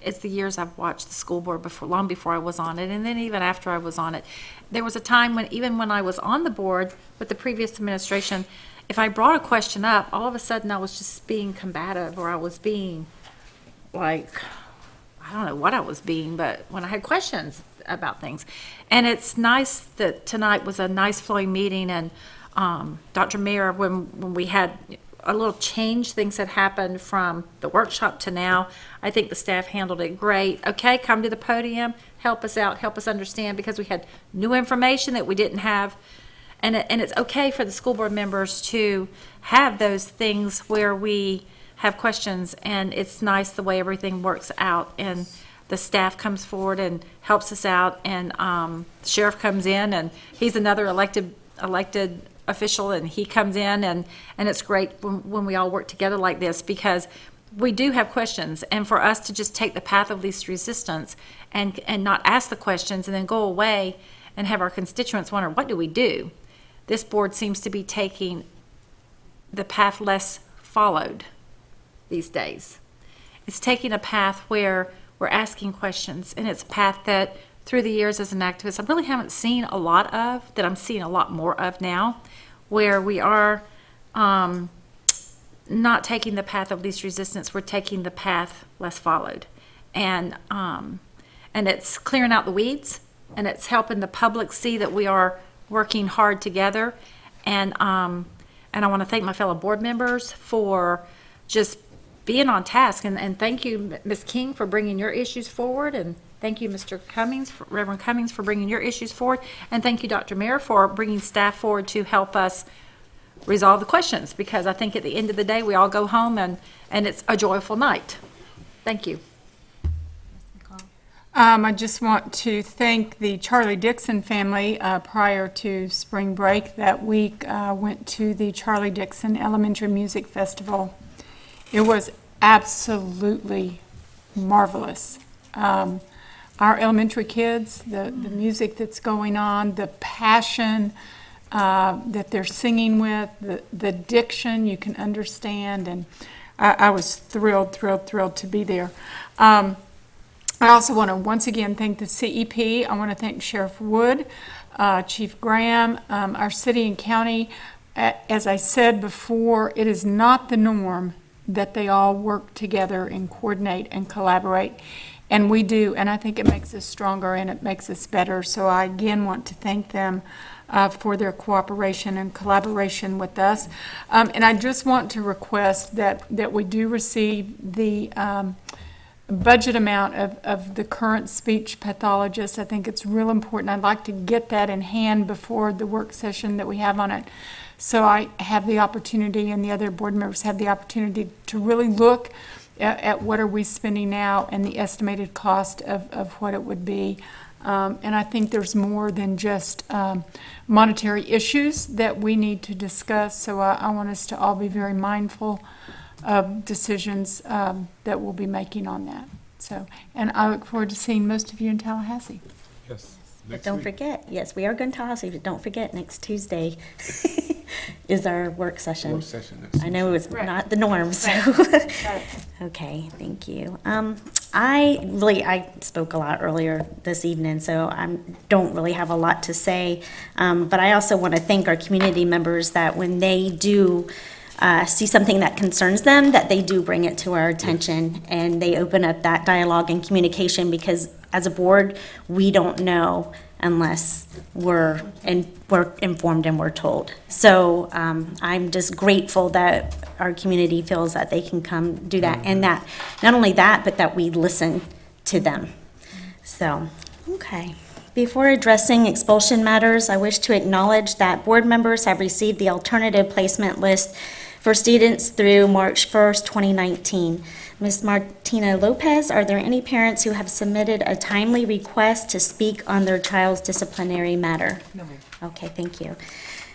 Speaker 9: It's the years I've watched the school board before, long before I was on it, and then even after I was on it. There was a time when, even when I was on the board with the previous administration, if I brought a question up, all of a sudden I was just being combative, or I was being like, I don't know what I was being, but when I had questions about things. And it's nice that tonight was a nice flowing meeting, and Dr. Mayer, when we had a little change, things had happened from the workshop to now, I think the staff handled it great. Okay, come to the podium, help us out, help us understand, because we had new information that we didn't have. And it's okay for the school board members to have those things where we have questions, and it's nice the way everything works out, and the staff comes forward and helps us out, and the sheriff comes in, and he's another elected official, and he comes in, and it's great when we all work together like this, because we do have questions, and for us to just take the path of least resistance and not ask the questions and then go away and have our constituents wonder, what do we do? This board seems to be taking the path less followed these days. It's taking a path where we're asking questions, and it's a path that through the years as an activist, I really haven't seen a lot of, that I'm seeing a lot more of now, where we are not taking the path of least resistance, we're taking the path less followed. And it's clearing out the weeds, and it's helping the public see that we are working hard together. And I want to thank my fellow board members for just being on task. And thank you, Ms. King, for bringing your issues forward. And thank you, Mr. Cummings, Reverend Cummings, for bringing your issues forward. And thank you, Dr. Mayer, for bringing staff forward to help us resolve the questions. Because I think at the end of the day, we all go home and it's a joyful night. Thank you.
Speaker 15: I just want to thank the Charlie Dixon family. Prior to spring break that week, went to the Charlie Dixon Elementary Music Festival. It was absolutely marvelous. Our elementary kids, the music that's going on, the passion that they're singing with, the diction you can understand, and I was thrilled to be there. I also want to once again thank the CEP. I want to thank Sheriff Wood, Chief Graham, our city and county. As I said before, it is not the norm that they all work together and coordinate and collaborate. And we do, and I think it makes us stronger and it makes us better. So I again want to thank them for their cooperation and collaboration with us. And I just want to request that we do receive the budget amount of the current speech pathologist. I think it's real important. I'd like to get that in hand before the work session that we have on it. So I have the opportunity, and the other board members have the opportunity to really look at what are we spending now and the estimated cost of what it would be. And I think there's more than just monetary issues that we need to discuss. So I want us to all be very mindful of decisions that we'll be making on that. So, and I look forward to seeing most of you in Tallahassee.
Speaker 4: Yes.
Speaker 1: But don't forget, yes, we are going to Tallahassee, but don't forget, next Tuesday is our work session.
Speaker 4: Work session next
Speaker 1: I know it's not the norm, so. Okay, thank you. I spoke a lot earlier this evening, so I don't really have a lot to say. But I also want to thank our community members that when they do see something that concerns them, that they do bring it to our attention, and they open up that dialogue and communication, because as a board, we don't know unless we're informed and we're told. So I'm just grateful that our community feels that they can come do that, and that not only that, but that we listen to them. So, okay. Before addressing expulsion matters, I wish to acknowledge that board members have received the alternative placement list for students through March 1st, 2019. Ms. Martina Lopez, are there any parents who have submitted a timely request to speak on their child's disciplinary matter?
Speaker 2: No.
Speaker 1: Okay, thank you.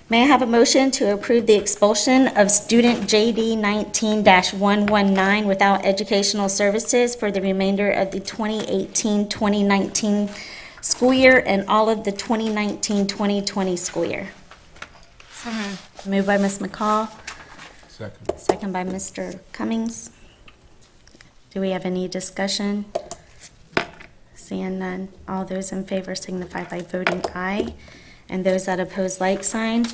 Speaker 1: May I have a motion to approve the expulsion of student JD 19-119 without educational services for the remainder of the 2018-2019 school year and all of the 2019-2020 school year?
Speaker 15: So moved.
Speaker 1: Moved by Ms. McCall,
Speaker 4: Second.
Speaker 1: second by Mr. Cummings. Do we have any discussion? Seeing none, all those in favor signify by voting aye, and those that oppose, like sign.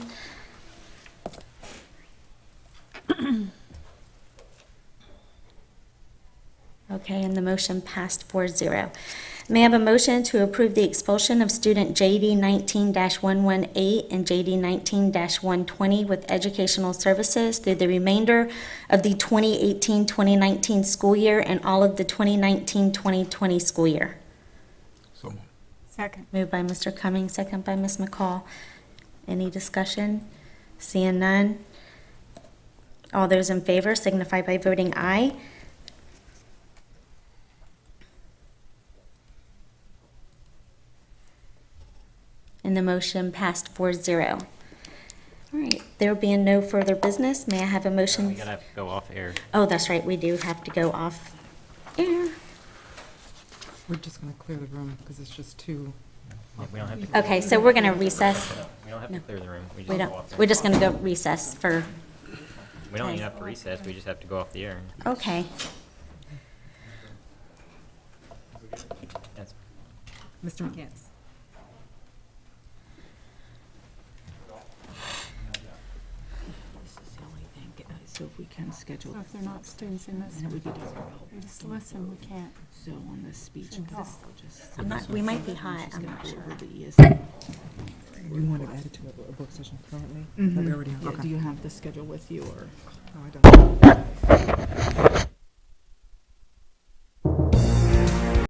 Speaker 1: Okay, and the motion passed 4-0. May I have a motion to approve the expulsion of student JD 19-118 and JD 19-120 with educational services through the remainder of the 2018-2019 school year and all of the 2019-2020 school year?
Speaker 4: So moved.
Speaker 15: Second.
Speaker 1: Moved by Mr. Cummings, second by Ms. McCall. Any discussion? Seeing none. All those in favor signify by voting aye. And the motion passed 4-0. All right, there being no further business, may I have a motion?
Speaker 17: We gotta go off air.
Speaker 1: Oh, that's right, we do have to go off air.
Speaker 2: We're just going to clear the room because it's just too.
Speaker 17: We don't have to.
Speaker 1: Okay, so we're going to recess.
Speaker 17: We don't have to clear the room. We
Speaker 1: We
Speaker 17: just go
Speaker 1: don't,
Speaker 17: off
Speaker 1: we're
Speaker 17: air.
Speaker 1: just going to go recess for,
Speaker 17: We don't even have to recess, we just have to go off the air.
Speaker 1: okay.
Speaker 17: That's
Speaker 2: Mr. McCants.
Speaker 6: This is the only thing, so if we can schedule.
Speaker 15: So if they're not students in this,
Speaker 6: we could do
Speaker 15: we just listen, we can't.
Speaker 6: So on the speech
Speaker 15: Should
Speaker 6: class,
Speaker 15: talk.
Speaker 6: they'll just.
Speaker 1: I'm not, we might be hot, I'm not sure.
Speaker 2: You want to add it to a work session currently? That we already have?
Speaker 6: Yeah,
Speaker 2: Okay.
Speaker 6: do you have the schedule with you, or?
Speaker 2: No, I don't.